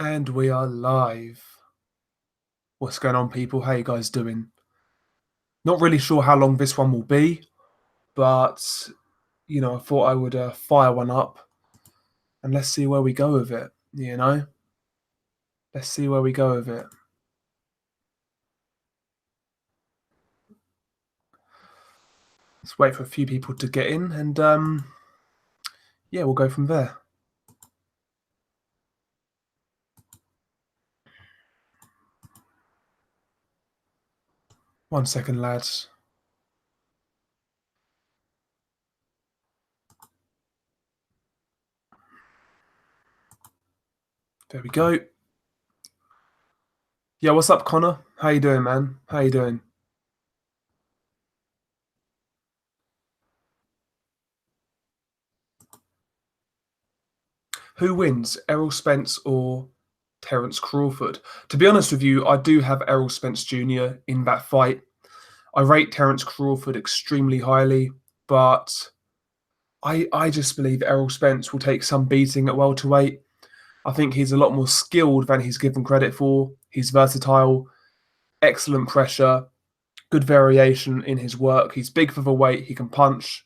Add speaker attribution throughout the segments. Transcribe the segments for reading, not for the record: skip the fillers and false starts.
Speaker 1: And we are live. What's going on, people? How you guys doing? Not really sure how long this one will be, but I thought I would fire one up and let's see where we go with it. Let's see where we go with it. Let's wait for a few people to get in, and yeah, we'll go from there. One second, lads. There we go. Yeah, what's up, Connor? How you doing, man? How you doing? Who wins, Errol Spence or Terence Crawford? To be honest with you, I do have Errol Spence Jr. in that fight. I rate Terence Crawford extremely highly, but I just believe Errol Spence will take some beating at welterweight. I think he's a lot more skilled than he's given credit for. He's versatile, excellent pressure, good variation in his work. He's big for the weight. He can punch,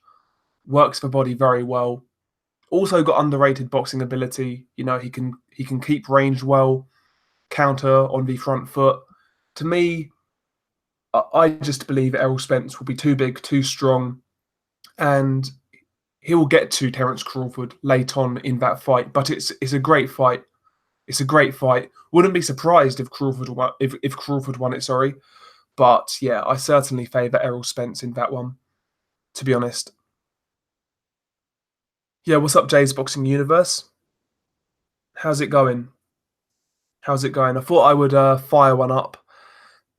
Speaker 1: works the body very well. Also got underrated boxing ability. He can keep range well, counter on the front foot. To me, I just believe Errol Spence will be too big, too strong, and he will get to Terence Crawford late on in that fight. But it's a great fight. It's a great fight. Wouldn't be surprised if Crawford won, if Crawford won it. Sorry, but yeah, I certainly favour Errol Spence in that one. To be honest. Yeah, what's up, Jay's Boxing Universe? How's it going? How's it going? I thought I would fire one up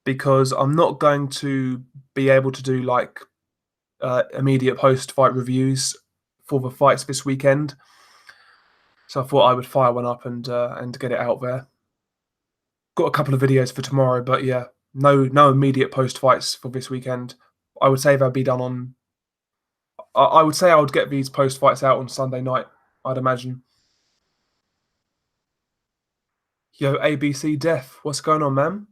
Speaker 1: because I'm not going to be able to do like immediate post-fight reviews for the fights this weekend. So I thought I would fire one up and get it out there. Got a couple of videos for tomorrow, but yeah, no immediate post-fights for this weekend. I would say they'll be done on. I would say I would get these post-fights out on Sunday night, I'd imagine. Yo, ABC Def, what's going on, man?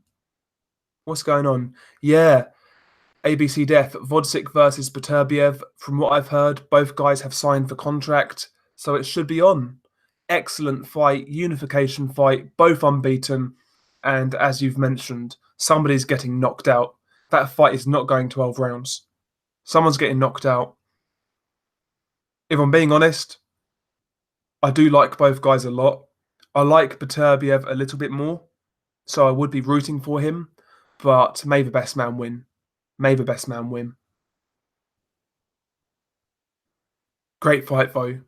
Speaker 1: What's going on? Yeah, ABC Def, Vodzik versus Beterbiev. From what I've heard, both guys have signed the contract, so it should be on. Excellent fight, unification fight, both unbeaten. And as you've mentioned, somebody's getting knocked out. That fight is not going 12 rounds. Someone's getting knocked out. If I'm being honest, I do like both guys a lot. I like Beterbiev a little bit more, so I would be rooting for him, but may the best man win. May the best man win. Great fight, though.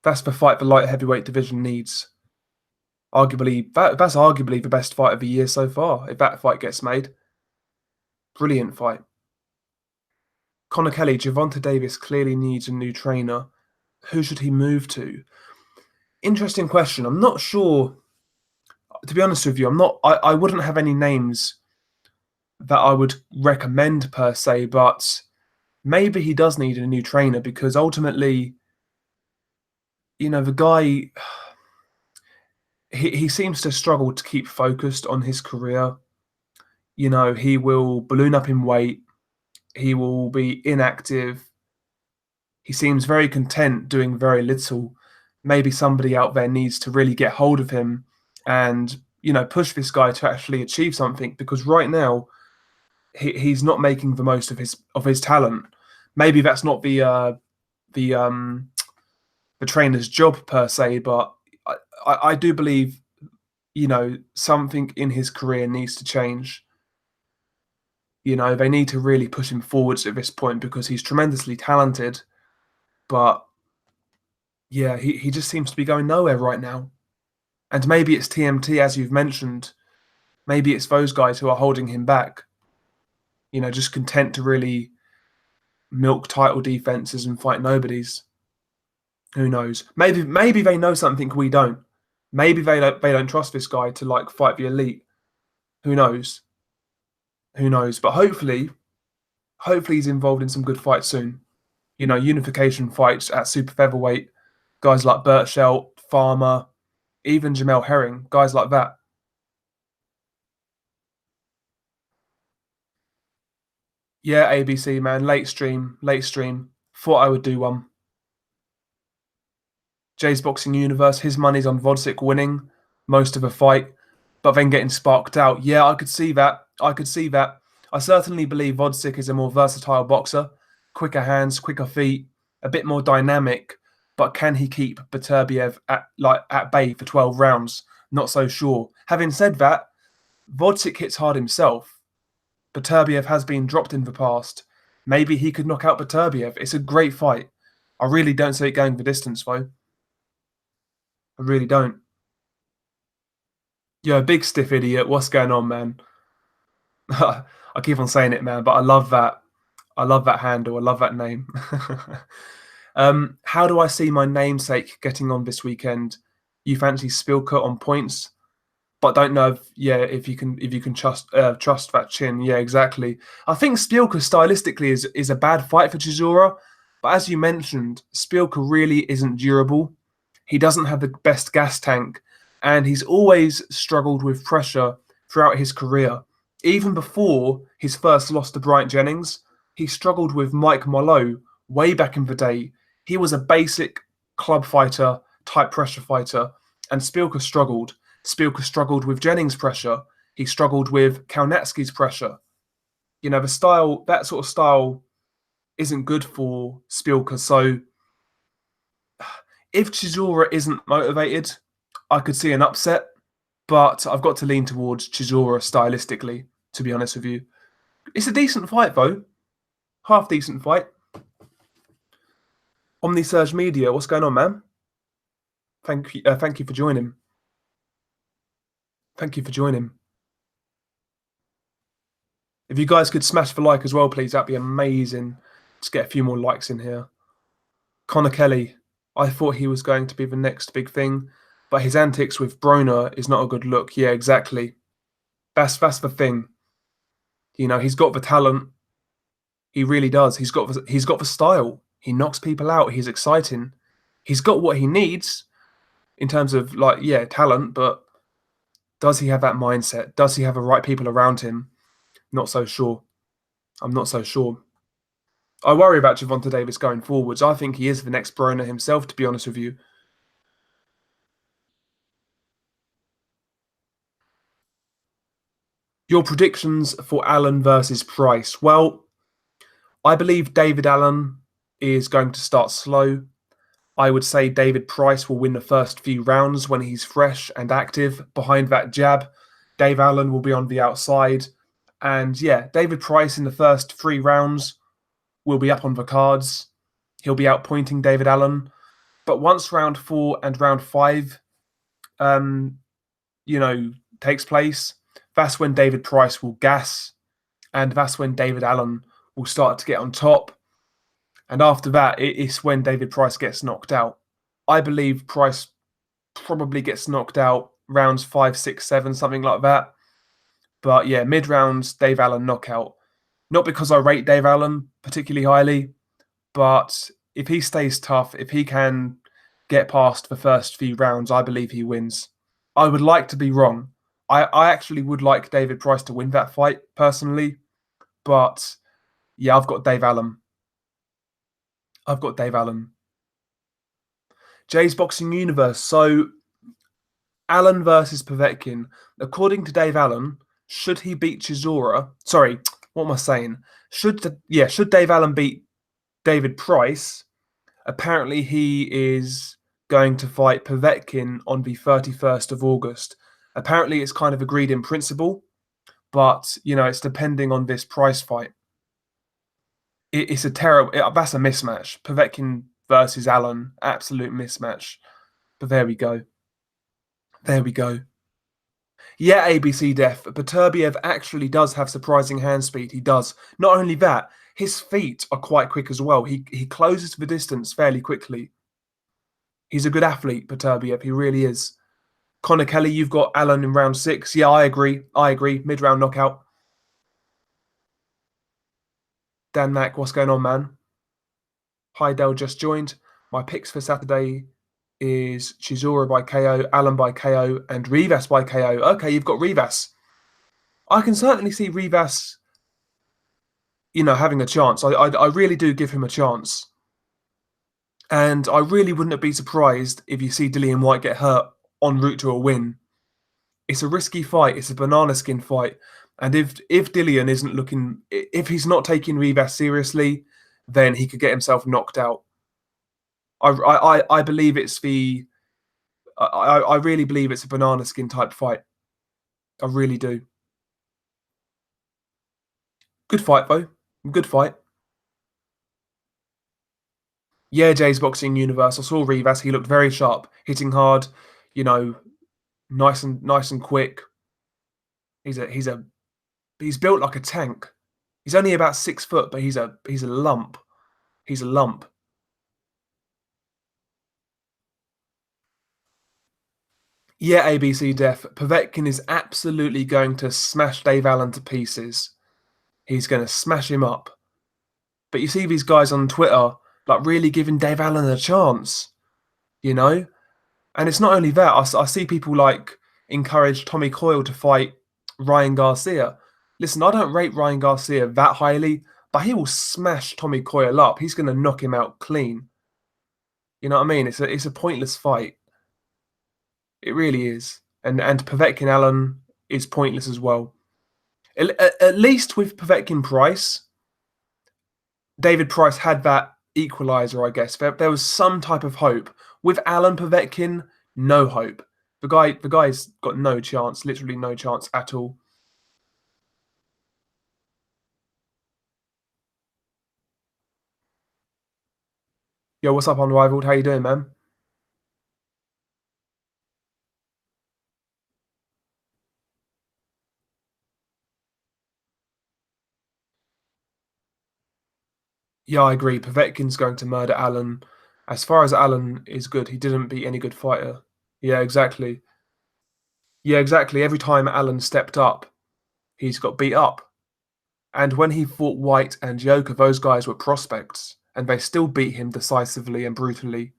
Speaker 1: That's the fight the light heavyweight division needs. That's arguably the best fight of the year so far, if that fight gets made. Brilliant fight. Conor Kelly, Gervonta Davis clearly needs a new trainer. Who should he move to? Interesting question. I'm not sure. To be honest with you, I wouldn't have any names that I would recommend per se, but maybe he does need a new trainer because ultimately, the guy, he seems to struggle to keep focused on his career. He will balloon up in weight. He will be inactive. He seems very content doing very little. Maybe somebody out there needs to really get hold of him and, push this guy to actually achieve something because right now he's not making the most of his talent. Maybe that's not the trainer's job per se, but I do believe something in his career needs to change. They need to really push him forwards at this point because he's tremendously talented, but yeah, he just seems to be going nowhere right now. And maybe it's TMT, as you've mentioned. Maybe it's those guys who are holding him back. Just content to really milk title defenses and fight nobodies. Who knows? Maybe they know something we don't. Maybe they don't trust this guy to like fight the elite. Who knows? Who knows? But hopefully he's involved in some good fights soon. Unification fights at super featherweight. Guys like Berchelt, Farmer. even Jamel Herring, guys like that. Yeah, ABC man, late stream, late stream. Thought I would do one. Jay's Boxing Universe, his money's on Vodzik winning most of a fight, but then getting sparked out. Yeah, I could see that. I could see that. I certainly believe Vodzik is a more versatile boxer, quicker hands, quicker feet, a bit more dynamic. But can he keep Beterbiev at bay for 12 rounds? Not so sure. Having said that, Vodzik hits hard himself. Beterbiev has been dropped in the past. Maybe he could knock out Beterbiev. It's a great fight. I really don't see it going the distance, though. I really don't. You're a big stiff idiot. What's going on, man? I keep on saying it, man, but I love that. I love that handle. I love that name. How do I see my namesake getting on this weekend? You fancy Spilker on points, but don't know if you can trust that chin. Yeah, exactly. I think Spilker stylistically is a bad fight for Chisora, but as you mentioned, Spilker really isn't durable. He doesn't have the best gas tank, and he's always struggled with pressure throughout his career. Even before his first loss to Bryant Jennings, he struggled with Mike Mollo way back in the day. He was a basic club fighter, type pressure fighter, and Spilker struggled. Spilker struggled with Jennings' pressure. He struggled with Kaunetsky's pressure. You know, that sort of style isn't good for Spilker. So if Chisora isn't motivated, I could see an upset, but I've got to lean towards Chisora stylistically, to be honest with you. It's a decent fight, though. Half decent fight. Omnisurge Media, what's going on, man? Thank you for joining. Thank you for joining. If you guys could smash the like as well, please, that'd be amazing. Let's get a few more likes in here. Conor Kelly, I thought he was going to be the next big thing, but his antics with Broner is not a good look. Yeah, exactly. That's the thing. You know, he's got the talent. He really does. He's got the style. He knocks people out. He's exciting. He's got what he needs in terms of talent, but does he have that mindset? Does he have the right people around him? Not so sure. I'm not so sure. I worry about Gervonta Davis going forwards. I think he is the next Broner himself, to be honest with you. Your predictions for Allen versus Price. Well, I believe David Allen is going to start slow. I would say David Price will win the first few rounds when he's fresh and active behind that jab. Dave Allen will be on the outside. And yeah, David Price in the first 3 rounds will be up on the cards. He'll be outpointing David Allen. But once round 4 and round 5, takes place, that's when David Price will gas. And that's when David Allen will start to get on top. And after that, it's when David Price gets knocked out. I believe Price probably gets knocked out rounds 5, 6, 7, something like that. But yeah, mid-rounds, Dave Allen knockout. Not because I rate Dave Allen particularly highly, but if he stays tough, if he can get past the first few rounds, I believe he wins. I would like to be wrong. I actually would like David Price to win that fight, personally. But yeah, I've got Dave Allen. I've got Dave Allen. Jay's Boxing Universe. So, Allen versus Povetkin. According to Dave Allen, should he beat Chisora? Sorry, what am I saying? Should Dave Allen beat David Price? Apparently, he is going to fight Povetkin on the 31st of August. Apparently, it's kind of agreed in principle, but it's depending on this Price fight. It's a terrible. That's a mismatch. Povetkin versus Allen, absolute mismatch. But there we go. There we go. Yeah, ABC Def. Beterbiev actually does have surprising hand speed. He does. Not only that, his feet are quite quick as well. He closes the distance fairly quickly. He's a good athlete, Beterbiev. He really is. Conor Kelly, you've got Allen in round 6. Yeah, I agree. Mid-round knockout. Dan Mack, what's going on, man? Hi, Dell just joined. My picks for Saturday is Chisora by KO, Allen by KO, and Rivas by KO. Okay, you've got Rivas. I can certainly see Rivas, having a chance. I really do give him a chance. And I really wouldn't be surprised if you see Dillian White get hurt en route to a win. It's a risky fight. It's a banana skin fight. And if Dillian isn't looking, if he's not taking Rivas seriously, then he could get himself knocked out. I believe it's I really believe it's a banana skin type fight. I really do. Good fight though. Good fight. Yeah, Jay's boxing universe. I saw Rivas. He looked very sharp, hitting hard. You know, nice and quick. He's built like a tank. He's only about 6 foot, but he's a lump. He's a lump. Yeah, ABC Def. Povetkin is absolutely going to smash Dave Allen to pieces. He's going to smash him up. But you see these guys on Twitter, like really giving Dave Allen a chance, you know? And it's not only that. I see people like encourage Tommy Coyle to fight Ryan Garcia. Listen, I don't rate Ryan Garcia that highly, but he will smash Tommy Coyle up. He's going to knock him out clean. You know what I mean? It's a pointless fight. It really is. And Povetkin Allen is pointless as well. At least with Povetkin Price, David Price had that equalizer, I guess. There was some type of hope. With Allen Povetkin, no hope. The guy's got no chance, literally no chance at all. Yo, what's up, Unrivaled? How you doing, man? Yeah, I agree. Povetkin's going to murder Allen. As far as Allen is good, he didn't beat any good fighter. Yeah, exactly. Yeah, exactly. Every time Allen stepped up, he's got beat up. And when he fought White and Joker, those guys were prospects, and they still beat him decisively and brutally.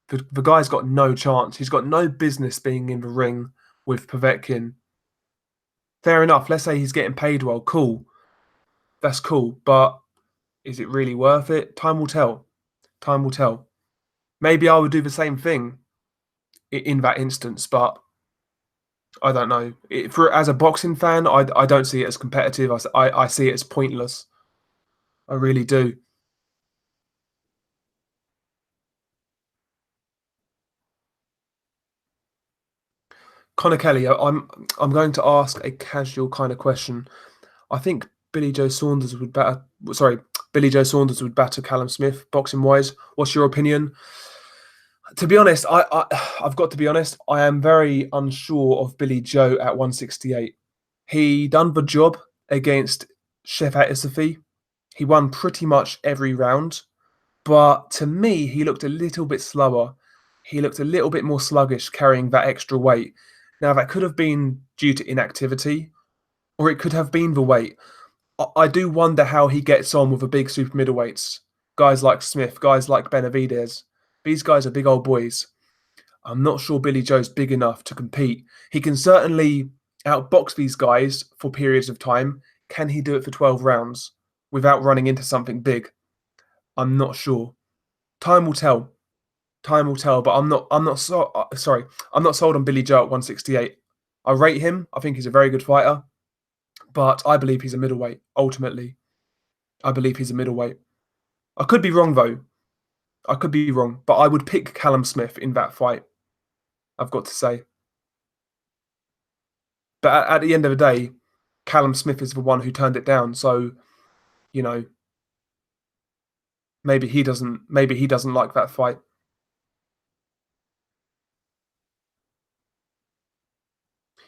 Speaker 1: The guy's got no chance. He's got no business being in the ring with Povetkin. Fair enough. Let's say he's getting paid well. Cool. That's cool. But is it really worth it? Time will tell. Time will tell. Maybe I would do the same thing in that instance, but I don't know. As a boxing fan, I don't see it as competitive. I see it as pointless. I really do. Connor Kelly, I'm going to ask a casual kind of question. I think Billy Joe Saunders would batter. Sorry, Billy Joe Saunders would batter Callum Smith, boxing wise. What's your opinion? To be honest, I've got to be honest. I am very unsure of Billy Joe at 168. He done the job against Shefat Isafi. He won pretty much every round, but to me, he looked a little bit slower. He looked a little bit more sluggish carrying that extra weight. Now, that could have been due to inactivity, or it could have been the weight. I do wonder how he gets on with the big super middleweights. Guys like Smith, guys like Benavidez. These guys are big old boys. I'm not sure Billy Joe's big enough to compete. He can certainly outbox these guys for periods of time. Can he do it for 12 rounds without running into something big? I'm not sure. Time will tell. Time will tell. But I'm not sold on Billy Joe at 168. I rate him. I think he's a very good fighter, but I believe he's a middleweight. Ultimately, I believe he's a middleweight. I could be wrong though. I could be wrong, but I would pick Callum Smith in that fight. I've got to say. But at the end of the day, Callum Smith is the one who turned it down. So, you know, maybe he doesn't. Maybe he doesn't like that fight.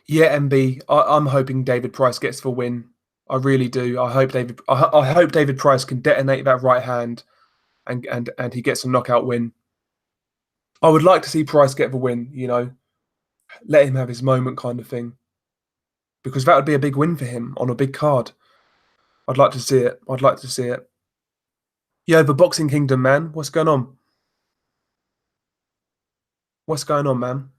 Speaker 1: Yeah, MB. I'm hoping David Price gets the win. I really do. I hope David Price can detonate that right hand and he gets a knockout win. I would like to see Price get the win. Let him have his moment, kind of thing, because that would be a big win for him on a big card. I'd like to see it. I'd like to see it. Yo, the Boxing Kingdom, man. What's going on? What's going on, man?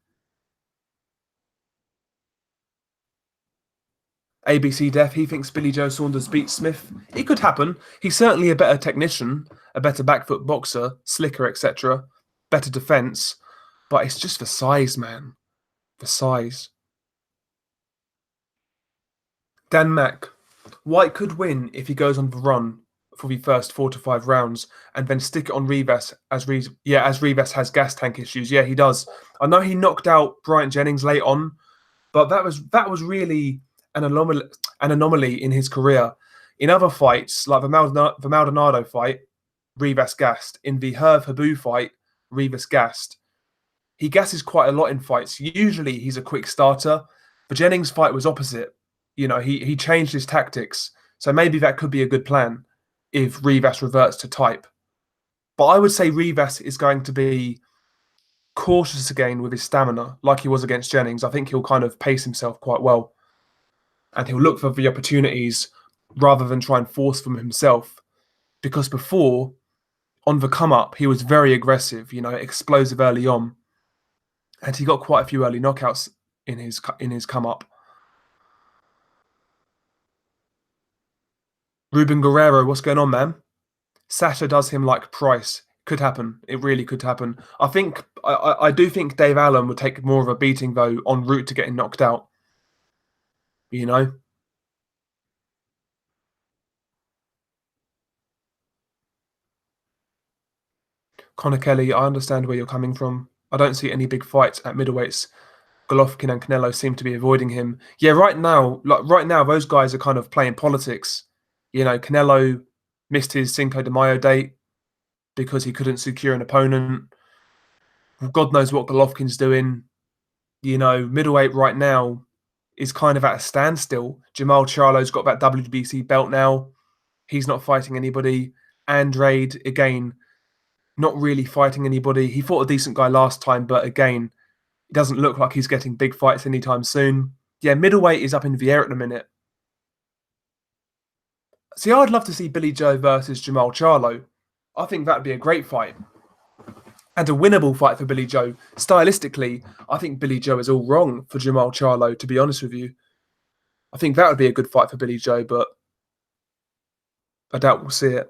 Speaker 1: ABC Def, he thinks Billy Joe Saunders beats Smith. It could happen. He's certainly a better technician, a better back foot boxer, slicker, etc. Better defense. But it's just for size, man. For size. Dan Mack. White could win if he goes on the run for the first 4 to 5 rounds and then stick it on Rivas as Rivas has gas tank issues. Yeah, he does. I know he knocked out Bryant Jennings late on, but that was really an anomaly in his career. In other fights, like the Maldonado fight, Rivas gassed. In the Herve Habu fight, Rivas gassed. He gasses quite a lot in fights. Usually he's a quick starter. The Jennings fight was opposite. He changed his tactics. So maybe that could be a good plan if Rivas reverts to type. But I would say Rivas is going to be cautious again with his stamina, like he was against Jennings. I think he'll kind of pace himself quite well. And he'll look for the opportunities rather than try and force them himself. Because before, on the come up, he was very aggressive, explosive early on. And he got quite a few early knockouts in his come up. Ruben Guerrero, what's going on, man? Sasha does him like Price. Could happen. It really could happen. I do think Dave Allen would take more of a beating though en route to getting knocked out. You know, Conor Kelly. I understand where you're coming from. I don't see any big fights at middleweights. Golovkin and Canelo seem to be avoiding him. Yeah, right now, those guys are kind of playing politics. Canelo missed his Cinco de Mayo date because he couldn't secure an opponent. God knows what Golovkin's doing. Middleweight right now is kind of at a standstill. Jamal Charlo's got that WBC belt now. He's not fighting anybody. Andrade, again, not really fighting anybody. He fought a decent guy last time, but again, it doesn't look like he's getting big fights anytime soon. Yeah, middleweight is up in the air at the minute. See, I'd love to see Billy Joe versus Jamal Charlo. I think that'd be a great fight. And a winnable fight for Billy Joe. Stylistically, I think Billy Joe is all wrong for Jamal Charlo, to be honest with you. I think that would be a good fight for Billy Joe, but I doubt we'll see it.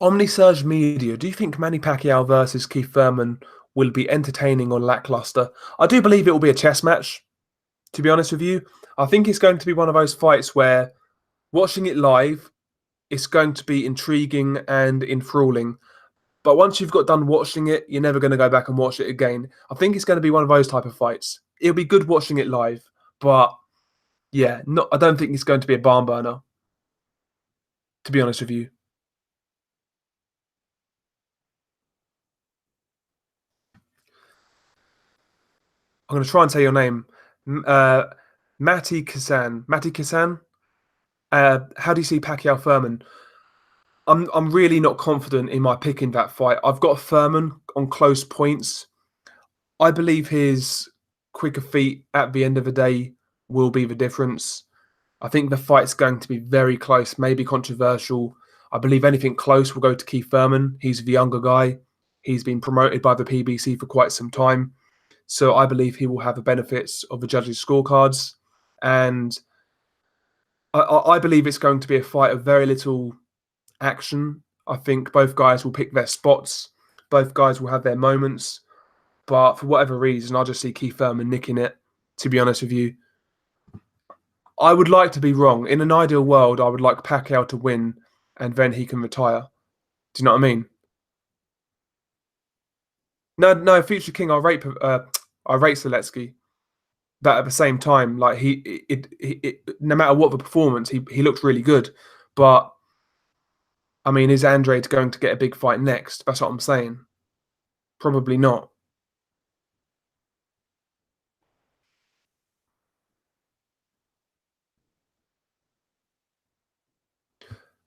Speaker 1: Omnisurge Media, do you think Manny Pacquiao versus Keith Thurman will be entertaining or lackluster? I do believe it will be a chess match, to be honest with you. I think it's going to be one of those fights where watching it live, it's going to be intriguing and enthralling. But once you've got done watching it, you're never going to go back and watch it again. I think it's going to be one of those type of fights. It'll be good watching it live, but yeah, I don't think it's going to be a barn burner, to be honest with you. I'm going to try and say your name. Matty Kasan. Matty Kasan? How do you see Pacquiao Furman? I'm really not confident in my pick in that fight. I've got Furman on close points. I believe his quicker feet at the end of the day will be the difference. I think the fight's going to be very close, maybe controversial. I believe anything close will go to Keith Thurman. He's the younger guy. He's been promoted by the PBC for quite some time. So I believe he will have the benefits of the judges' scorecards. And I believe it's going to be a fight of very little action. I think both guys will pick their spots. Both guys will have their moments. But for whatever reason, I just see Keith Thurman nicking it, to be honest with you. I would like to be wrong. In an ideal world, I would like Pacquiao to win and then he can retire. Do you know what I mean? No, no, Future King, I rate Seletsky. But at the same time, like no matter what the performance, he looked really good. But I mean, is Andrade going to get a big fight next? That's what I'm saying. Probably not.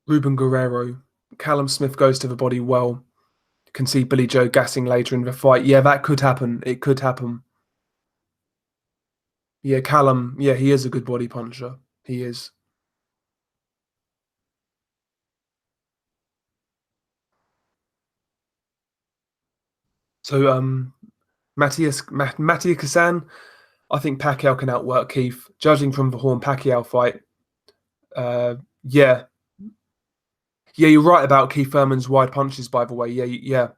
Speaker 1: Ruben Guerrero, Callum Smith goes to the body well. Can see Billy Joe gassing later in the fight. Yeah, that could happen. It could happen. Yeah, Callum. Yeah, he is a good body puncher. He is. So Mattia Kasan, I think Pacquiao can outwork Keith. Judging from the Horn Pacquiao fight, uh, yeah, yeah, you're right about Keith Thurman's wide punches. By the way, yeah, yeah,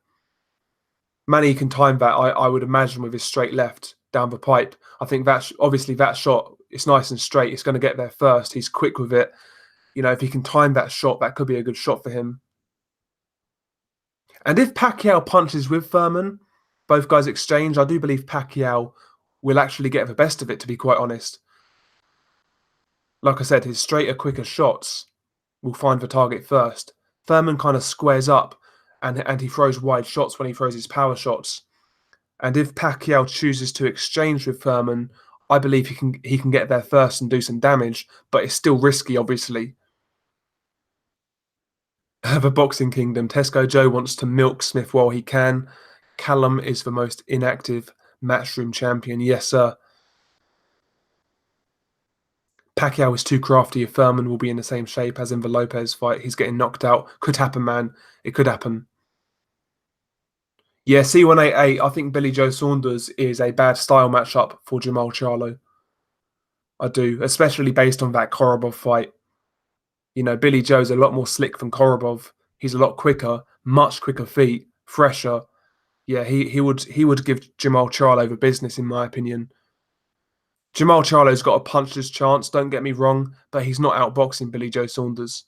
Speaker 1: Manny can time that. I would imagine with his straight left down the pipe. I think that's obviously that shot. It's nice and straight. It's going to get there first. He's quick with it. You know, if he can time that shot, that could be a good shot for him. And if Pacquiao punches with Thurman, both guys exchange. I do believe Pacquiao will actually get the best of it. To be quite honest, like I said, his straighter, quicker shots will find the target first. Thurman kind of squares up and he throws wide shots when he throws his power shots. And if Pacquiao chooses to exchange with Thurman, I believe he can get there first and do some damage, but it's still risky, obviously. The boxing kingdom, Tesco Joe wants to milk Smith while he can. Callum is the most inactive matchroom champion. Yes, sir. Pacquiao is too crafty. If Thurman will be in the same shape as in the Lopez fight, he's getting knocked out. Could happen, man. It could happen. Yeah, C188, I think Billy Joe Saunders is a bad style matchup for Jamal Charlo. I do, especially based on that Korobov fight. You know, Billy Joe's a lot more slick than Korobov. He's a lot quicker, much quicker feet, fresher. Yeah, he would give Jamal Charlo the business, in my opinion. Jamal Charlo's got a puncher's chance, don't get me wrong, but he's not outboxing Billy Joe Saunders.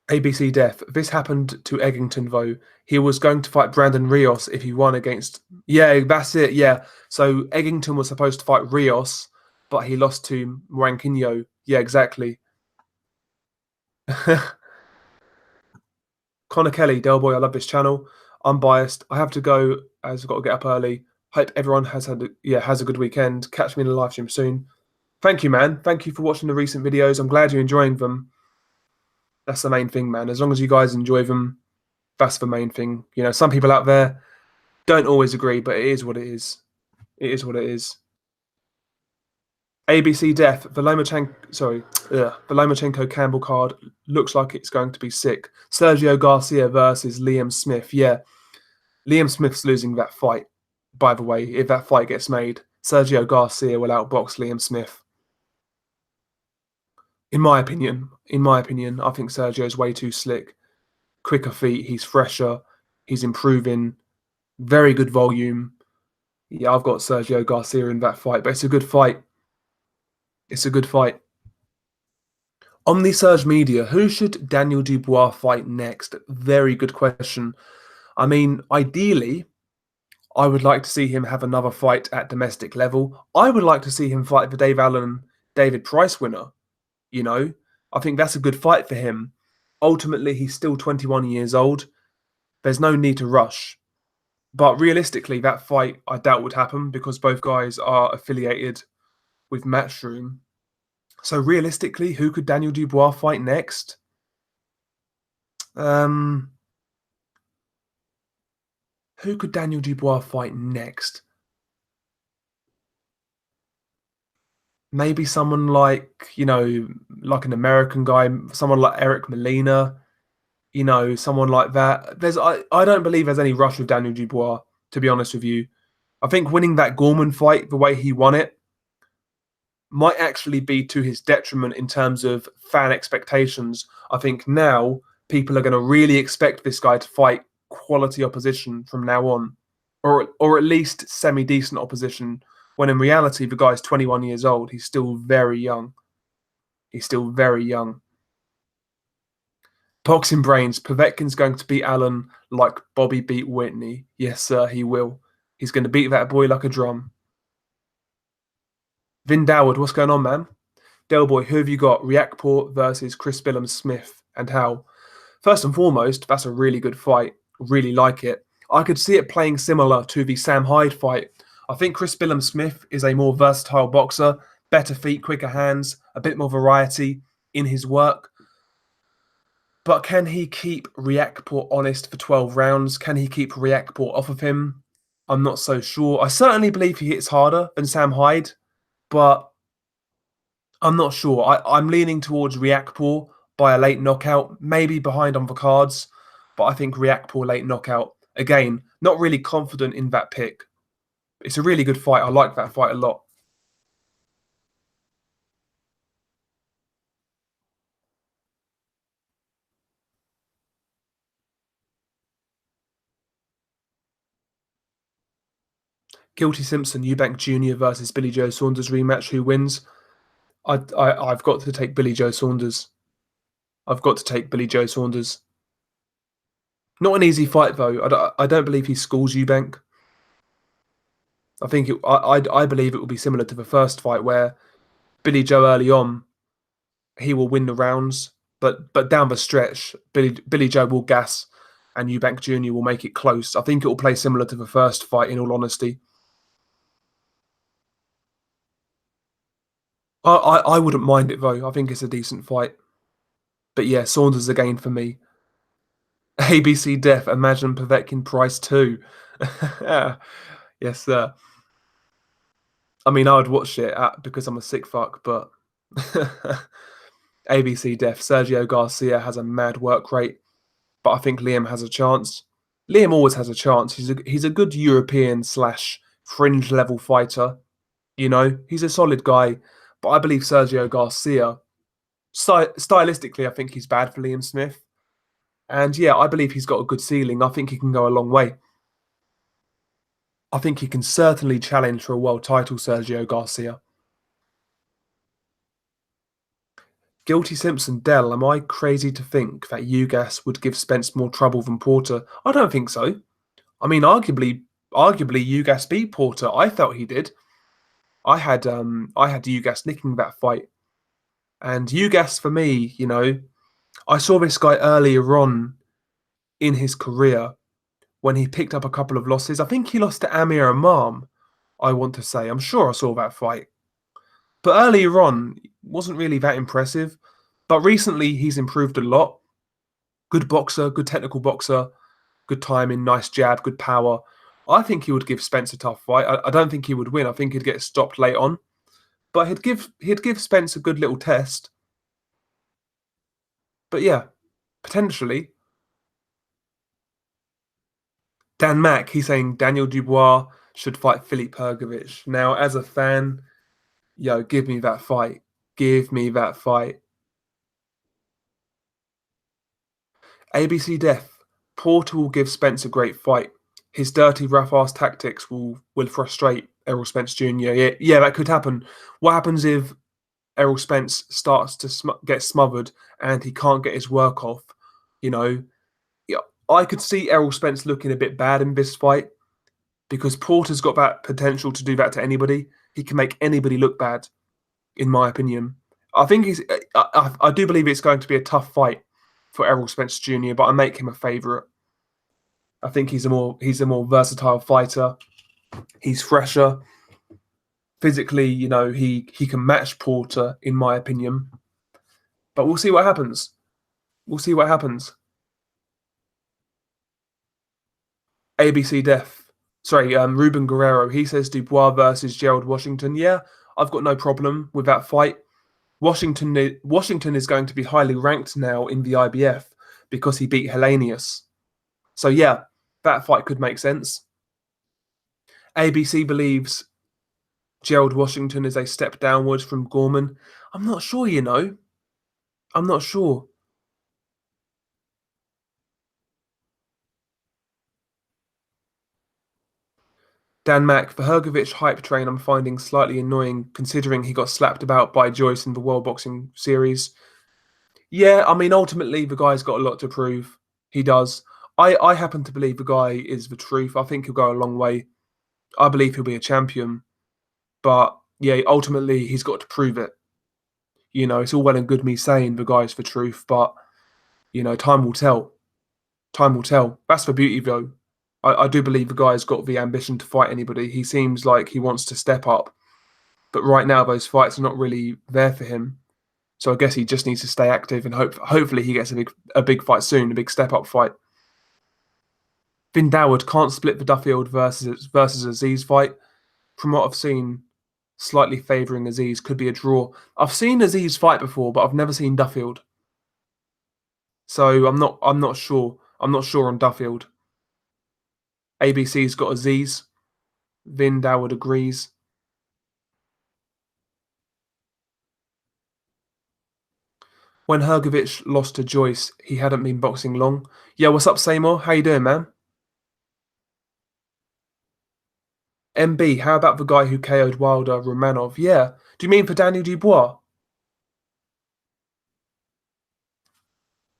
Speaker 1: ABC Death. This happened to Eggington, though. He was going to fight Brandon Rios if he won against. Yeah, that's it. Yeah. So Eggington was supposed to fight Rios, but he lost to Mwankinyo. Yeah, exactly. Connor Kelly, Del Boy, I love this channel. I'm biased. I have to go as I've got to get up early. Hope everyone has a good weekend. Catch me in the live stream soon. Thank you, man. Thank you for watching the recent videos. I'm glad you're enjoying them. That's the main thing, man. As long as you guys enjoy them, that's the main thing. You know, some people out there don't always agree, but it is what it is. It is what it is. ABC Death, the Lomachenko Campbell card looks like it's going to be sick. Sergio Garcia versus Liam Smith. Yeah, Liam Smith's losing that fight, by the way. If that fight gets made, Sergio Garcia will outbox Liam Smith. In my opinion, I think Sergio's way too slick. Quicker feet, he's fresher, he's improving, very good volume. Yeah, I've got Sergio Garcia in that fight, but it's a good fight. It's a good fight. Omnisurge Media, who should Daniel Dubois fight next? Very good question. I mean, ideally, I would like to see him have another fight at domestic level. I would like to see him fight the Dave Allen, David Price winner. You know, I think that's a good fight for him. Ultimately, he's still 21 years old. There's no need to rush. But realistically, that fight I doubt would happen because both guys are affiliated with Matchroom. So realistically, who could Daniel Dubois fight next? Who could Daniel Dubois fight next? Maybe someone like, like an American guy, someone like Eric Molina, someone like that. I don't believe there's any rush with Daniel Dubois, to be honest with you. I think winning that Gorman fight the way he won it might actually be to his detriment in terms of fan expectations. I think now people are going to really expect this guy to fight quality opposition from now on, or at least semi-decent opposition, when in reality the guy's 21 years old. He's still very young. He's still very young. Boxing Brains, Povetkin's going to beat Allen like Bobby beat Whitney. Yes, sir, he will. He's going to beat that boy like a drum. Vin Doward, what's going on, man? Del Boy, who have you got? Riakporhe versus Chris Billum Smith, and how? First and foremost, that's a really good fight. Really like it. I could see it playing similar to the Sam Hyde fight. I think Chris Billum Smith is a more versatile boxer, better feet, quicker hands, a bit more variety in his work. But can he keep Riakporhe honest for 12 rounds? Can he keep Riakporhe off of him? I'm not so sure. I certainly believe he hits harder than Sam Hyde, but I'm not sure. I'm leaning towards Riakporhe. by a late knockout, maybe behind on the cards, but I think Riakporhe late knockout. Again, not really confident in that pick. It's a really good fight. I like that fight a lot. Guilty Simpson, Eubank Jr. versus Billy Joe Saunders rematch. Who wins? I've got to take Billy Joe Saunders. I've got to take Billy Joe Saunders. Not an easy fight though. I don't believe he schools Eubank. I believe it will be similar to the first fight where Billy Joe early on he will win the rounds, but down the stretch Billy Joe will gas, and Eubank Jr. will make it close. I think it will play similar to the first fight. In all honesty, I wouldn't mind it though. I think it's a decent fight. But yeah, Saunders again for me. ABC Def, Imagine Povetkin Price 2. Yes, sir. I mean, I would watch it because I'm a sick fuck, but ABC Def, Sergio Garcia has a mad work rate, but I think Liam has a chance. Liam always has a chance. He's a good European slash fringe level fighter. You know, he's a solid guy, but I believe Sergio Garcia, stylistically, I think he's bad for Liam Smith. And yeah, I believe he's got a good ceiling. I think he can go a long way. I think he can certainly challenge for a world title, Sergio Garcia. Guilty Simpson, Dell, am I crazy to think that Ugas would give Spence more trouble than Porter? I don't think so. I mean, arguably, Ugas beat Porter. I felt he did. I had Ugas nicking that fight, and Ugas for me, you know, I saw this guy earlier on in his career when he picked up a couple of losses. I think he lost to Amir Imam. I want to say, I'm sure I saw that fight. But earlier on, wasn't really that impressive. But recently, he's improved a lot. Good boxer, good technical boxer, good timing, nice jab, good power. I think he would give Spence a tough fight. I don't think he would win. I think he'd get stopped late on. But he'd give Spence a good little test. But yeah, potentially. Dan Mack, he's saying Daniel Dubois should fight Filip Hrgovic. Now, as a fan, yo, give me that fight. Give me that fight. ABC Death. Porter will give Spence a great fight. His dirty, rough-ass tactics will frustrate Errol Spence Jr. Yeah, that could happen. What happens if Errol Spence starts to get smothered and he can't get his work off? You know, yeah, I could see Errol Spence looking a bit bad in this fight because Porter's got that potential to do that to anybody. He can make anybody look bad, in my opinion. I think I do believe it's going to be a tough fight for Errol Spence Jr., but I make him a favourite. I think he's a more versatile fighter. He's fresher. Physically, you know, he can match Porter, in my opinion. But we'll see what happens. We'll see what happens. ABC Def. Sorry, Ruben Guerrero. He says Dubois versus Gerald Washington. Yeah, I've got no problem with that fight. Washington is going to be highly ranked now in the IBF because he beat Hellenius. So yeah, that fight could make sense. ABC believes Gerald Washington is a step downwards from Gorman. I'm not sure, you know. I'm not sure. Dan Mack, the Hrgovic hype train I'm finding slightly annoying considering he got slapped about by Joyce in the World Boxing Series. Yeah, I mean, ultimately, the guy's got a lot to prove. He does. I happen to believe the guy is the truth. I think he'll go a long way. I believe he'll be a champion. But yeah, ultimately, he's got to prove it. You know, it's all well and good me saying the guy's the truth, but, you know, time will tell. Time will tell. That's the beauty, though. I do believe the guy's got the ambition to fight anybody. He seems like he wants to step up. But right now, those fights are not really there for him. So I guess he just needs to stay active and hopefully he gets a big fight soon, a big step up fight. Finn Doward can't split the Duffield versus Aziz fight. From what I've seen, slightly favouring Aziz could be a draw. I've seen Aziz fight before, but I've never seen Duffield. So I'm not sure. I'm not sure on Duffield. ABC's got a Z's. Vin Doward agrees. When Hergovich lost to Joyce, he hadn't been boxing long. Yeah, what's up, Seymour? How you doing, man? MB, how about the guy who KO'd Wilder, Romanov? Yeah. Do you mean for Daniel Dubois?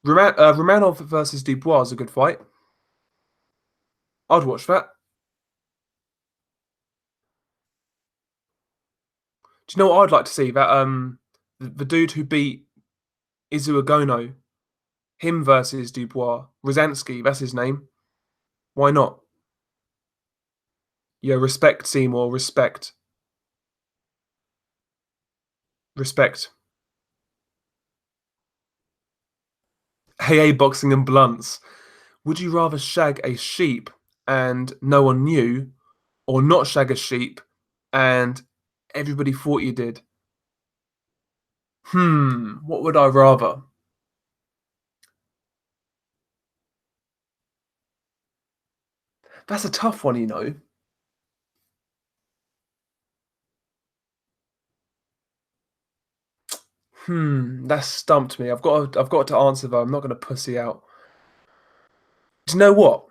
Speaker 1: Romanov versus Dubois is a good fight. I'd watch that. Do you know what I'd like to see? That the dude who beat Izu Agono, him versus Dubois. Rosansky, that's his name. Why not? Yeah, respect Seymour, respect. Respect. AA boxing and blunts. Would you rather shag a sheep and no one knew, or not shag a sheep and everybody thought you did? What would I rather? That's a tough one, you know. That's stumped me. I've got to answer though. I'm not going to pussy out. Do you know what?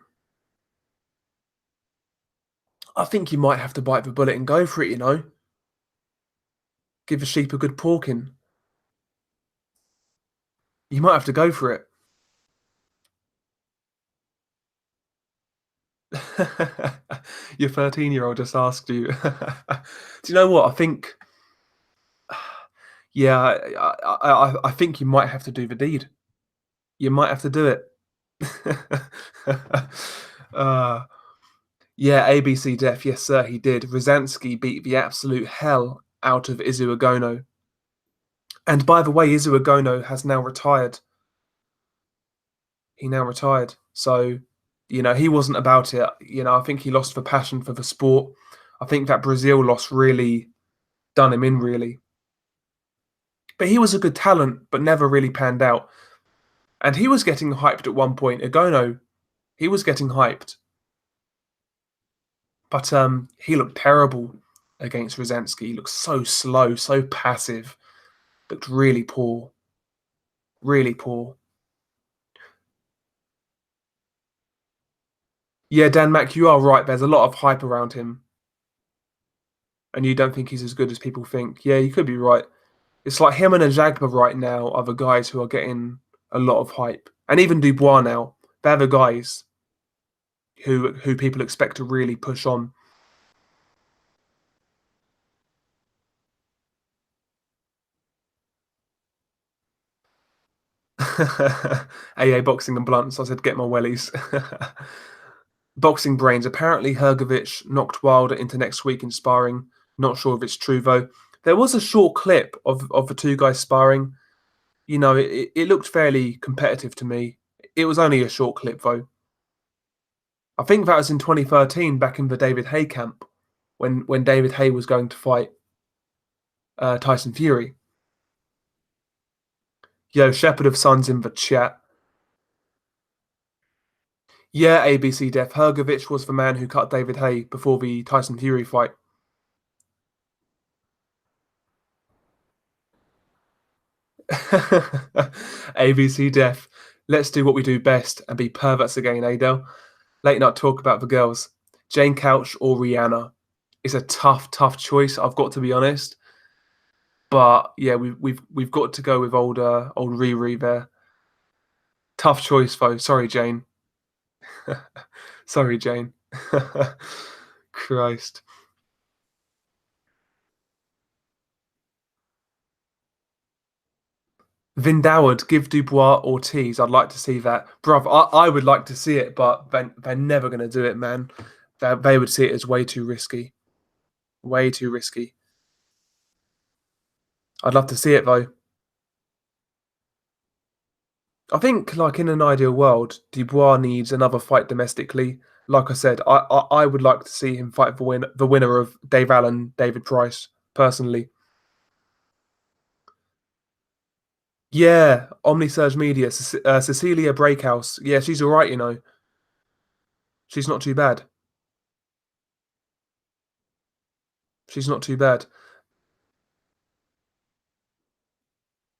Speaker 1: I think you might have to bite the bullet and go for it, you know. Give the sheep a good porking. You might have to go for it. Your 13-year-old just asked you. Do you know what? I think, yeah, I think you might have to do the deed. You might have to do it. uh, yeah, ABC Def, yes, sir, he did. Rosansky beat the absolute hell out of Izu Agono. And by the way, Izu Agono has now retired. He now retired. So, he wasn't about it. I think he lost the passion for the sport. I think that Brazil loss really done him in, really. But he was a good talent, but never really panned out. And he was getting hyped at one point. Agono, he was getting hyped. But he looked terrible against Rosansky. He looked so slow, so passive. Looked really poor. Really poor. Yeah, Dan Mack, you are right. There's a lot of hype around him. And you don't think he's as good as people think. Yeah, you could be right. It's like him and Ajagba right now are the guys who are getting a lot of hype. And even Dubois now. They're the guys who people expect to really push on. AA boxing and blunts. I said get my wellies. Boxing brains. Apparently Hergovich knocked Wilder into next week in sparring. Not sure if it's true though. There was a short clip of the two guys sparring. It looked fairly competitive to me. It was only a short clip though. I think that was in 2013, back in the David Haye camp, when David Haye was going to fight Tyson Fury. Yo, Shepherd of Sons in the chat. Yeah, ABC Def. Hergovich was the man who cut David Haye before the Tyson Fury fight. ABC Def. Let's do what we do best and be perverts again, Adele. Late night talk about the girls. Jane Couch or Rihanna? It's a tough, tough choice. I've got to be honest. But yeah, we've got to go with old Riri there. Tough choice though. Sorry, Jane. Sorry, Jane. Christ. Vindoward, give Dubois Ortiz. I'd like to see that. Bruv, I would like to see it, but they're never going to do it, man. They would see it as way too risky. Way too risky. I'd love to see it, though. I think, like, in an ideal world, Dubois needs another fight domestically. Like I said, I would like to see him fight the winner of Dave Allen, David Price, personally. Yeah, Omnisurge Media, Cecilia Breakhouse. Yeah, she's all right, you know. She's not too bad. She's not too bad.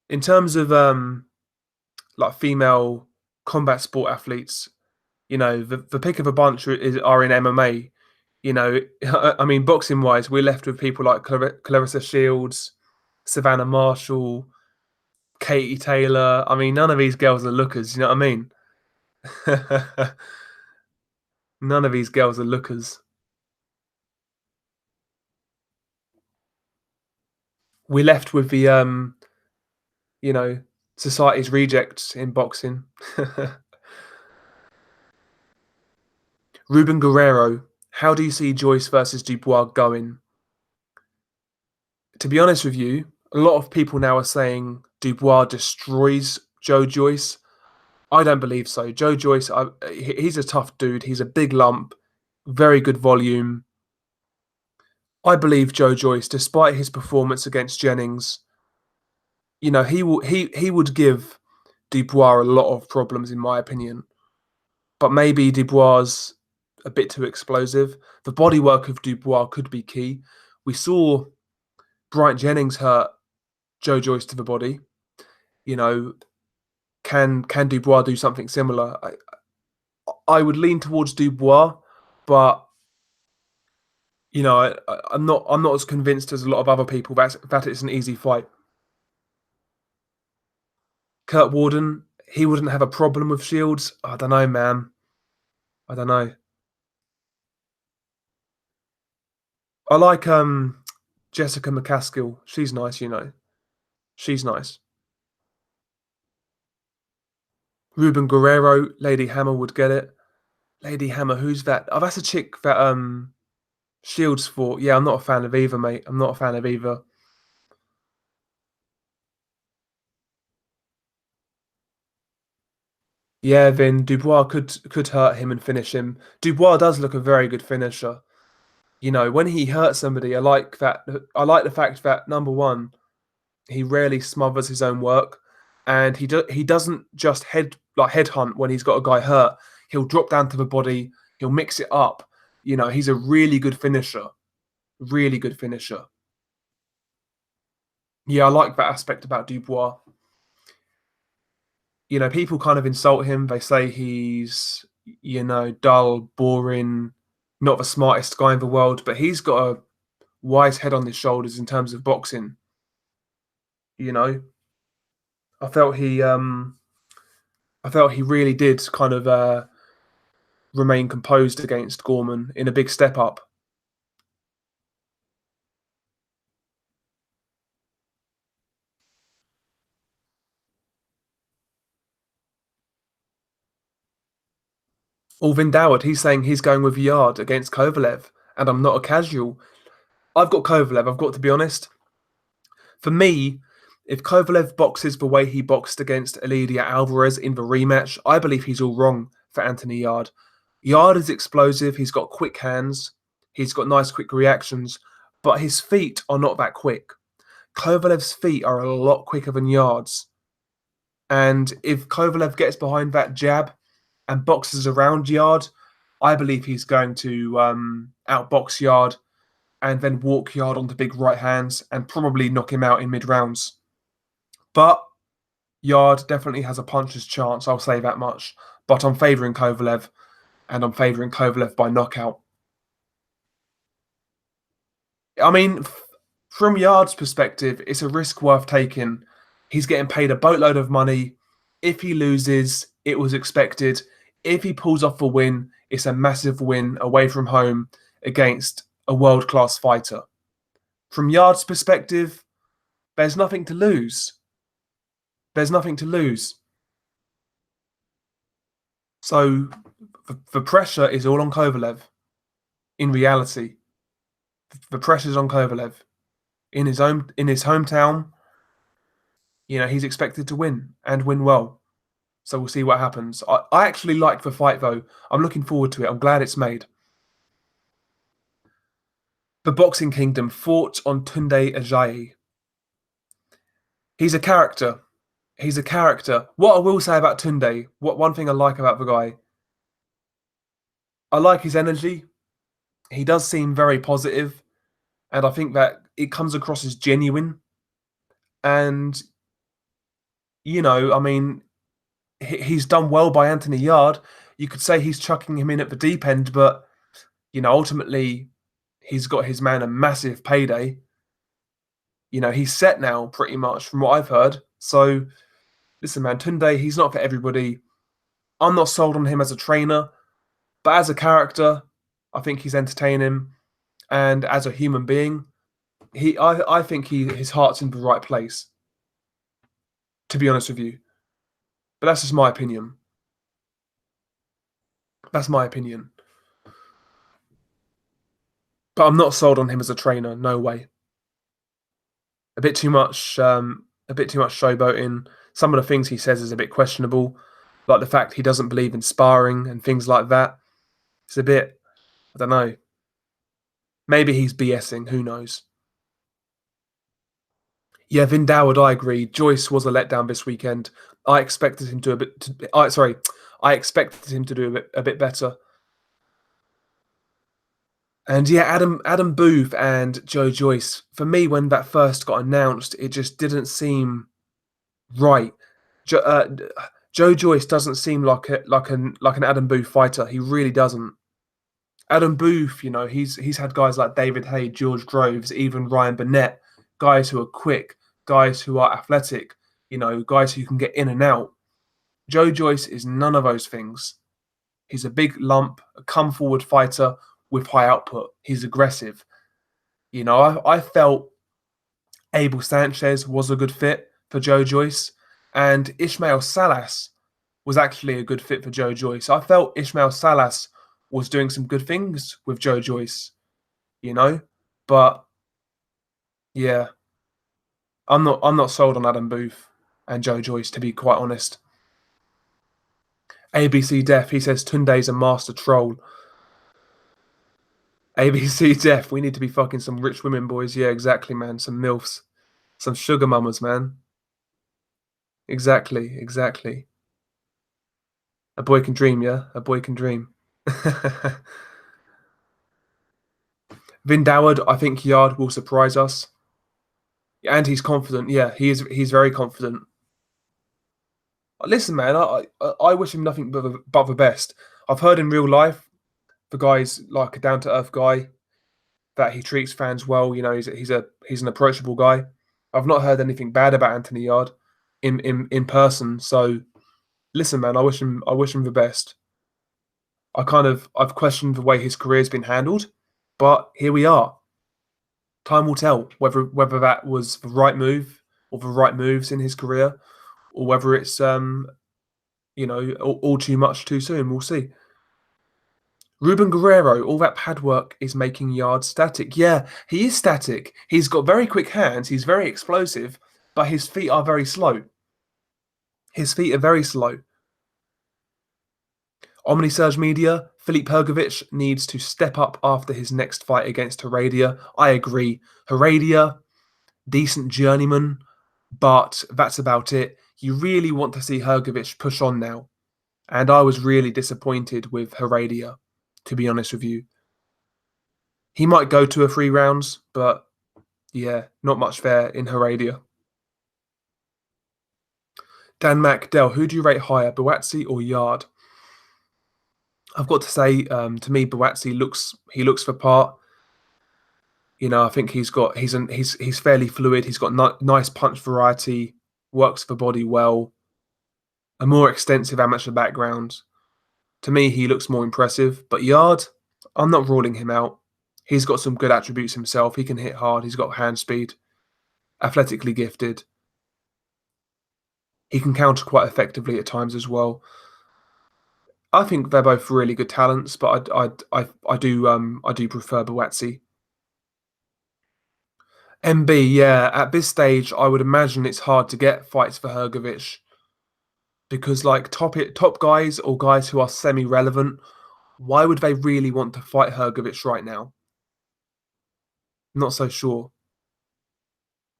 Speaker 1: In terms of like female combat sport athletes, you know, the pick of a bunch are in MMA. You know, I mean, boxing wise, we're left with people like Clarissa Shields, Savannah Marshall, Katie Taylor. I mean, none of these girls are lookers. You know what I mean? None of these girls are lookers. We're left with the you know, society's rejects in boxing. Ruben Guerrero, how do you see Joyce versus Dubois going? To be honest with you, a lot of people now are saying Dubois destroys Joe Joyce. I don't believe so. Joe Joyce, he's a tough dude. He's a big lump, very good volume. I believe Joe Joyce, despite his performance against Jennings, you know, he would give Dubois a lot of problems, in my opinion. But maybe Dubois a bit too explosive. The bodywork of Dubois could be key. We saw Bryant Jennings hurt Joe Joyce to the body. You know, can Dubois do something similar? I would lean towards Dubois, but you know, I'm not as convinced as a lot of other people that it's an easy fight. Kurt Warden, he wouldn't have a problem with Shields. I don't know, man. I don't know. I like Jessica McCaskill. She's nice, you know. She's nice. Ruben Guerrero, Lady Hammer would get it. Lady Hammer, who's that? Oh, that's a chick that Shields fought. Yeah, I'm not a fan of either, mate. I'm not a fan of either. Yeah, then Dubois could hurt him and finish him. Dubois does look a very good finisher. You know, when he hurts somebody, I like that. I like the fact that number one, he rarely smothers his own work, and he doesn't just headhunt when he's got a guy hurt. He'll drop down to the body. He'll mix it up. You know, he's a really good finisher. Really good finisher. Yeah, I like that aspect about Dubois. You know, people kind of insult him. They say he's, you know, dull, boring, not the smartest guy in the world, but he's got a wise head on his shoulders in terms of boxing. You know, I felt he, um, I felt he really did kind of remain composed against Gorman in a big step up. Alvin Doward, he's saying he's going with Yard against Kovalev, and I'm not a casual. I've got Kovalev. I've got to be honest. For me, if Kovalev boxes the way he boxed against Elidia Alvarez in the rematch, I believe he's all wrong for Anthony Yard. Yard is explosive, he's got quick hands, he's got nice quick reactions, but his feet are not that quick. Kovalev's feet are a lot quicker than Yard's. And if Kovalev gets behind that jab and boxes around Yard, I believe he's going to outbox Yard and then walk Yard onto big right hands and probably knock him out in mid rounds. But Yard definitely has a puncher's chance, I'll say that much. But I'm favouring Kovalev, and I'm favouring Kovalev by knockout. I mean, from Yard's perspective, it's a risk worth taking. He's getting paid a boatload of money. If he loses, it was expected. If he pulls off a win, it's a massive win away from home against a world class fighter. From Yard's perspective, there's nothing to lose. There's nothing to lose. So the pressure is all on Kovalev. In reality, the pressure's on Kovalev. In his hometown, you know, he's expected to win and win well. So we'll see what happens. I actually like the fight though. I'm looking forward to it. I'm glad it's made. The Boxing Kingdom fought on Tunde Ajayi. He's a character. He's a character. What I will say about Tunde, what one thing I like about the guy, I like his energy. He does seem very positive, and I think that it comes across as genuine. And I mean, he's done well by Anthony Yard. You could say he's chucking him in at the deep end, but ultimately, he's got his man a massive payday. He's set now pretty much from what I've heard. So listen, man, Tunde, he's not for everybody. I'm not sold on him as a trainer, but as a character, I think he's entertaining, and as a human being, I think his heart's in the right place. To be honest with you, but that's just my opinion. That's my opinion. But I'm not sold on him as a trainer. No way. A bit too much. A bit too much showboating. Some of the things he says is a bit questionable, like the fact he doesn't believe in sparring and things like that. It's a bit. I don't know. Maybe he's BSing. Who knows? Yeah, Vindoward, I agree. Joyce was a letdown this weekend. I expected him to a bit. Sorry, I expected him to do a bit better. And yeah, Adam Booth and Joe Joyce. For me, when that first got announced, it just didn't seem right. Jo, Joe Joyce doesn't seem like an Adam Booth fighter. He really doesn't. Adam Booth, he's had guys like David Hay, George Groves, even Ryan Burnett, guys who are quick, guys who are athletic, guys who can get in and out. Joe Joyce is none of those things. He's a big lump, a come forward fighter with high output. He's aggressive. I felt Abel Sanchez was a good fit for Joe Joyce, and Ishmael Salas was actually a good fit for Joe Joyce. I felt Ishmael Salas was doing some good things with Joe Joyce, but yeah, I'm not sold on Adam Booth and Joe Joyce, to be quite honest. ABC Def, he says Tunde's a master troll. ABC Def, we need to be fucking some rich women, boys. Yeah, exactly, man. Some MILFs. Some sugar mamas, man. Exactly, exactly. A boy can dream, yeah? A boy can dream. Vin Doward, I think Yard will surprise us. And he's confident. Yeah, he's very confident. Listen, man, I wish him nothing but the best. I've heard in real life the guy's like a down to earth guy, that he treats fans well. He's an approachable guy. I've not heard anything bad about Anthony Yard in person. So listen, man, I wish him the best. I've questioned the way his career's been handled, but here we are. Time will tell whether that was the right move or the right moves in his career, or whether it's all too much too soon. We'll see. Ruben Guerrero, all that pad work is making Yard static. Yeah, he is static. He's got very quick hands. He's very explosive, but his feet are very slow. His feet are very slow. Omnisurge Media, Filip Hrgovic needs to step up after his next fight against Heredia. I agree. Heredia, decent journeyman, but that's about it. You really want to see Hrgovic push on now. And I was really disappointed with Heredia, to be honest with you. He might go to a 3 rounds, but yeah, not much there in Heredia. Dan Mac, Dell, who do you rate higher, Buatsi or Yard? I've got to say, to me, Buatsi looks the part. I think he's fairly fluid. He's got nice punch variety, works the body well, a more extensive amateur background. To me, he looks more impressive. But Yard, I'm not ruling him out. He's got some good attributes himself. He can hit hard. He's got hand speed, athletically gifted. He can counter quite effectively at times as well. I think they're both really good talents, but I do prefer Buatsi. MB, yeah. At this stage, I would imagine it's hard to get fights for Hrgovic because, like, top guys or guys who are semi-relevant, why would they really want to fight Hrgovic right now? Not so sure.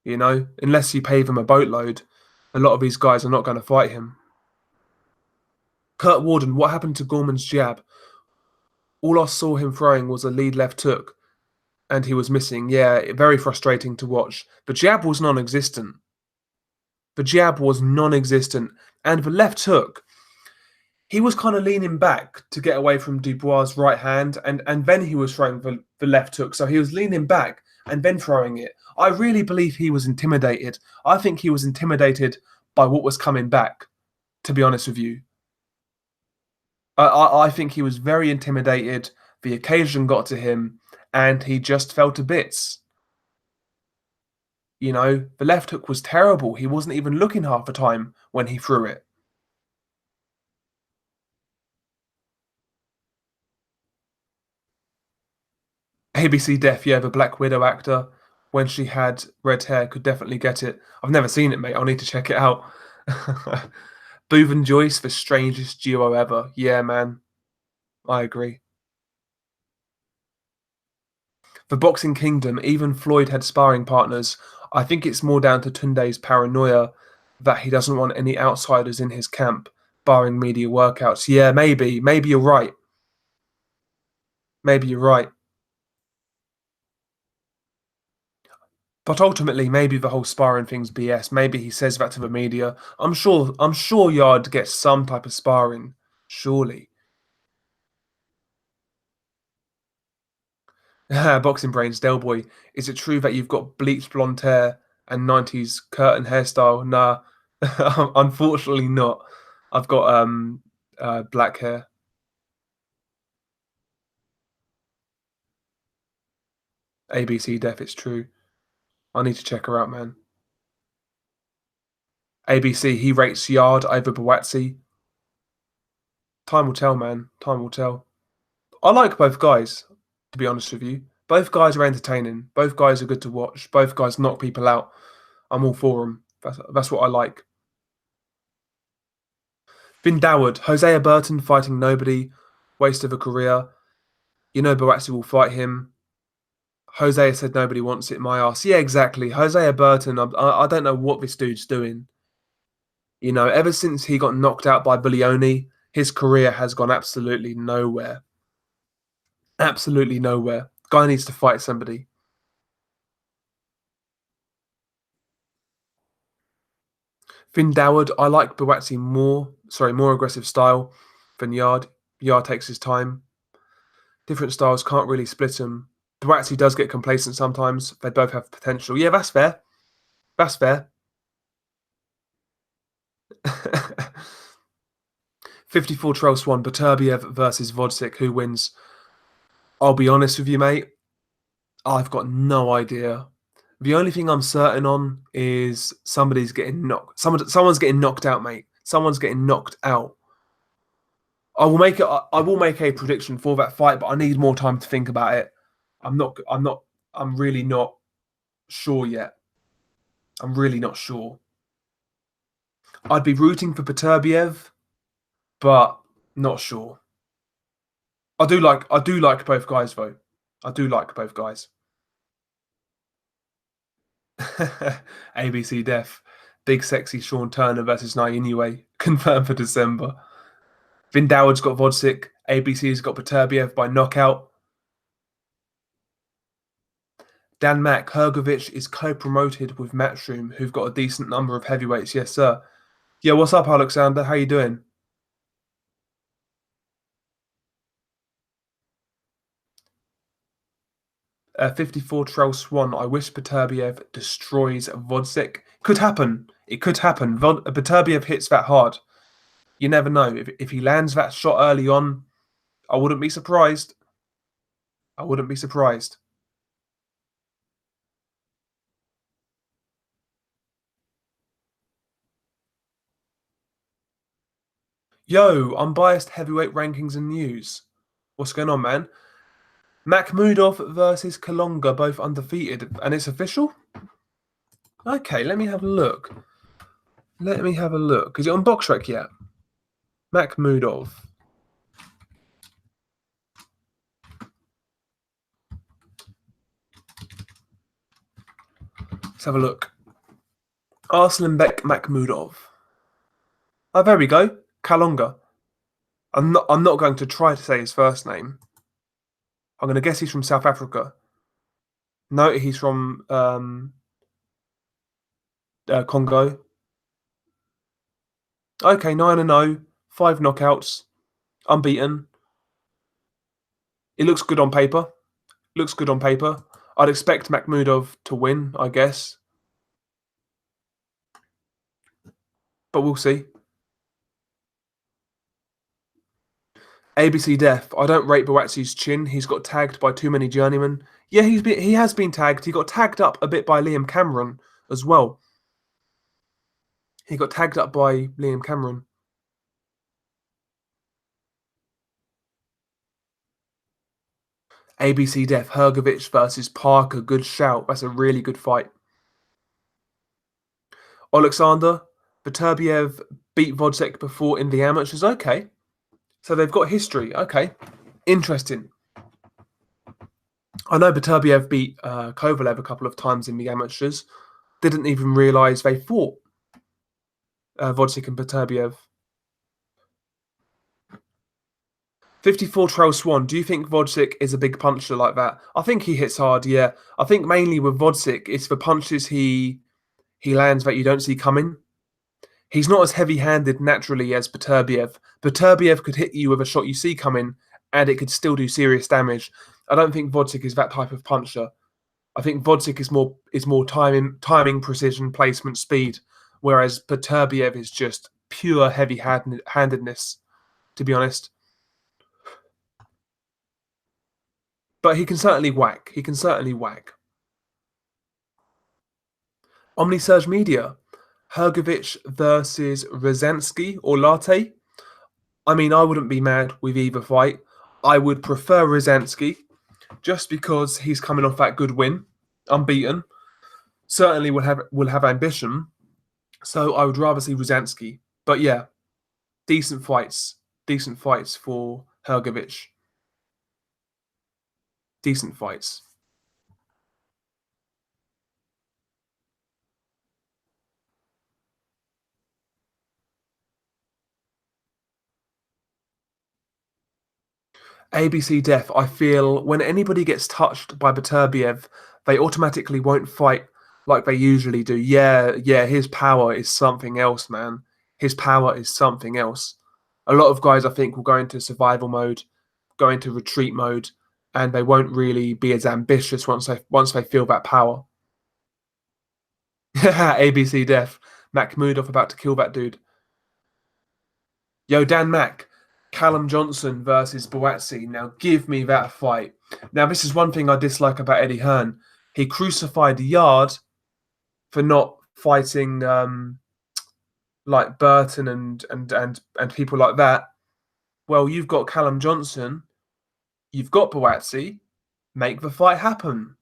Speaker 1: Unless you pay them a boatload. A lot of these guys are not going to fight him. Kurt Warden, what happened to Gorman's jab? All I saw him throwing was a lead left hook, and he was missing. Yeah, very frustrating to watch. The jab was non-existent. The jab was non-existent, and the left hook, he was kind of leaning back to get away from Dubois' right hand, and then he was throwing the left hook. So he was leaning back and then throwing it. I really believe he was intimidated. I think he was intimidated by what was coming back, to be honest with you. I think he was very intimidated. The occasion got to him, and he just fell to bits. You know, the left hook was terrible. He wasn't even looking half the time when he threw it. ABC Def, yeah, the Black Widow actor, when she had red hair, could definitely get it. I've never seen it, mate. I'll need to check it out. Booth and Joyce, the strangest duo ever. Yeah, man. I agree. The Boxing Kingdom, even Floyd had sparring partners. I think it's more down to Tunde's paranoia that he doesn't want any outsiders in his camp, barring media workouts. Yeah, maybe. Maybe you're right. Maybe you're right. But ultimately, maybe the whole sparring thing's BS. Maybe he says that to the media. I'm sure Yard gets some type of sparring. Surely. Boxing brains, Del boy. Is it true that you've got bleached blonde hair and 90s curtain hairstyle? Nah. Unfortunately not. I've got black hair. ABC Def, it's true. I need to check her out, man. ABC, he rates Yard over Bawatsi. Time will tell, man. Time will tell. I like both guys, to be honest with you. Both guys are entertaining. Both guys are good to watch. Both guys knock people out. I'm all for them. That's what I like. Finn Doward, Hosea Burton fighting nobody. Waste of a career. You know Boatsi will fight him. Hosea said nobody wants it, my ass. Yeah, exactly. Hosea Burton, I don't know what this dude's doing. You know, ever since he got knocked out by Bullioni, his career has gone absolutely nowhere. Absolutely nowhere. Guy needs to fight somebody. Finn Doward, I like Buatsi more aggressive style than Yard. Yard takes his time. Different styles can't really split them. Buatsi does get complacent sometimes. They both have potential. Yeah, that's fair. That's fair. 54 Trail Swan, Baturbiev versus Vodsik. Who wins? I'll be honest with you, mate. I've got no idea. The only thing I'm certain on is somebody's getting knocked. Someone's getting knocked out, mate. Someone's getting knocked out. I will make it. I will make a prediction for that fight, but I need more time to think about it. I'm not. I'm not. I'm really not sure yet. I'm really not sure. I'd be rooting for Beterbiev, but not sure. I do like. I do like both guys though. I do like both guys. ABC Def. Big sexy Sean Turner versus Nainue. Confirmed for December. Vin Doward's got Vodsik. ABC's got Beterbiev by knockout. Dan Mack, Hergovich is co-promoted with Matchroom, who've got a decent number of heavyweights. Yes, sir. Yeah, what's up, Alexander? How you doing? 54 Trail Swan. I wish Beterbiev destroys Vodsik. Could happen. It could happen. Beterbiev hits that hard. You never know. If he lands that shot early on, I wouldn't be surprised. I wouldn't be surprised. Yo, unbiased heavyweight rankings and news. What's going on, man? Makhmudov versus Kalonga, both undefeated, and it's official? Okay, let me have a look. Let me have a look. Is it on BoxRec yet? Makhmudov. Let's have a look. Arslanbek Makhmudov. Oh, there we go. Kalonga. I'm not going to try to say his first name. I'm going to guess he's from South Africa. No, he's from Congo. Okay, 9-0, 5 knockouts, unbeaten. It looks good on paper. Looks good on paper. I'd expect Makhmudov to win, I guess, but we'll see. ABC Def. I don't rate Boatsi's chin. He's got tagged by too many journeymen. Yeah, he has been tagged. He got tagged up a bit by Liam Cameron as well. He got tagged up by Liam Cameron. ABC Def. Hergovich versus Parker. Good shout. That's a really good fight. Alexander. Beterbiev beat Vodsek before in the amateurs. Okay. So they've got history. Okay. Interesting. I know Beterbiev beat Kovalev a couple of times in the amateurs. Didn't even realise they fought, Vodsik and Beterbiev. 54 Trail Swan. Do you think Vodsik is a big puncher like that? I think he hits hard, yeah. I think mainly with Vodsik, it's the punches he lands that you don't see coming. He's not as heavy-handed naturally as Beterbiev. Beterbiev could hit you with a shot you see coming, and it could still do serious damage. I don't think Vodsik is that type of puncher. I think Vodsik is more timing, precision, placement, speed, whereas Beterbiev is just pure heavy-handedness, to be honest. But he can certainly whack. He can certainly whack. Omnisurge Media, Hergovich versus Rosansky or Latte. I mean, I wouldn't be mad with either fight. I would prefer Rosansky just because he's coming off that good win, unbeaten. Certainly will have ambition. So I would rather see Rosansky. But yeah, decent fights for Hergovich. Decent fights. ABC Def, I feel when anybody gets touched by Beterbiev, they automatically won't fight like they usually do. Yeah, his power is something else, man. His power is something else. A lot of guys, I think, will go into survival mode, go into retreat mode, and they won't really be as ambitious once they feel that power. ABC Def, Makhmudov about to kill that dude. Yo, Dan Mack, Callum Johnson versus Boatsi. Now, give me that fight. Now, this is one thing I dislike about Eddie Hearn. He crucified Yard for not fighting like Burton and people like that. Well, you've got Callum Johnson, you've got Boatsi. Make the fight happen.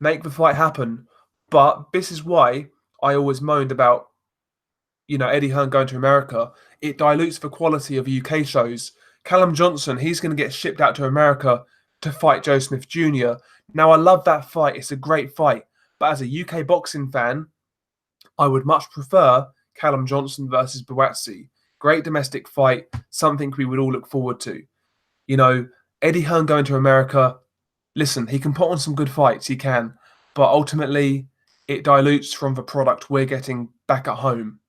Speaker 1: Make the fight happen. But this is why I always moaned about Eddie Hearn going to America. It dilutes the quality of UK shows. Callum Johnson, he's going to get shipped out to America to fight Joe Smith Jr. Now, I love that fight. It's a great fight. But as a UK boxing fan, I would much prefer Callum Johnson versus Boatsi. Great domestic fight, something we would all look forward to. You know, Eddie Hearn going to America, listen, he can put on some good fights, he can. But ultimately, it dilutes from the product we're getting back at home.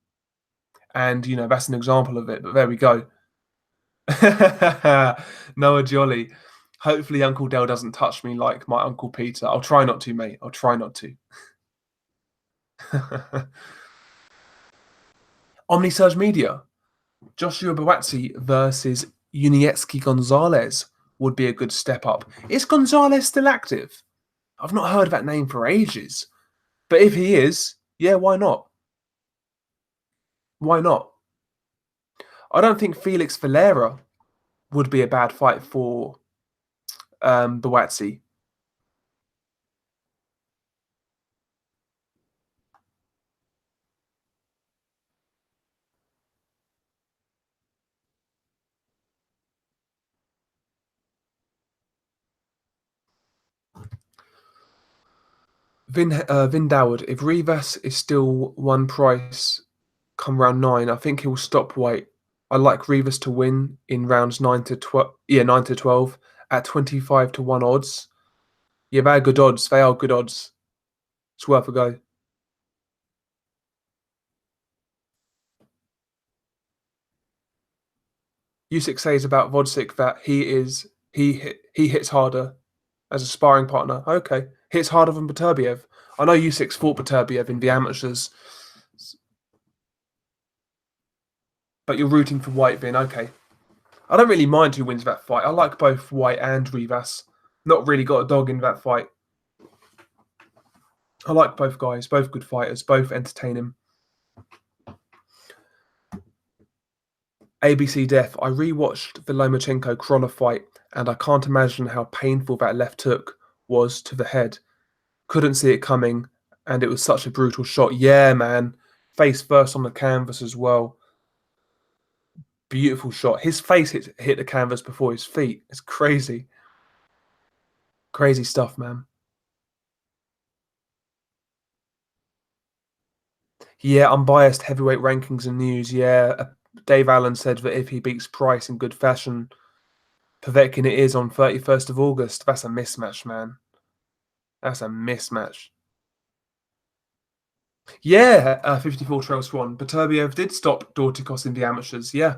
Speaker 1: And, that's an example of it. But there we go. Noah Jolly. Hopefully, Uncle Dell doesn't touch me like my Uncle Peter. I'll try not to, mate. I'll try not to. Omnisurge Media. Joshua Buatsi versus Uniecki Gonzalez would be a good step up. Is Gonzalez still active? I've not heard that name for ages. But if he is, yeah, why not? Why not? I don't think Felix Valera would be a bad fight for Buatsi. Vin Doward, if Rivas is still one price come round 9, I think he'll stop weight. I like Rivas to win in rounds 9 to 12. Yeah, 9 to 12 at 25 to 1 odds. Yeah, they are good odds. They are good odds. It's worth a go. Usyk says about Vodzik that he hits harder as a sparring partner. Okay, hits harder than Beterbiev. I know Usyk's fought Beterbiev in the amateurs, but you're rooting for White Vin. Okay, I don't really mind who wins that fight. I like both White and Rivas. Not really got a dog in that fight. I like both guys, both good fighters, both entertaining. ABC Death. I rewatched the Lomachenko Krona fight, and I can't imagine how painful that left hook was to the head. Couldn't see it coming, and it was such a brutal shot. Yeah, man. Face first on the canvas as well. Beautiful shot. His face hit the canvas before his feet. It's crazy. Crazy stuff, man. Yeah, unbiased heavyweight rankings and news. Yeah, Dave Allen said that if he beats Price in good fashion, Povetkin it is on 31st of August. That's a mismatch, man. That's a mismatch. Yeah, 54 Trail Swan. Beterbiev did stop Dorticos in the amateurs. Yeah.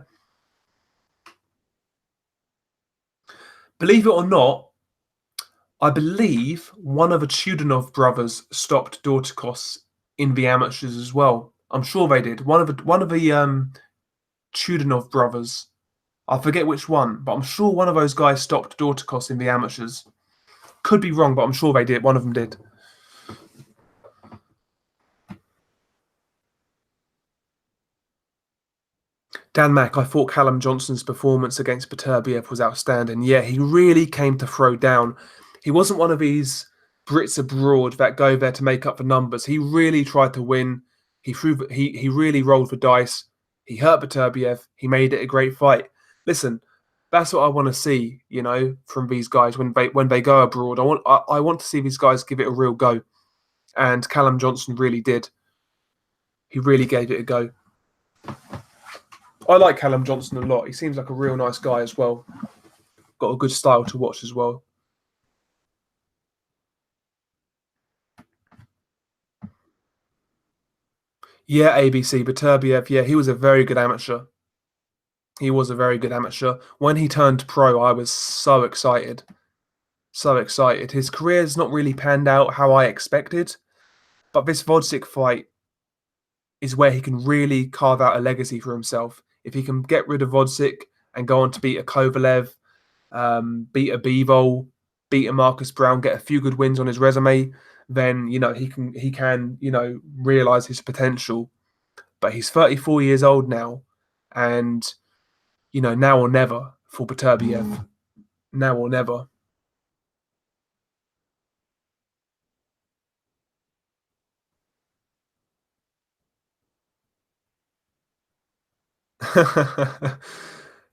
Speaker 1: Believe it or not, I believe one of the Chudinov brothers stopped Dorticos in the amateurs as well. I'm sure they did. One of the Chudinov brothers. I forget which one, but I'm sure one of those guys stopped Dorticos in the amateurs. Could be wrong, but I'm sure they did. One of them did. Dan Mack, I thought Callum Johnson's performance against Beterbiev was outstanding. Yeah, he really came to throw down. He wasn't one of these Brits abroad that go there to make up the numbers. He really tried to win. He really rolled the dice. He hurt Beterbiev. He made it a great fight. Listen, that's what I want to see, from these guys when they go abroad. I want to see these guys give it a real go. And Callum Johnson really did. He really gave it a go. I like Callum Johnson a lot. He seems like a real nice guy as well. Got a good style to watch as well. Yeah, ABC, Beterbiev, yeah, he was a very good amateur. He was a very good amateur. When he turned pro, I was so excited. So excited. His career's not really panned out how I expected, but this Vodzik fight is where he can really carve out a legacy for himself. If he can get rid of Vodzik and go on to beat a Kovalev, beat a Bivol, beat a Marcus Brown, get a few good wins on his resume, then he can realize his potential. But he's 34 years old now, and now or never for Beterbiev. Now or never.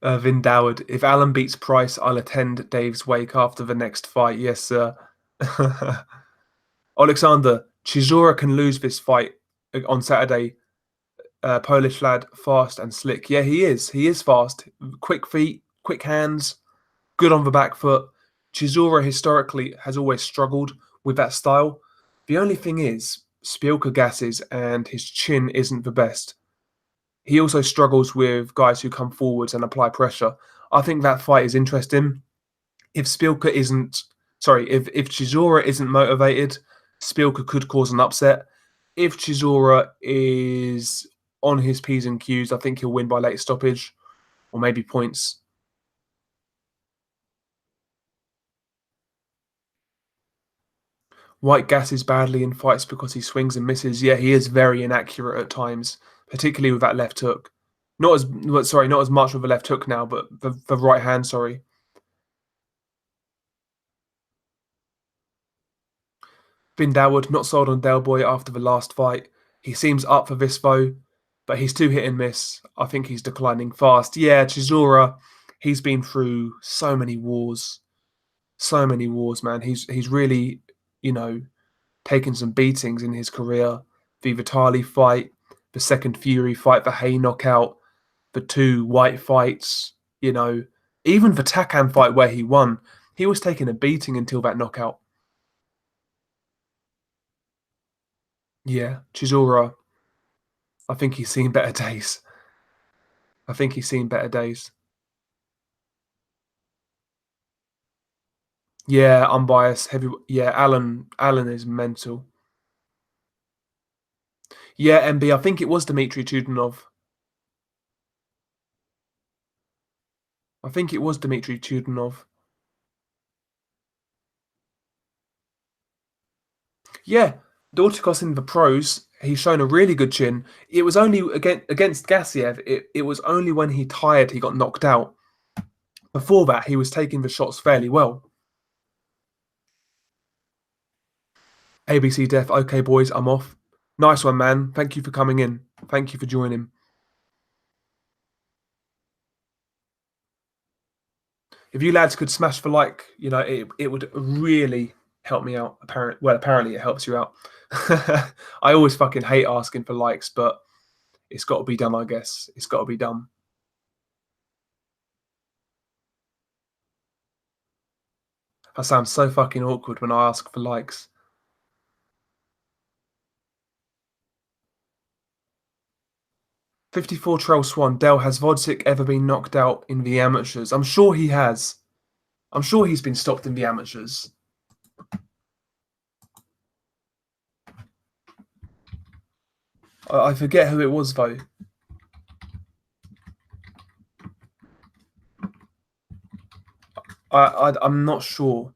Speaker 1: Vin Doward. If Alan beats Price, I'll attend Dave's wake after the next fight. Yes, sir. Alexander, Chisora can lose this fight on Saturday. Polish lad, fast and slick. Yeah, he is. He is fast. Quick feet, quick hands, good on the back foot. Chisora historically has always struggled with that style. The only thing is, Spielka gasses and his chin isn't the best. He also struggles with guys who come forwards and apply pressure. I think that fight is interesting. If Spielka isn't, sorry, if Chisora isn't motivated, Spielka could cause an upset. If Chisora is on his P's and Q's, I think he'll win by late stoppage or maybe points. White gasses badly in fights because he swings and misses. Yeah, he is very inaccurate at times, particularly with that left hook. Not as much with the left hook now, but the right hand. Sorry. Finn Doward not sold on Del Boy after the last fight. He seems up for this though, but he's too hit and miss. I think he's declining fast. Yeah, Chisora, he's been through so many wars, man. He's really, you know, taken some beatings in his career. The Vitali fight, the second Fury fight, the Hay knockout, the two White fights, you know, even the Takam fight where he won, he was taking a beating until that knockout. Yeah, Chisora, I think he's seen better days. I think he's seen better days. Yeah, unbiased, heavy. Yeah, Alan is mental. Yeah, MB, I think it was Dmitry Chudinov. I think it was Dmitry Chudinov. Yeah, Dorticos in the pros, he's shown a really good chin. It was only against Gassiev, it was only when he tired he got knocked out. Before that, he was taking the shots fairly well. ABC Def, okay, boys, I'm off. Nice one, man. Thank you for coming in. Thank you for joining. If you lads could smash the like, it would really help me out. Apparently it helps you out. I always fucking hate asking for likes, but it's got to be done, I guess. It's got to be done. I sound so fucking awkward when I ask for likes. 54 Trail Swan. Dell, has Vodzik ever been knocked out in the amateurs? I'm sure he has. I'm sure he's been stopped in the amateurs. I forget who it was, though. I'm not sure.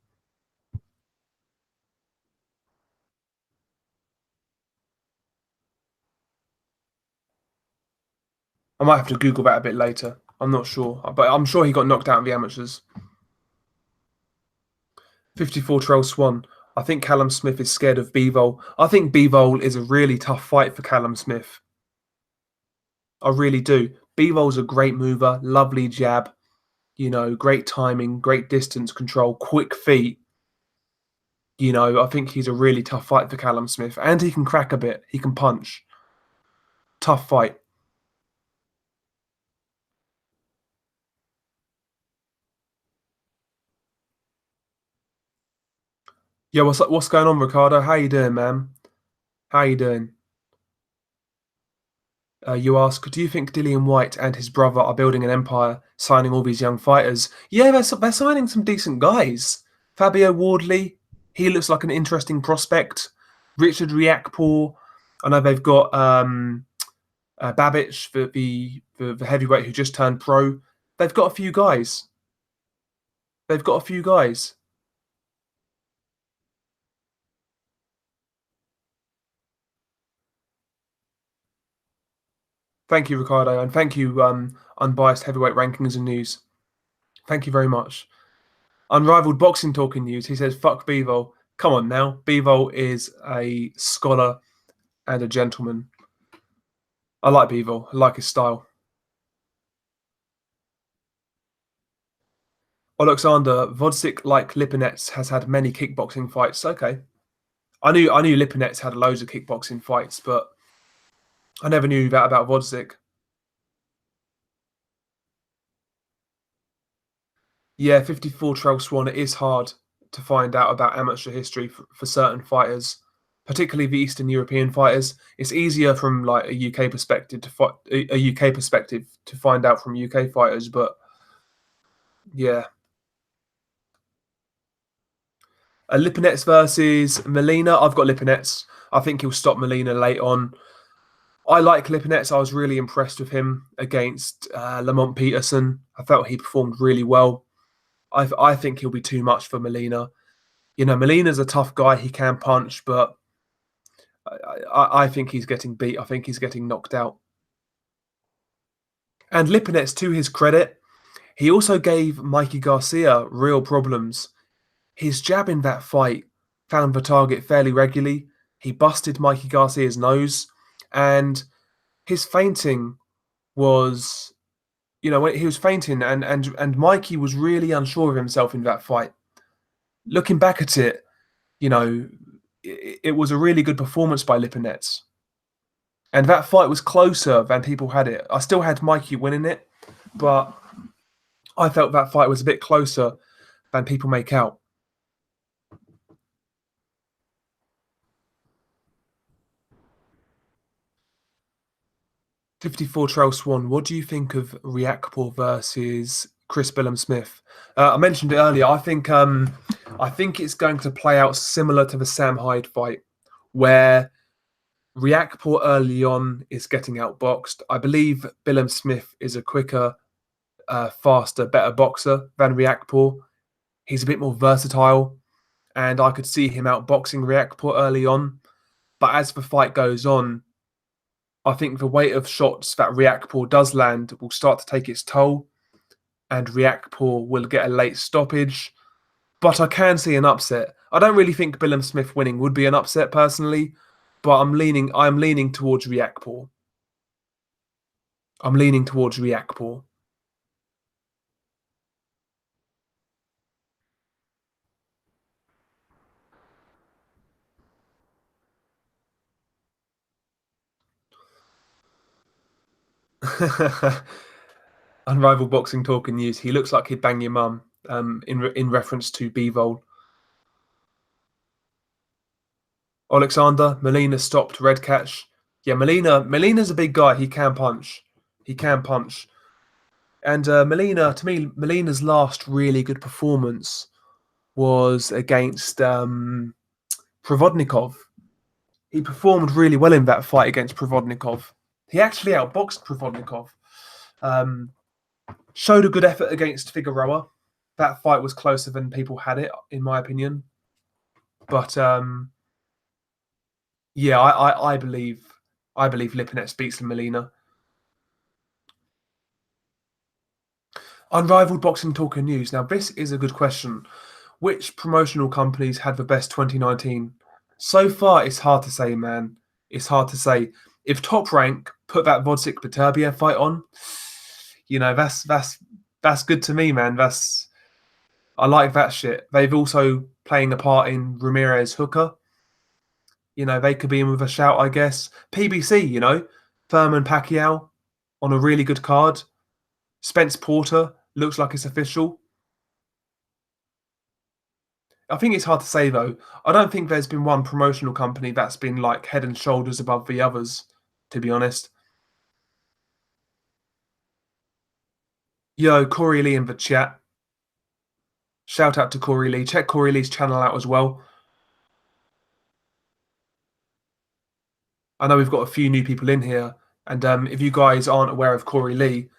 Speaker 1: I might have to Google that a bit later. I'm not sure, but I'm sure he got knocked out in the amateurs. 54 Trail Swan. I think Callum Smith is scared of Bivol. I think Bivol is a really tough fight for Callum Smith. I really do. Bivol's a great mover, lovely jab, great timing, great distance control, quick feet. I think he's a really tough fight for Callum Smith. And he can crack a bit. He can punch. Tough fight. Yeah, what's going on, Ricardo? How you doing, man? How you doing? You ask, do you think Dillian White and his brother are building an empire, signing all these young fighters? Yeah, they're signing some decent guys. Fabio Wardley, he looks like an interesting prospect. Richard Riakporhe, I know they've got Babic, the heavyweight who just turned pro. They've got a few guys. They've got a few guys. Thank you, Ricardo, and thank you, Unbiased Heavyweight Rankings and News. Thank you very much. Unrivaled Boxing Talking News. He says, fuck Bivol. Come on now. Bivol is a scholar and a gentleman. I like Bivol. I like his style. Alexander, Vodzik, like Lipinets, has had many kickboxing fights. Okay. I knew Lipinets had loads of kickboxing fights, but I never knew that about Vodzik. Yeah, 54 Trail Swan, it is hard to find out about amateur history for certain fighters, particularly the Eastern European fighters. It's easier from like a UK perspective to find out from UK fighters, but yeah. Lipinets versus Molina. I've got Lipinets. I think he'll stop Molina late on. I like Lipinets. I was really impressed with him against Lamont Peterson. I felt he performed really well. I think he'll be too much for Molina. Molina's a tough guy. He can punch, but I think he's getting beat. I think he's getting knocked out. And Lipinets, to his credit, he also gave Mikey Garcia real problems. His jab in that fight found the target fairly regularly. He busted Mikey Garcia's nose, and his feinting was, when he was feinting, and Mikey was really unsure of himself in that fight. Looking back at it, you know, it was a really good performance by Lipinets. And that fight was closer than people had it. I still had Mikey winning it, but I felt that fight was a bit closer than people make out. 54 Trail Swan, what do you think of Riakporhe versus Chris Billum-Smith? I mentioned it earlier. I think it's going to play out similar to the Sam Hyde fight, where Riakporhe early on is getting outboxed. I believe Billum-Smith is a quicker, faster, better boxer than Riakporhe. He's a bit more versatile, and I could see him outboxing Riakporhe early on. But as the fight goes on, I think the weight of shots that Riakporhe does land will start to take its toll, and Riakporhe will get a late stoppage. But I can see an upset. I don't really think Billum-Smith winning would be an upset personally, but I'm leaning towards Riakporhe. I'm leaning towards Riakporhe. Unrivaled boxing talk and news. He looks like he'd bang your mum. In reference to Bivol. Alexander Molina stopped red catch. Yeah, Molina's a big guy. He can punch. He can punch. And Molina, to me, Molina's last really good performance was against Provodnikov. He performed really well in that fight against Provodnikov. He actually outboxed Provodnikov. Um, Showed a good effort against Figueroa. That fight was closer than people had it, in my opinion. But yeah, I believe Lipinets beats Molina. Unrivaled boxing talk and news. Now, this is a good question. Which promotional companies had the best 2019? So far, it's hard to say, man. It's hard to say. If Top Rank put that Vodzik Beterbiev fight on, that's good to me, man. I like that shit. They've also playing a part in Ramirez Hooker. They could be in with a shout, I guess. PBC, Thurman Pacquiao on a really good card. Spence Porter looks like it's official. I think it's hard to say though. I don't think there's been one promotional company that's been like head and shoulders above the others, to be honest. Yo, Corey Lee in the chat. Shout out to Corey Lee. Check Corey Lee's channel out as well. I know we've got a few new people in here, and if you guys aren't aware of Corey Lee,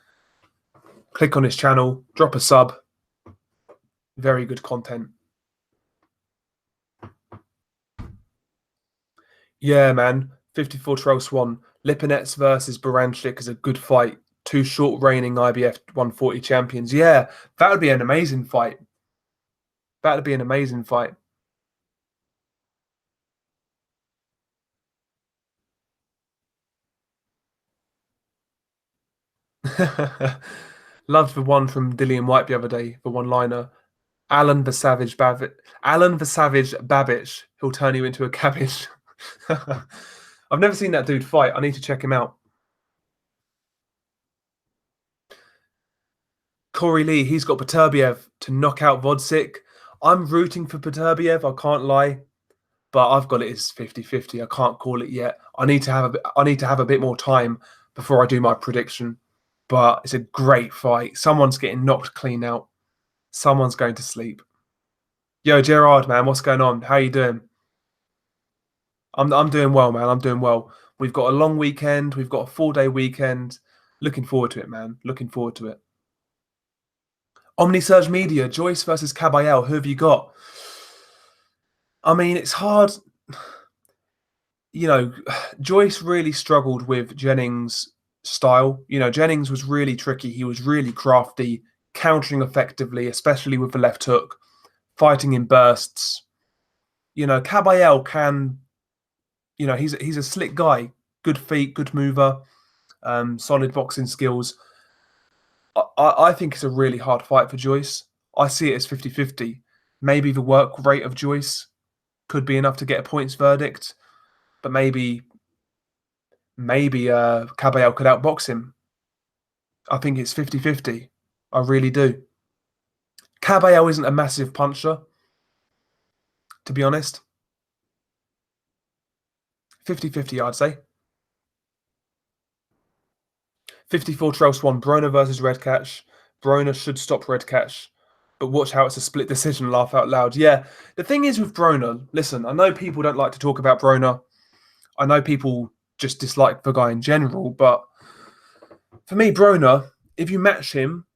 Speaker 1: click on his channel, drop a sub. Very good content. Yeah, man. 54 Trail Swan. Lipinets versus Baranchik is a good fight. Two short reigning IBF 140 champions. Yeah, that would be an amazing fight. That would be an amazing fight. Loved the one from Dillian White the other day, the one-liner. Alan the Savage Babbage. Alan the Savage Babbage. He'll turn you into a cabbage. I've never seen that dude fight. I need to check him out. Corey Lee, he's got Beterbiev to knock out Vodzik. I'm rooting for Beterbiev, I can't lie. But I've got it as 50-50. I can't call it yet. I need to have a bit more time before I do my prediction. But it's a great fight. Someone's getting knocked clean out. Someone's going to sleep. Yo, Gerard, man, what's going on? How you doing? I'm doing well, man. I'm doing well. We've got a long weekend. We've got a 4-day weekend. Looking forward to it, man. Looking forward to it. Omnisurge Media, Joyce versus Caballel. Who have you got? I mean, it's hard. Joyce really struggled with Jennings' style. Jennings was really tricky. He was really crafty, countering effectively, especially with the left hook, fighting in bursts. Caballel can, he's a slick guy, good feet, good mover, solid boxing skills. I think it's a really hard fight for Joyce. I see it as 50-50. Maybe the work rate of Joyce could be enough to get a points verdict, but maybe Caballero could outbox him. I think it's 50-50. I really do. Caballero isn't a massive puncher, to be honest. 50-50, I'd say. 54 Trail Swan, Broner versus Red Catch. Broner should stop Red Catch, but watch how it's a split decision, laugh out loud. Yeah, the thing is with Broner, listen, I know people don't like to talk about Broner. I know people just dislike the guy in general, but for me, Broner, if you match him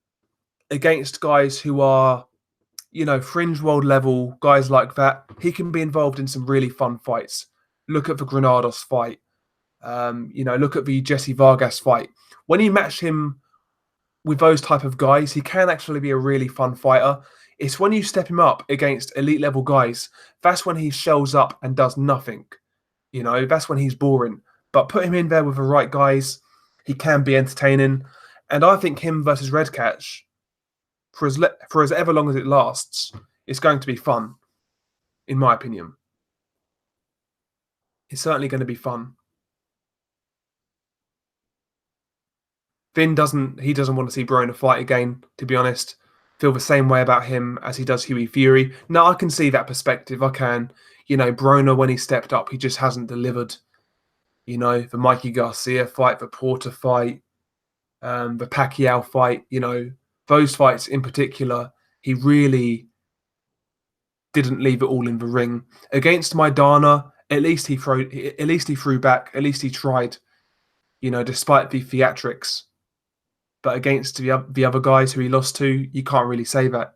Speaker 1: against guys who are, fringe world level, guys like that, he can be involved in some really fun fights. Look at the Granados fight. Look at the Jesse Vargas fight. When you match him with those type of guys, he can actually be a really fun fighter. It's when you step him up against elite level guys, that's when he shells up and does nothing. That's when he's boring. But put him in there with the right guys, he can be entertaining. And I think him versus Red Catch, for as ever long as it lasts, it's going to be fun, in my opinion. It's certainly going to be fun. Finn doesn't want to see Broner fight again, to be honest. Feel the same way about him as he does Hughie Fury. No, I can see that perspective. I can. Broner, when he stepped up, he just hasn't delivered. The Mikey Garcia fight, the Porter fight, the Pacquiao fight, those fights in particular, he really didn't leave it all in the ring. Against Maidana, at least he threw back, at least he tried, despite the theatrics. But against the other guys who he lost to, you can't really say that.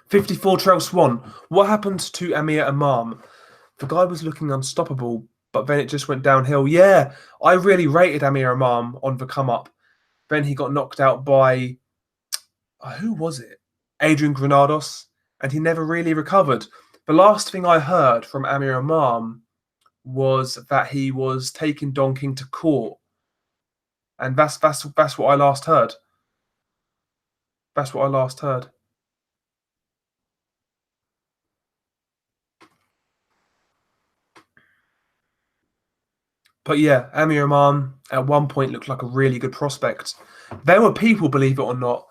Speaker 1: 54 Trail Swan. What happened to Amir Imam? The guy was looking unstoppable, but then it just went downhill. Yeah, I really rated Amir Imam on the come up. Then he got knocked out by, who was it? Adrian Granados, and he never really recovered. The last thing I heard from Amir Imam was that he was taking Don King to court. And that's what I last heard. That's what I last heard. But yeah, Amir Imam at one point looked like a really good prospect. There were people, believe it or not,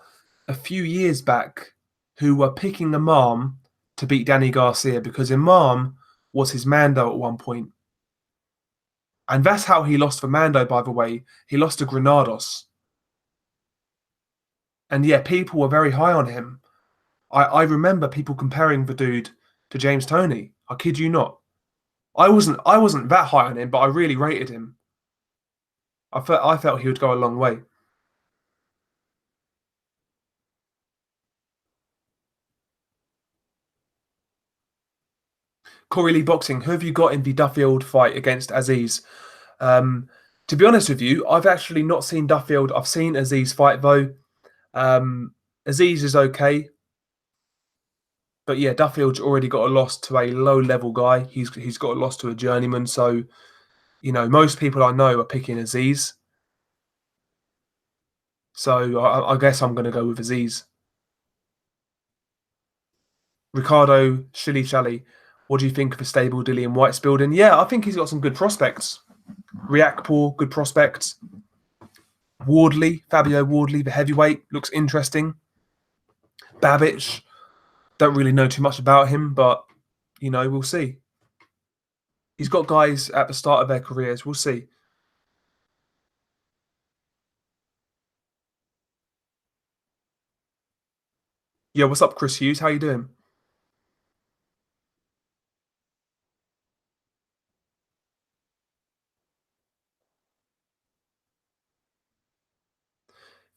Speaker 1: a few years back who were picking Imam to beat Danny Garcia because Imam was his Mando at one point. And that's how he lost for Mando, by the way. He lost to Granados. And yeah, people were very high on him. I remember people comparing the dude to James Toney. I kid you not. I wasn't that high on him, but I really rated him. I felt he would go a long way. Corey Lee Boxing, who have you got in the Duffield fight against Aziz? To be honest with you, I've actually not seen Duffield. I've seen Aziz fight though. Aziz is okay. But yeah, Duffield's already got a loss to a low-level guy. He's got a loss to a journeyman. So, most people I know are picking Aziz. So I guess I'm going to go with Aziz. Ricardo Shilly Shally, what do you think of the stable Dillian White's building? Yeah, I think he's got some good prospects. Riakporhe, good prospects. Fabio Wardley, the heavyweight, looks interesting. Babbage, don't really know too much about him, but, we'll see. He's got guys at the start of their careers. We'll see. Yeah, what's up, Chris Hughes? How you doing?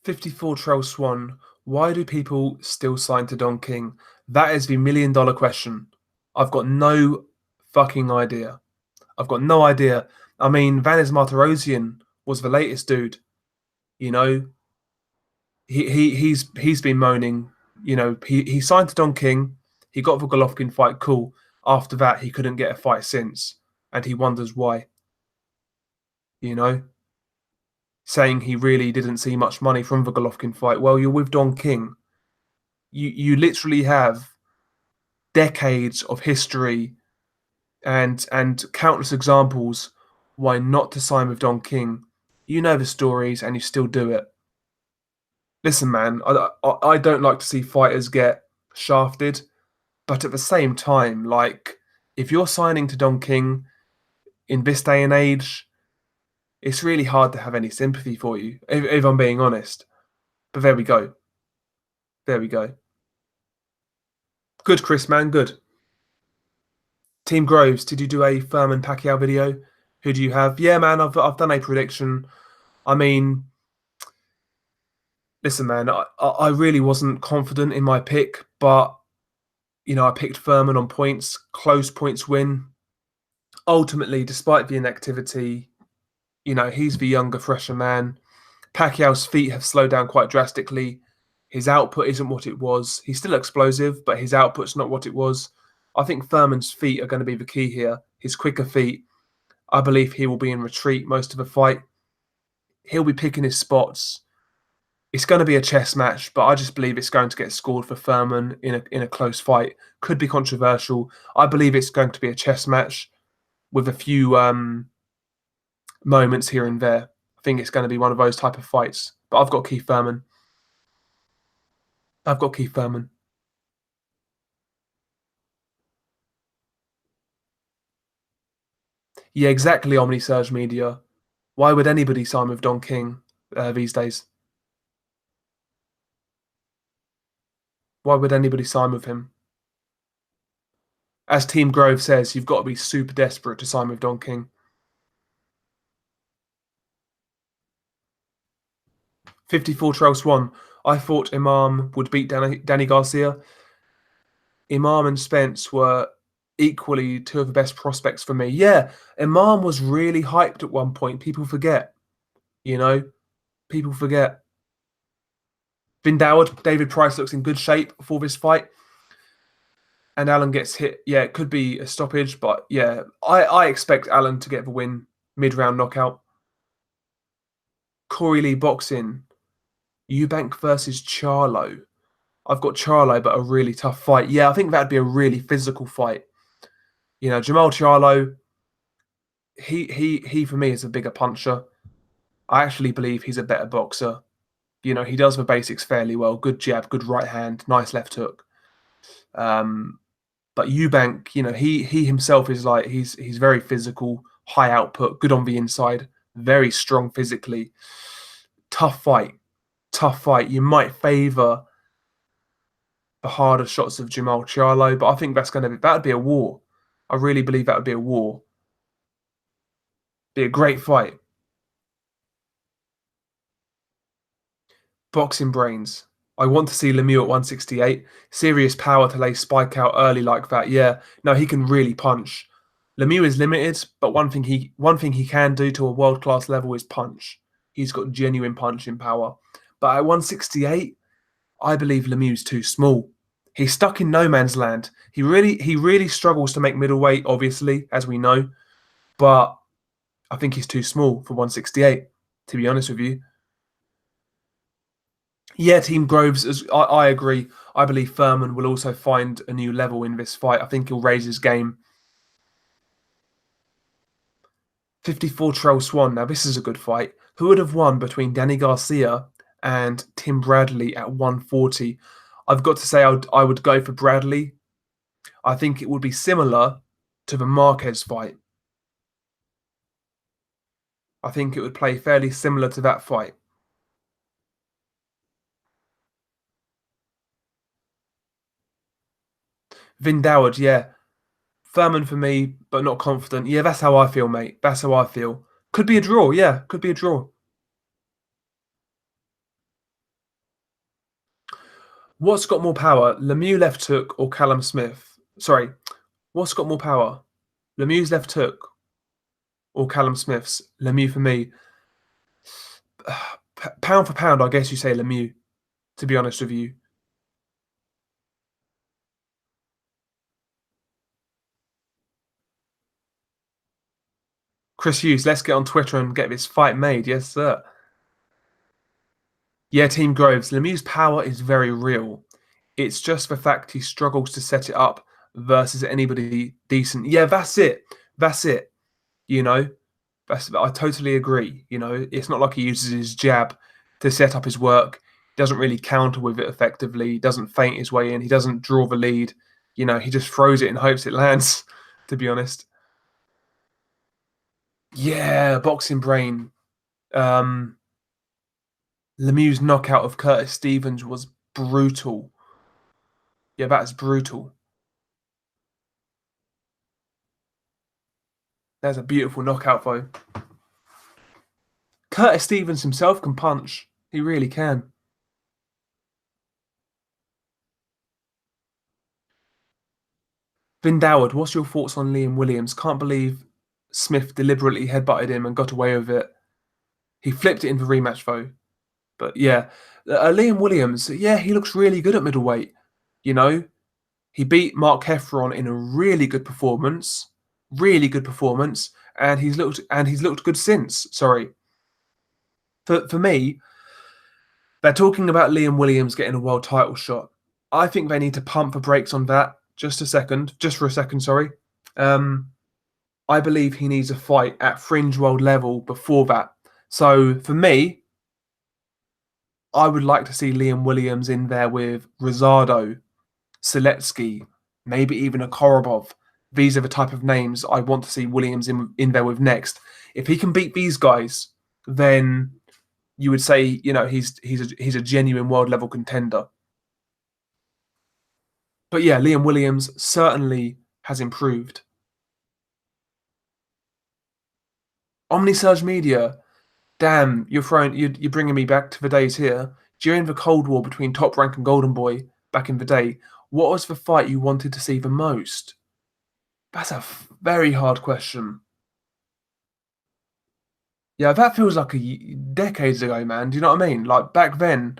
Speaker 1: $54 Trail Swan. Why do people still sign to Don King? That is the $1,000,000 question. I've got no fucking idea. I've got no idea. I mean, Vanes Martirosyan was the latest dude. He's been moaning. He signed to Don King. He got the Golovkin fight, cool. After that, he couldn't get a fight since, and he wonders why. Saying he really didn't see much money from the Golovkin fight. Well, you're with Don King. You literally have decades of history and countless examples why not to sign with Don King. You know the stories, and you still do it. Listen, man, I don't like to see fighters get shafted, but at the same time, like if you're signing to Don King in this day and age, it's really hard to have any sympathy for you, if I'm being honest. But there we go. There we go. Good, Chris, man. Good. Team Groves, did you do a Furman Pacquiao video? Who do you have? Yeah, man, I've done a prediction. I mean, listen, man, I really wasn't confident in my pick, but I picked Furman on points, close points win. Ultimately, despite the inactivity, he's the younger, fresher man. Pacquiao's feet have slowed down quite drastically. His output isn't what it was. He's still explosive, but his output's not what it was. I think Furman's feet are going to be the key here. His quicker feet. I believe he will be in retreat most of the fight. He'll be picking his spots. It's going to be a chess match, but I just believe it's going to get scored for Furman in a close fight. Could be controversial. I believe it's going to be a chess match with a few moments here and there. I think it's going to be one of those type of fights. But I've got Keith Furman. I've got Keith Furman. Yeah, exactly, Omni Surge Media. Why would anybody sign with Don King these days? Why would anybody sign with him? As Team Grove says, you've got to be super desperate to sign with Don King. 54 Trail Swan. I thought Imam would beat Danny Garcia. Imam and Spence were equally two of the best prospects for me. Yeah, Imam was really hyped at one point. People forget. People forget. Vindoward, David Price looks in good shape for this fight. And Allen gets hit. Yeah, it could be a stoppage, but yeah, I expect Allen to get the win, mid-round knockout. Corey Lee boxing, Eubank versus Charlo. I've got Charlo, but a really tough fight. Yeah, I think that'd be a really physical fight. Jamal Charlo, he for me is a bigger puncher. I actually believe he's a better boxer. He does the basics fairly well. Good jab, good right hand, nice left hook. But Eubank, he himself is like he's very physical, high output, good on the inside, very strong physically. Tough fight. You might favour the harder shots of Jamal Charlo, but I think that'd be a war. I really believe that would be a war. Be a great fight. Boxing brains. I want to see Lemieux at 168. Serious power to lay Spike out early like that. Yeah, no, he can really punch. Lemieux is limited, but one thing he can do to a world-class level is punch. He's got genuine punching power. But at 168, I believe Lemieux's too small. He's stuck in no man's land. He really struggles to make middleweight, obviously, as we know. But I think he's too small for 168, to be honest with you. Yeah, Team Groves, I agree. I believe Furman will also find a new level in this fight. I think he'll raise his game. 54 Trail Swan. Now, this is a good fight. Who would have won between Danny Garcia and Tim Bradley at 140? I've got to say I would go for Bradley. I think it would be similar to the Marquez fight. I think it would play fairly similar to that fight. Vindoward, yeah. Furman for me, but not confident. Yeah, that's how I feel, mate. That's how I feel. Could be a draw, yeah. Could be a draw. What's got more power, Lemieux left hook or Callum Smith? Sorry, what's got more power, Lemieux's left hook or Callum Smith's? Lemieux for me. Pound for pound, I guess you say Lemieux, to be honest with you. Chris Hughes, let's get on Twitter and get this fight made. Yes, sir. Yeah, Team Groves, Lemieux's power is very real. It's just the fact he struggles to set it up. versus anybody decent. Yeah, that's it. That's it. You know, I totally agree. It's not like he uses his jab to set up his work. He doesn't really counter with it effectively. He doesn't feint his way in. He doesn't draw the lead. He just throws it and hopes it lands. To be honest, yeah, boxing brain. Um, Lemieux's knockout of Curtis Stevens was brutal. Yeah, that's brutal. That's a beautiful knockout, though. Curtis Stevens himself can punch. He really can. Vin Doward, what's your thoughts on Liam Williams? Can't believe Smith deliberately headbutted him and got away with it. He flipped it in the rematch, though. But yeah, Liam Williams, yeah, he looks really good at middleweight. You know, he beat Mark Heffron in a really good performance, and he's looked good since. Sorry, for me, they're talking about Liam Williams getting a world title shot. I think they need to pump the brakes on that just for a second. Sorry. Um, I believe he needs a fight at fringe world level before that. So for me, I would like to see Liam Williams in there with Rosado, Seletsky, maybe even a Korobov. These are the type of names I want to see Williams in there with next. If he can beat these guys, then you would say, he's a genuine world level contender. But yeah, Liam Williams certainly has improved. Omnisurge Media, damn, you're bringing me back to the days here. During the Cold War between Top Rank and Golden Boy back in the day, what was the fight you wanted to see the most? That's a very hard question. Yeah, that feels like decades ago, man. Do you know what I mean? Like back then,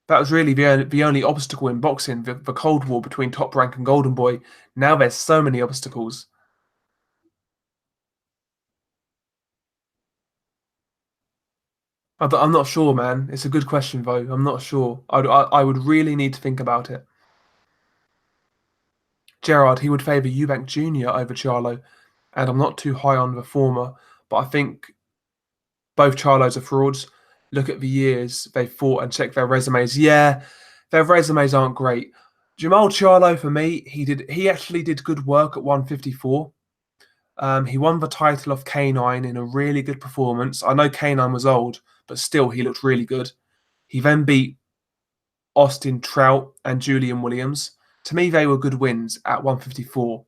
Speaker 1: that was really the only obstacle in boxing, the Cold War between Top Rank and Golden Boy. Now there's so many obstacles. I'm not sure, man. It's a good question, though. I'm not sure. I would really need to think about it. Gerard, he would favour Eubank Jr. over Charlo, and I'm not too high on the former, but I think both Charlos are frauds. Look at the years they've fought and check their resumes. Yeah, their resumes aren't great. Jamal Charlo, for me, he actually did good work at 154. He won the title off K9 in a really good performance. I know K9 was old, but still he looked really good. He then beat Austin Trout and Julian Williams. To me, they were good wins at 154.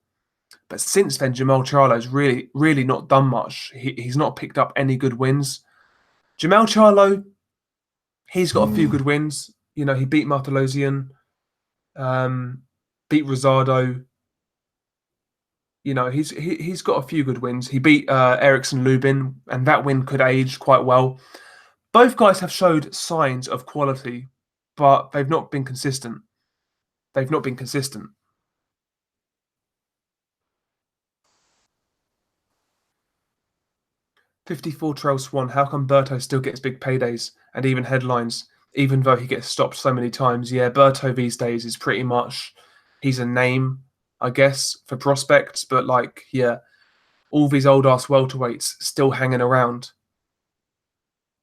Speaker 1: But since then, Jamal Charlo's really not done much. He's not picked up any good wins. Jamal Charlo, he's got a few good wins. He beat Martelosian, beat Rosado. He's got a few good wins. He beat Erickson Lubin, and that win could age quite well. Both guys have showed signs of quality, but they've not been consistent. 54 Trail Swan, how come Berto still gets big paydays and even headlines, even though he gets stopped so many times? Yeah, Berto these days is pretty much, he's a name, I guess, for prospects, but yeah, all these old ass welterweights still hanging around.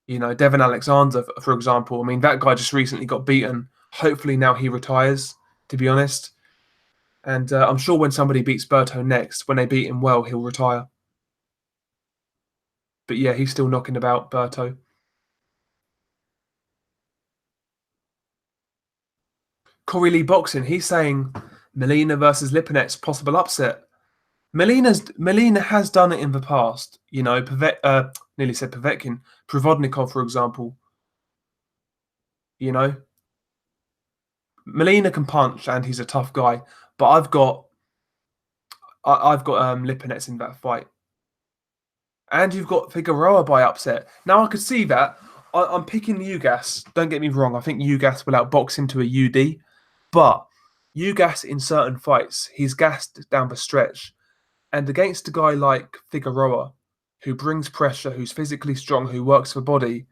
Speaker 1: Devon Alexander, for example, I mean, that guy just recently got beaten. Hopefully now he retires, to be honest. And I'm sure when somebody beats Berto next, when they beat him well, he'll retire. But yeah, he's still knocking about, Berto. Corey Lee Boxing, he's saying Melina versus Lipinets, possible upset. Melina has done it in the past. Nearly said Povetkin. Provodnikov, for example. You know, Melina can punch and he's a tough guy. But I've got Lipinets in that fight. And you've got Figueroa by upset. Now I could see that. I'm picking Ugas. Don't get me wrong. I think Ugas will outbox him to a UD. But Ugas in certain fights, he's gassed down the stretch. And against a guy like Figueroa, who brings pressure, who's physically strong, who works the body,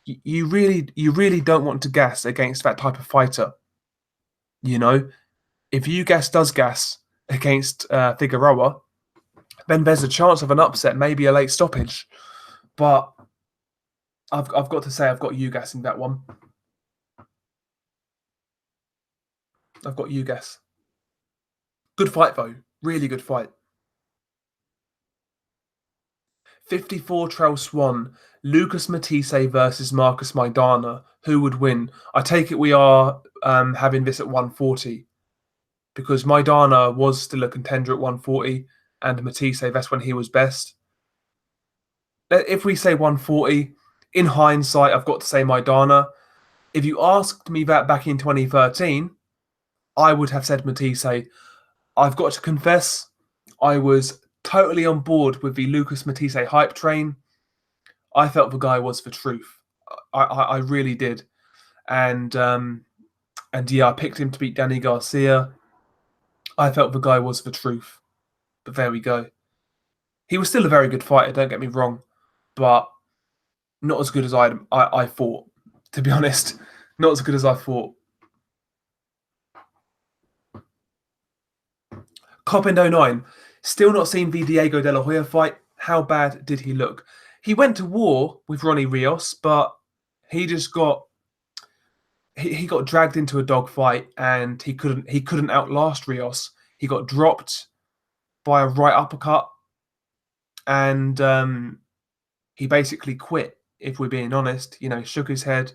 Speaker 1: you really don't want to gas against that type of fighter. You know, If Ugas does gas against Figueroa, then there's a chance of an upset, maybe a late stoppage. But I've got to say I've got Ugas in that one. I've got Ugas. Good fight though, really good fight. 54 Trail Swan, Lucas Matisse versus Marcus Maidana. Who would win? I take it we are having this at 140 because Maidana was still a contender at 140 and Matisse, that's when he was best. If we say 140, in hindsight, I've got to say Maidana. If you asked me that back in 2013, I would have said Matisse. I've got to confess, I was totally on board with the Lucas Matisse hype train. I felt the guy was the truth. I really did, and yeah, I picked him to beat Danny Garcia. I felt the guy was the truth. But there we go. He was still a very good fighter. Don't get me wrong, but not as good as I thought. To be honest, not as good as I thought. Cop in '09. Still not seen the Diego De La Hoya fight. How bad did he look? He went to war with Ronnie Rios, but he just got he got dragged into a dogfight and he couldn't outlast Rios. He got dropped by a right uppercut and he basically quit. If we're being honest, shook his head,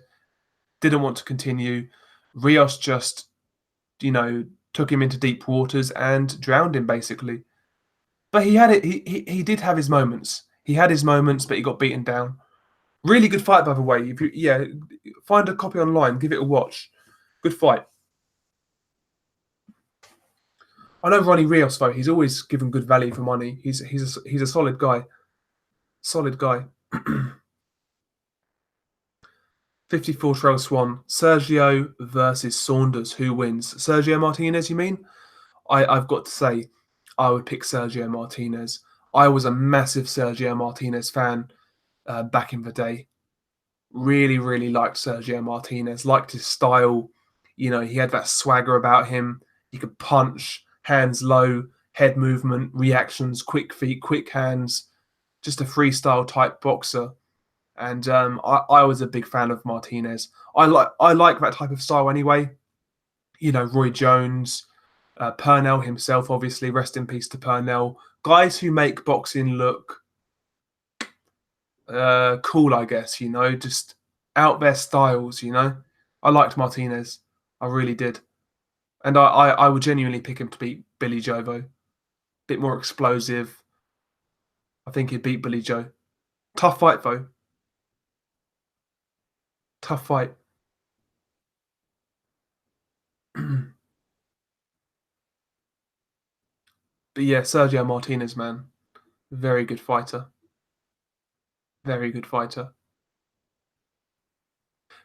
Speaker 1: didn't want to continue. Rios just took him into deep waters and drowned him basically. But he had it. He did have his moments. He had his moments, but he got beaten down. Really good fight, by the way. If you find a copy online, give it a watch. Good fight. I know Ronnie Rios though. He's always given good value for money. He's a solid guy. Solid guy. 54 Trail Swan. Sergio versus Saunders. Who wins? Sergio Martinez, you mean? I've got to say, I would pick Sergio Martinez. I was a massive Sergio Martinez fan back in the day. Really, really liked Sergio Martinez. Liked his style. He had that swagger about him. He could punch, hands low, head movement, reactions, quick feet, quick hands. Just a freestyle type boxer. And I was a big fan of Martinez. I like that type of style anyway. Roy Jones, Purnell himself, obviously. Rest in peace to Purnell. Guys who make boxing look cool, I guess. Just out there styles. I liked Martinez. I really did, and I would genuinely pick him to beat Billy Joe though. Bit more explosive. I think he'd beat Billy Joe. Tough fight though. Tough fight. But yeah, Sergio Martinez, man, very good fighter. Very good fighter.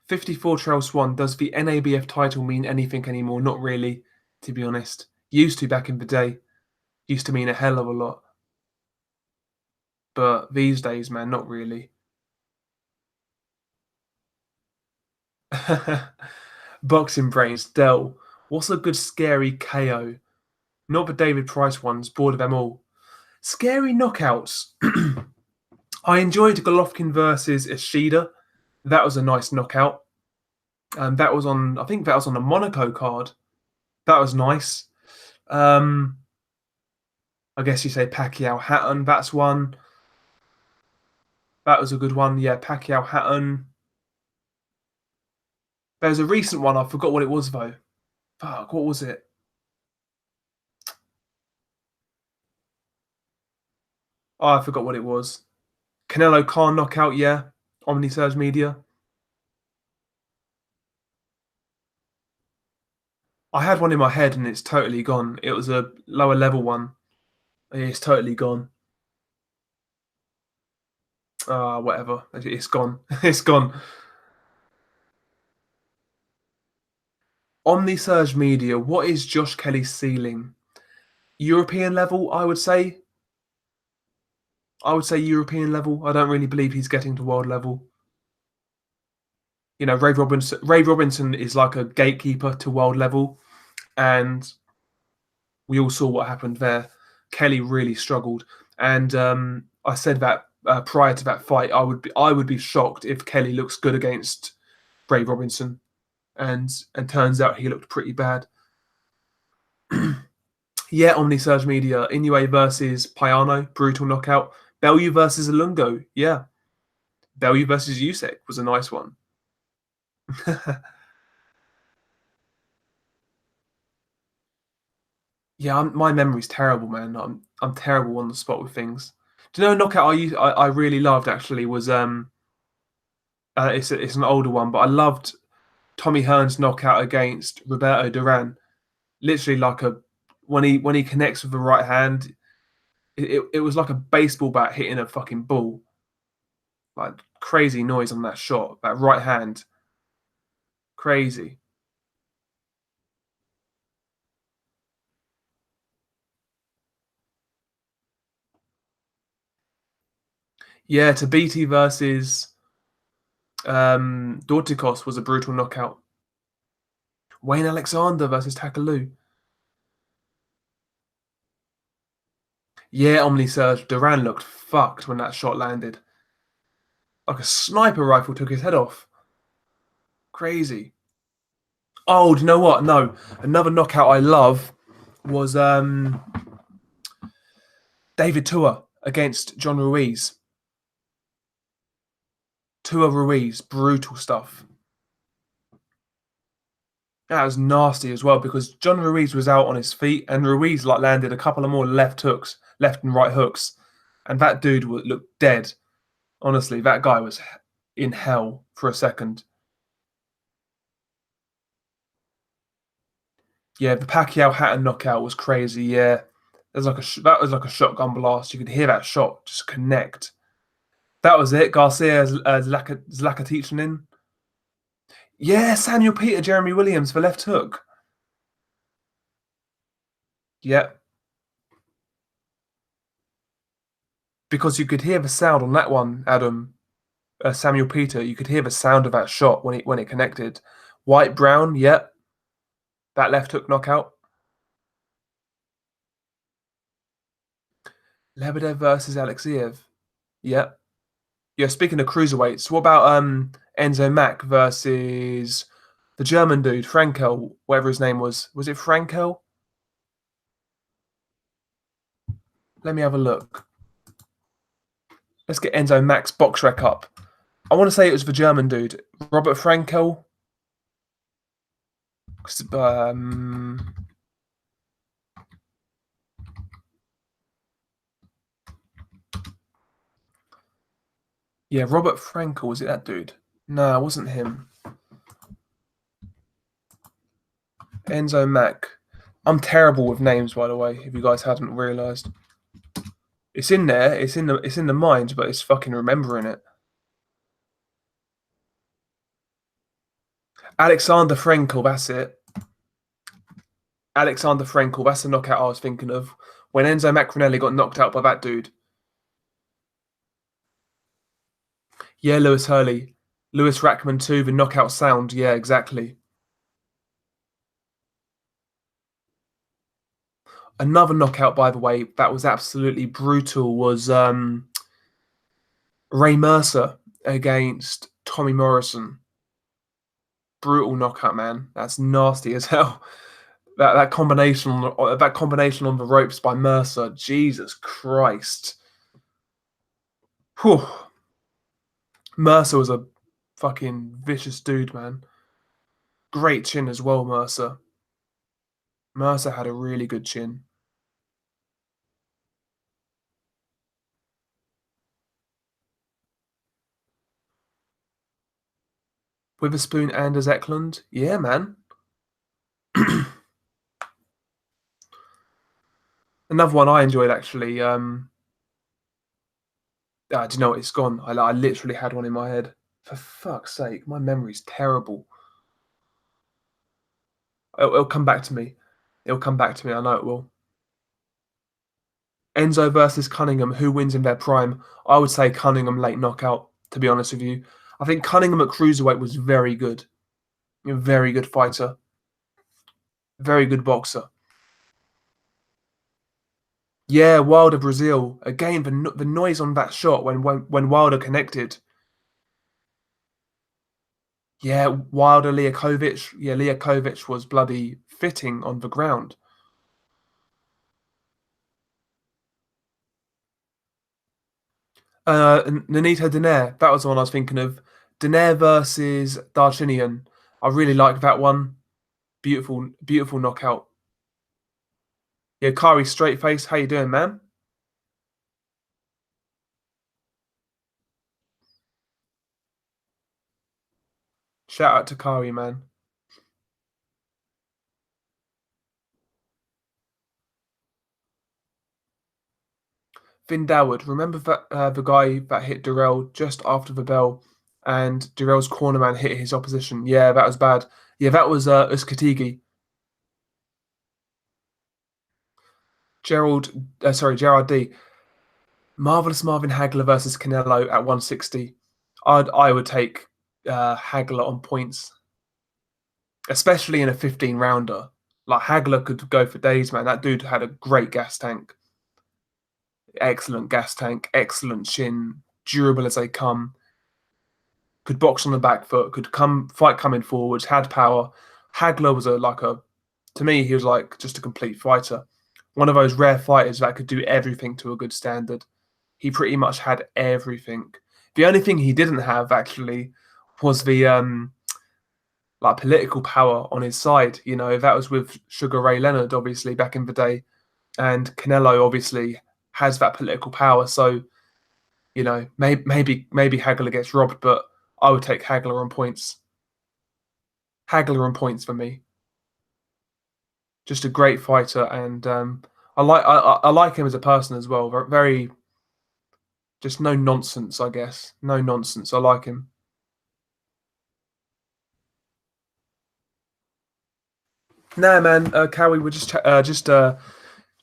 Speaker 1: 54 Trail Swan. Does the NABF title mean anything anymore? Not really, to be honest. Used to back in the day. Used to mean a hell of a lot. But these days, man, not really. Boxing brains. Dell. What's a good scary KO? Not the David Price ones. Bored of them all. Scary knockouts. I enjoyed Golovkin versus Ishida. That was a nice knockout. That was on. I think that was on a Monaco card. That was nice. I guess you say Pacquiao Hatton. That's one. That was a good one. Yeah, Pacquiao Hatton. There was a recent one. I forgot what it was though. Fuck, what was it? Oh, I forgot what it was. Canelo Khan knockout. Yeah, Omnisurge Media. I had one in my head and it's totally gone. It was a lower level one. It's totally gone. Whatever. It's gone. It's gone. Omnisurge Media. What is Josh Kelly's ceiling? European level, I would say. I would say European level. I don't really believe he's getting to world level. Ray Robinson. Ray Robinson is like a gatekeeper to world level, and we all saw what happened there. Kelly really struggled, and I said that prior to that fight, I would be shocked if Kelly looks good against Brave Robinson, and turns out he looked pretty bad. Yeah, Omni Surge Media, Inoue versus Payano, brutal knockout. Bellew versus Alungo, yeah. Bellew versus Usyk was a nice one. Yeah, my memory's terrible, man. I'm terrible on the spot with things. Do you know a knockout I really loved actually was it's an older one, but I loved Tommy Hearn's knockout against Roberto Duran. Literally like a when he connects with the right hand, it was like a baseball bat hitting a fucking ball. Like crazy noise on that shot, that right hand, crazy. Yeah, Tabiti versus Dorticos was a brutal knockout. Wayne Alexander versus Takalu. Yeah, Omni Surge. Duran looked fucked when that shot landed. Like a sniper rifle took his head off. Crazy. Oh, do you know what? No, another knockout I love was David Tua against John Ruiz. Tua Ruiz, brutal stuff. That was nasty as well because John Ruiz was out on his feet and Ruiz like landed a couple of more left hooks, left and right hooks, and that dude looked dead. Honestly, that guy was in hell for a second. Yeah, the Pacquiao Hatton knockout was crazy. Yeah, there's like that was like a shotgun blast. You could hear that shot just connect. That was it. Garcia Zlakatichnin. Yeah, Samuel Peter, Jeremy Williams for left hook. Yeah, because you could hear the sound on that one, Adam. Samuel Peter, you could hear the sound of that shot when it connected. White Brown, yeah, that left hook knockout. Lebedev versus Alexeyev, yeah. Yeah, speaking of cruiserweights, what about Enzo Mack versus the German dude, Frankel, whatever his name was. Was it Frankel? Let me have a look. Let's get Enzo Mack's box rec up. I want to say it was the German dude, Robert Frankel. Um, yeah, Robert Frankel, was it that dude? No, it wasn't him. Enzo Mack. I'm terrible with names, by the way, if you guys hadn't realised. It's in there, it's in the mind, but it's fucking remembering it. Alexander Frankel, that's it. Alexander Frankel, that's the knockout I was thinking of. When Enzo Macronelli got knocked out by that dude. Yeah, Lewis Hurley. Lewis Rackman too, the knockout sound. Yeah, exactly. Another knockout, by the way, that was absolutely brutal was Ray Mercer against Tommy Morrison. Brutal knockout, man. That's nasty as hell. That combination on the ropes by Mercer. Jesus Christ. Whew. Mercer was a fucking vicious dude, man. Great chin as well, Mercer. Mercer had a really good chin. Witherspoon, Anders Eklund. Yeah, man. Another one I enjoyed actually. Do you know what? It's gone. I literally had one in my head. For fuck's sake, my memory's terrible. It'll come back to me. It'll come back to me. I know it will. Enzo versus Cunningham. Who wins in their prime? I would say Cunningham late knockout. To be honest with you, I think Cunningham at cruiserweight was very good. A very good fighter. Very good boxer. Yeah, Wilder Brazil. Again, the noise on that shot when Wilder connected. Yeah, Wilder Liakovic. Yeah, Liakovic was bloody fitting on the ground. Nonito Donaire. That was the one I was thinking of. Donaire versus Darchinian. I really like that one. Beautiful, beautiful knockout. Yeah, Kari straight face. How you doing, man? Shout out to Kari, man. Finn Doward. Remember that the guy that hit Durrell just after the bell, and Durrell's cornerman hit his opposition. Yeah, that was bad. Yeah, that was Uskatigi. Gerard D. Marvelous Marvin Hagler versus Canelo at 160. I would take Hagler on points, especially in a 15 rounder. Like Hagler could go for days, man. That dude had a great gas tank, excellent gas tank, excellent chin, durable as they come. Could box on the back foot, could come fight coming forwards, had power. Hagler was to me he was like just a complete fighter. One of those rare fighters that could do everything to a good standard. He pretty much had everything. The only thing he didn't have actually was the like political power on his side. You know, that was with Sugar Ray Leonard, obviously back in the day, and Canelo obviously has that political power. So you know, maybe Hagler gets robbed, but I would take Hagler on points. Hagler on points for me. Just a great fighter, and I like him as a person as well. Very just no nonsense, I guess. No nonsense. I like him. Nah, man, Cowie, we're just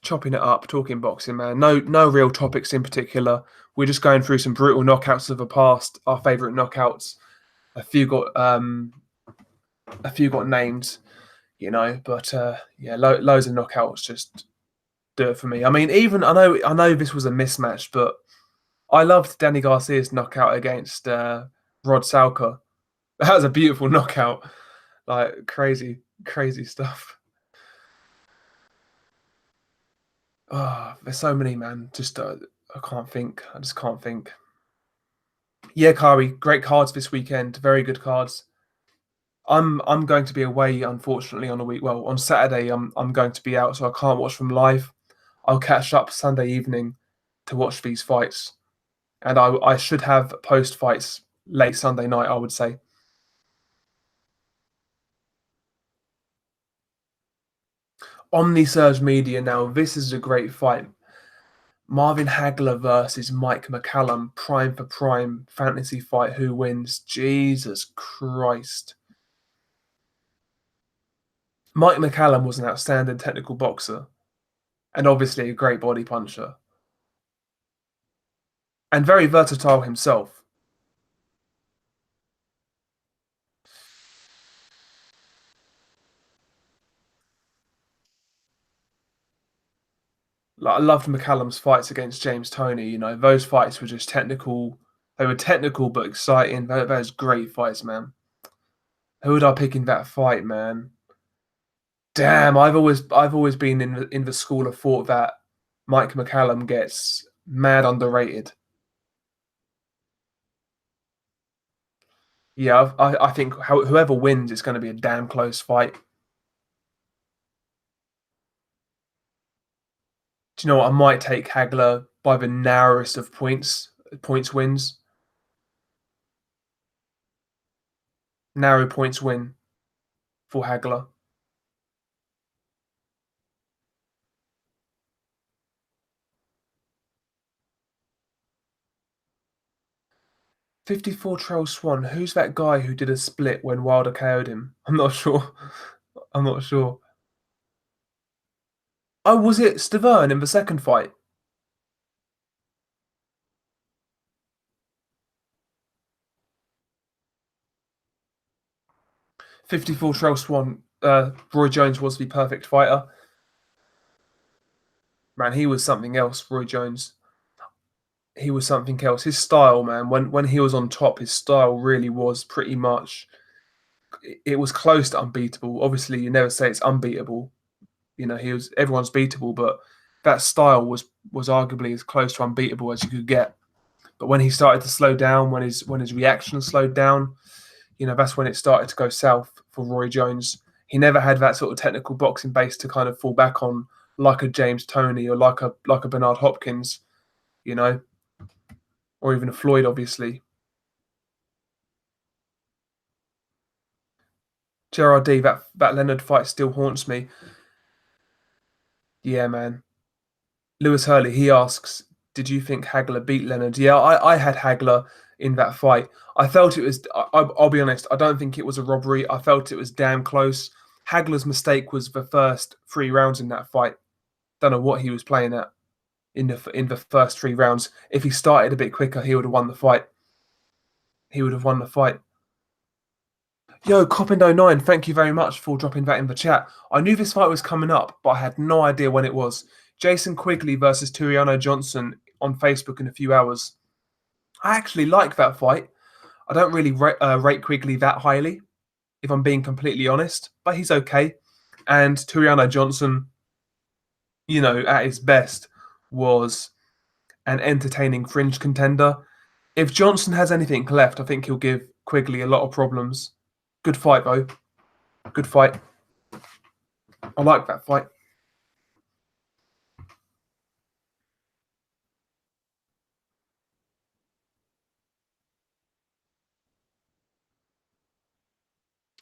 Speaker 1: chopping it up, talking boxing, man. No real topics in particular. We're just going through some brutal knockouts of the past, our favourite knockouts. A few got um, a few got names, you know, but yeah, loads of knockouts just do it for me. I mean, even I know this was a mismatch, but I loved Danny Garcia's knockout against Rod Salka. That was a beautiful knockout, like crazy stuff. Oh, there's so many, man. Just I can't think. I just can't think. Yeah, Kari, great cards this weekend. Very good cards. I'm going to be away, unfortunately, on a week. Well, on Saturday, I'm going to be out, so I can't watch them live. I'll catch up Sunday evening to watch these fights, and I should have post fights late Sunday night. I would say. Omnisurge Media. Now, this is a great fight. Marvin Hagler versus Mike McCallum, prime for prime fantasy fight. Who wins? Jesus Christ. Mike McCallum was an outstanding technical boxer and obviously a great body puncher and very versatile himself. Like, I loved McCallum's fights against James Toney. You know, those fights were just technical. They were technical but exciting. Those great fights, man. Who would I pick in that fight, man? Damn, I've always been in the school of thought that Mike McCallum gets mad underrated. Yeah, I think whoever wins, it's going to be a damn close fight. Do you know what? I might take Hagler by the narrowest of points wins. Narrow points win for Hagler. 54 Trail Swan. Who's that guy who did a split when Wilder KO'd him? I'm not sure. I'm not sure. Oh, was it Stavern in the second fight? 54 Trail Swan. Roy Jones was the perfect fighter. Man, he was something else, Roy Jones. He was something else. His style, man, when he was on top, his style really was pretty much it was close to unbeatable. Obviously, you never say it's unbeatable. You know, he was everyone's beatable, but that style was arguably as close to unbeatable as you could get. But when he started to slow down, when his reaction slowed down, you know, that's when it started to go south for Roy Jones. He never had that sort of technical boxing base to kind of fall back on, like a James Toney or like a Bernard Hopkins, you know, or even a Floyd, obviously. JRD, that Leonard fight still haunts me. Yeah, man. Lewis Hurley, he asks, did you think Hagler beat Leonard? Yeah, I had Hagler in that fight. I felt it was, I'll be honest, I don't think it was a robbery. I felt it was damn close. Hagler's mistake was the first 3 rounds in that fight. Don't know what he was playing at in the first 3 rounds. If he started a bit quicker, he would have won the fight. He would have won the fight. Yo, Copindo9, thank you very much for dropping that in the chat. I knew this fight was coming up, but I had no idea when it was. Jason Quigley versus Turiano Johnson on Facebook in a few hours. I actually like that fight. I don't really rate Quigley that highly, if I'm being completely honest, but he's okay. And Turiano Johnson, you know, at his best, was an entertaining fringe contender. If Johnson has anything left, I think he'll give Quigley a lot of problems. Good fight, though. Good fight. I like that fight.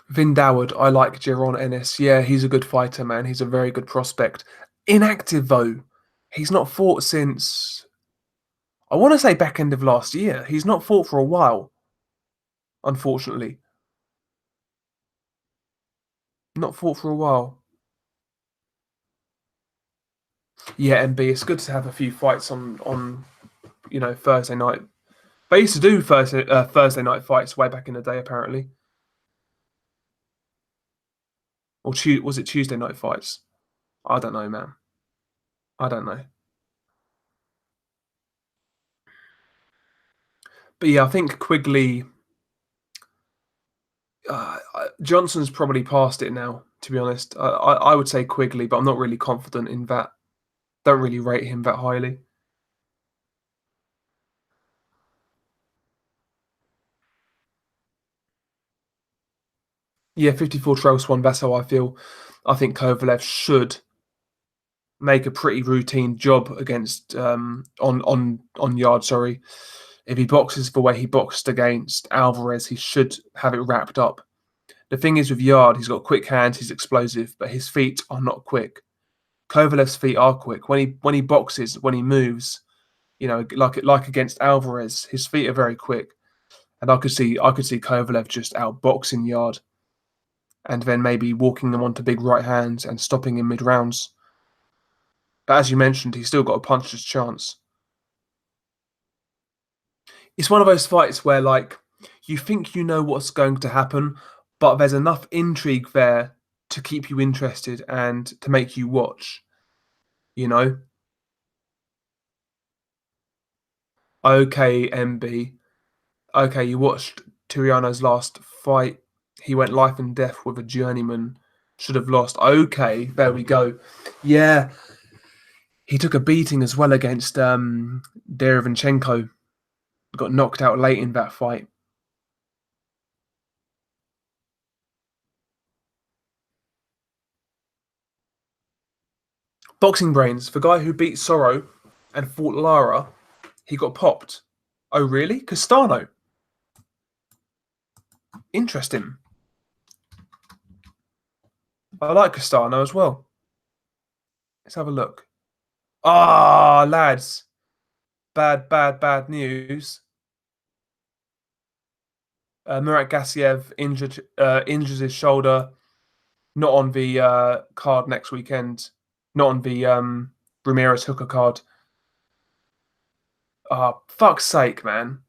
Speaker 1: Vin Doward, I like Jeron Ennis. Yeah, he's a good fighter, man. He's a very good prospect. Inactive, though. He's not fought since, I want to say, back end of last year. He's not fought for a while, unfortunately. Not fought for a while. Yeah, MB, it's good to have a few fights on Thursday night. They used to do Thursday night fights way back in the day, apparently. Or was it Tuesday night fights? I don't know, man. I don't know. But yeah, I think Quigley, Johnson's probably past it now, to be honest. I would say Quigley, but I'm not really confident in that. Don't really rate him that highly. Yeah, 54 Trails one, that's how I feel. I think Kovalev should make a pretty routine job against on yard, sorry. If he boxes the way he boxed against Alvarez, he should have it wrapped up. The thing is with Yard, he's got quick hands, he's explosive, but his feet are not quick. Kovalev's feet are quick. When he boxes, when he moves, you know, like against Alvarez, his feet are very quick. And I could see Kovalev just outboxing Yard and then maybe walking them onto big right hands and stopping in mid rounds. But as you mentioned, he's still got a puncher's chance. It's one of those fights where like you think you know what's going to happen, but there's enough intrigue there to keep you interested and to make you watch, you know? Okay, MB. Okay, you watched Turiano's last fight. He went life and death with a journeyman. Should have lost. Okay, there we go. Yeah, he took a beating as well against Derevinchenko. Got knocked out late in that fight. Boxing brains. The guy who beat Sorrow and fought Lara, he got popped. Oh, really? Castano. Interesting. I like Castano as well. Let's have a look. Ah, lads. Bad, bad, bad news. Murat Gassiev injures his shoulder. Not on the card next weekend. Not on the Ramirez Hooker card. Ah, fuck's sake, man.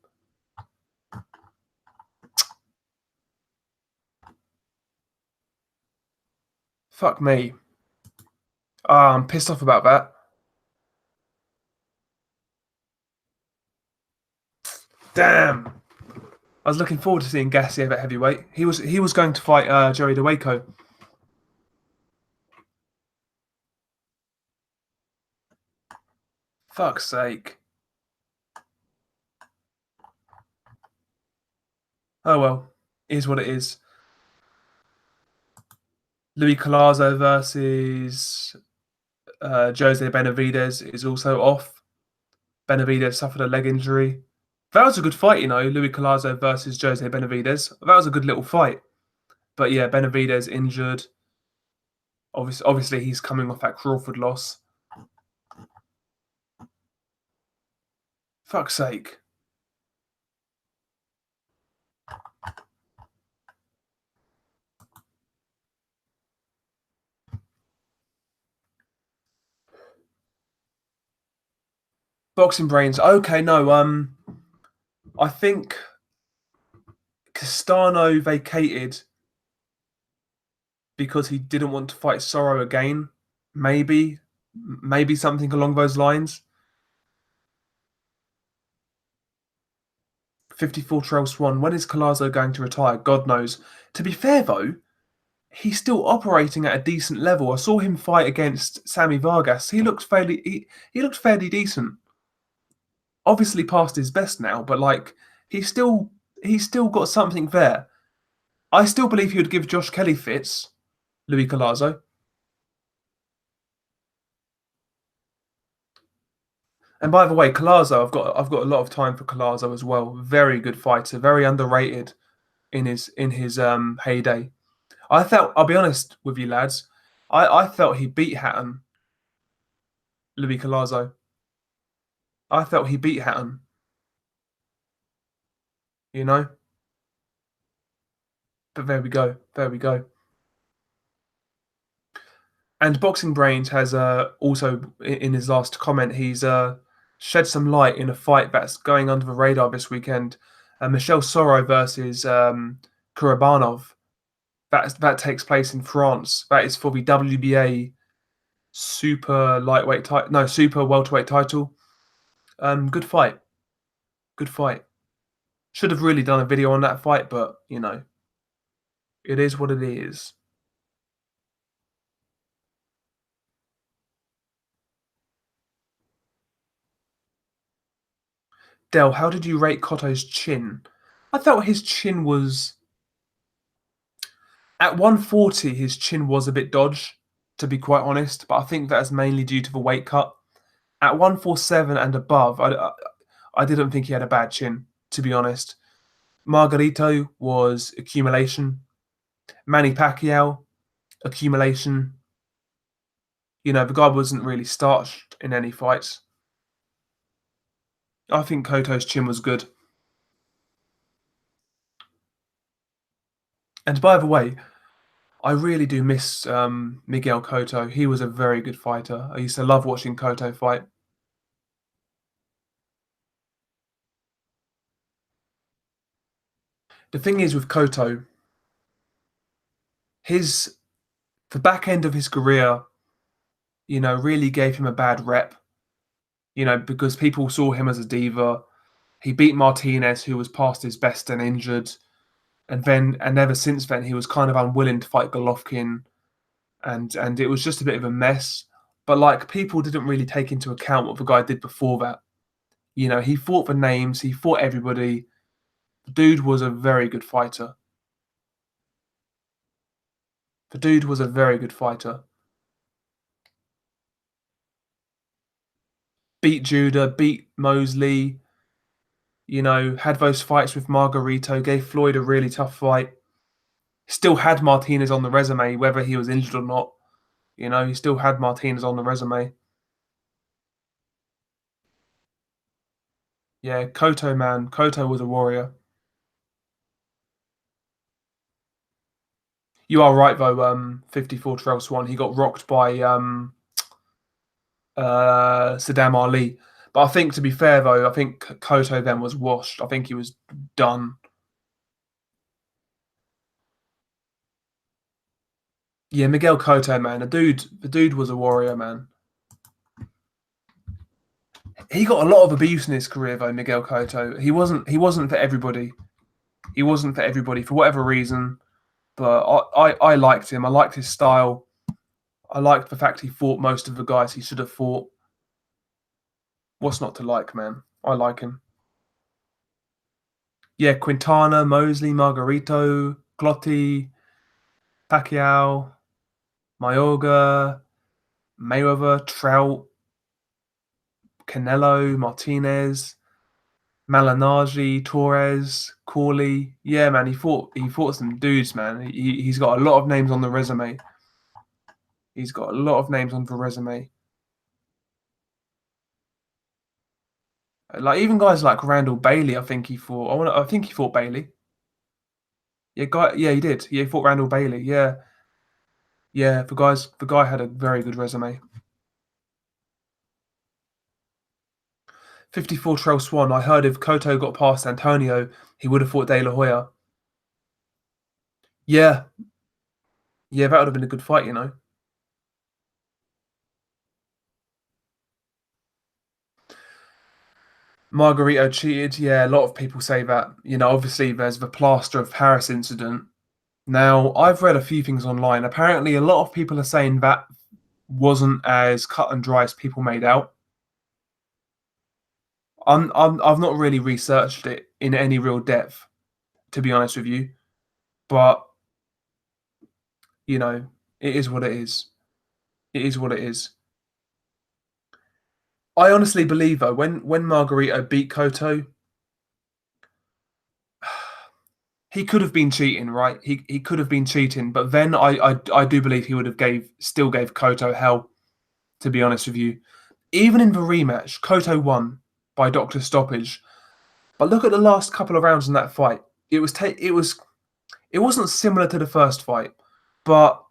Speaker 1: Fuck me. Ah, I'm pissed off about that. Damn. I was looking forward to seeing Gassiev at heavyweight. He was going to fight Joey DeWaco. Fuck's sake. Oh well, is what it is. Louis Collazo versus Jose Benavidez is also off. Benavidez suffered a leg injury. That was a good fight, Louis Collazo versus Jose Benavidez. That was a good little fight. But yeah, Benavidez injured. Obviously, he's coming off that Crawford loss. Fuck's sake. Boxing brains. Okay, no. I think Castano vacated because he didn't want to fight Sorrow again. Maybe something along those lines. 54 Trail Swan. When is Collazo going to retire? God knows. To be fair, though, he's still operating at a decent level. I saw him fight against Sammy Vargas. He looked fairly decent. Obviously past his best now, but like he's still got something there. I still believe he would give Josh Kelly fits, Louis Collazo. And by the way, Collazo, I've got a lot of time for Collazo as well. Very good fighter, very underrated in his heyday. I'll be honest with you lads, I felt he beat Hatton, Louis Collazo. I felt he beat Hatton, you know? But there we go. There we go. And Boxing Brains has also, in his last comment, he's shed some light in a fight that's going under the radar this weekend. Michel Soro versus Kurabanov. That takes place in France. That is for the WBA super welterweight title. Good fight. Good fight. Should have really done a video on that fight, but it is what it is. Dell, how did you rate Cotto's chin? I thought his chin was at 140. His chin was a bit dodge, to be quite honest. But I think that's mainly due to the weight cut. At 147 and above, I didn't think he had a bad chin, to be honest. Margarito was accumulation. Manny Pacquiao, accumulation. The guy wasn't really starched in any fights. I think Cotto's chin was good. And by the way, I really do miss Miguel Cotto. He was a very good fighter. I used to love watching Cotto fight. The thing is with Cotto, the back end of his career, really gave him a bad rep. Because people saw him as a diva. He beat Martinez, who was past his best and injured, and ever since then he was kind of unwilling to fight Golovkin, and it was just a bit of a mess. But like people didn't really take into account what the guy did before that. He fought the names, he fought everybody. The dude was a very good fighter. The dude was a very good fighter. Beat Judah, beat Mosley, had those fights with Margarito, gave Floyd a really tough fight. Still had Martinez on the resume, whether he was injured or not. He still had Martinez on the resume. Yeah, Cotto, man. Cotto was a warrior. You are right, though, 54 Trail Swan. He got rocked by Saddam Ali. But I think, to be fair, though, I think Cotto then was washed. I think he was done. Yeah, Miguel Cotto, man. The dude was a warrior, man. He got a lot of abuse in his career, though. Miguel Cotto. He wasn't for everybody. He wasn't for everybody for whatever reason. But I liked him. I liked his style. I liked the fact he fought most of the guys he should have fought. What's not to like, man? I like him. Yeah, Quintana, Mosley, Margarito, Clottey, Pacquiao, Mayorga, Mayweather, Trout, Canelo, Martinez, Malignaggi, Torres, Corley. Yeah, man, he fought some dudes, man. He's got a lot of names on the resume. He's got a lot of names on the resume. Like even guys like Randall Bailey, I think he fought. I think he fought Bailey. Yeah, he did. Yeah, he fought Randall Bailey. Yeah, yeah. The guy had a very good resume. 54 Trail Swan. I heard if Cotto got past Antonio, he would have fought De La Hoya. Yeah, yeah, that would have been a good fight, you know. Margarito cheated. Yeah, a lot of people say that. You know, obviously there's the plaster of Paris incident. Now, I've read a few things online. Apparently, a lot of people are saying that wasn't as cut and dry as people made out. I've not really researched it in any real depth, to be honest with you. But you know, it is what it is. It is what it is. I honestly believe though, when Margarito beat Cotto, he could have been cheating, right? He could have been cheating, but then I do believe he would have still gave Cotto hell. To be honest with you, even in the rematch, Cotto won by doctor stoppage. But look at the last couple of rounds in that fight. It wasn't similar to the first fight, but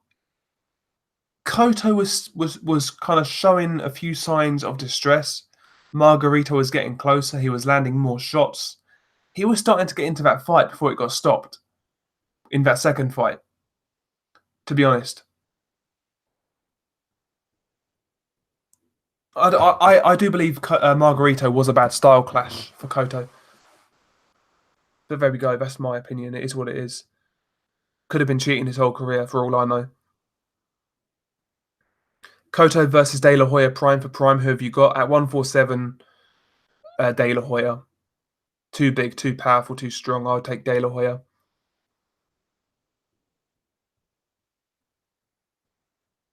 Speaker 1: Cotto was kind of showing a few signs of distress. Margarito was getting closer. He was landing more shots. He was starting to get into that fight before it got stopped in that second fight. To be honest, I do believe Margarito was a bad style clash for Cotto. But there we go. That's my opinion. It is what it is. Could have been cheating his whole career for all I know. Cotto versus De La Hoya, prime for prime. Who have you got at 147? De La Hoya. Too big, too powerful, too strong. I would take De La Hoya.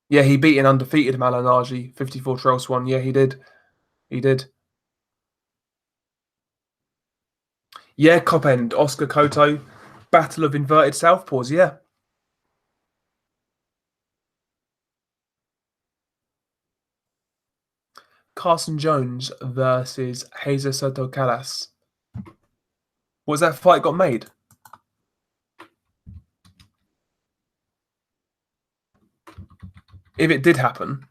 Speaker 1: Yeah, he beat an undefeated Malignaggi, 54 Trail Swan. Yeah, he did. He did. Yeah, cop end. Oscar Cotto. Battle of inverted southpaws. Yeah. Carson Jones versus Jesus Soto Callas. Was that fight got made? If it did happen,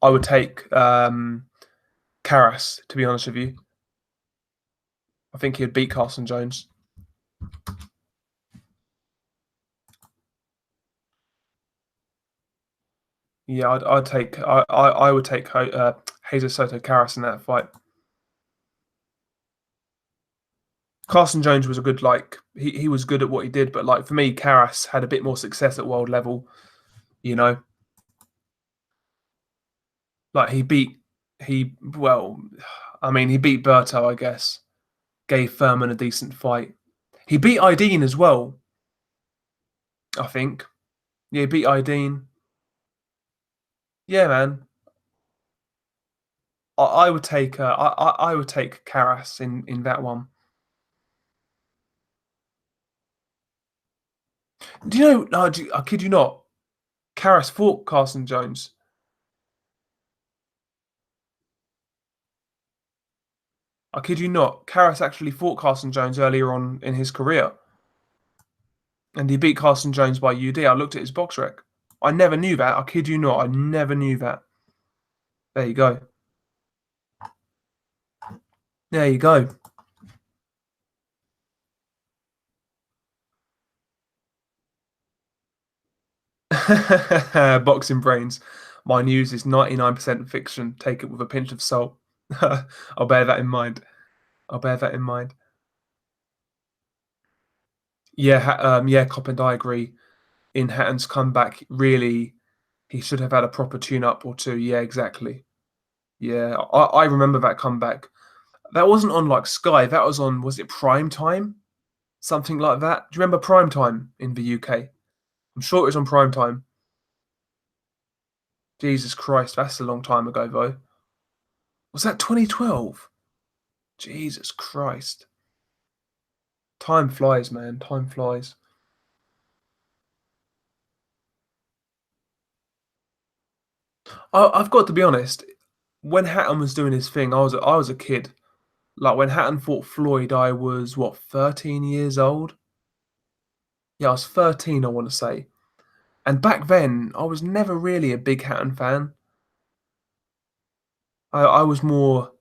Speaker 1: I would take Karras, to be honest with you. I think he'd beat Carson Jones. Yeah, I would take Jesus Soto Karras in that fight. Carson Jones was a good he was good at what he did, but like for me, Karras had a bit more success at world level. You know, like he beat Berto, I guess. Gave Furman a decent fight. He beat Ideen as well, I think. Yeah, he beat Ideen. Yeah, man. I would take I would take Karras in that one. Do you know? No, I kid you not. Karras fought Carson Jones. I kid you not. Karras actually fought Carson Jones earlier on in his career, and he beat Carson Jones by UD. I looked at his box rec. I never knew that. I kid you not. I never knew that. There you go. There you go. Boxing brains. My news is 99% fiction. Take it with a pinch of salt. I'll bear that in mind. I'll bear that in mind. Yeah, yeah, Cop and I agree. In Hatton's comeback, really, he should have had a proper tune-up or two. Yeah, exactly. Yeah, I remember that comeback. That wasn't on like Sky. That was on, was it Prime Time? Something like that. Do you remember Prime Time in the UK? I'm sure it was on Prime Time. Jesus Christ, that's a long time ago though. Was that 2012? Jesus Christ. Time flies, man. Time flies. I've got to be honest. When Hatton was doing his thing, I was a kid. Like when Hatton fought Floyd, I was what 13 years old. Yeah, I was 13. I want to say. And back then, I was never really a big Hatton fan. I was more.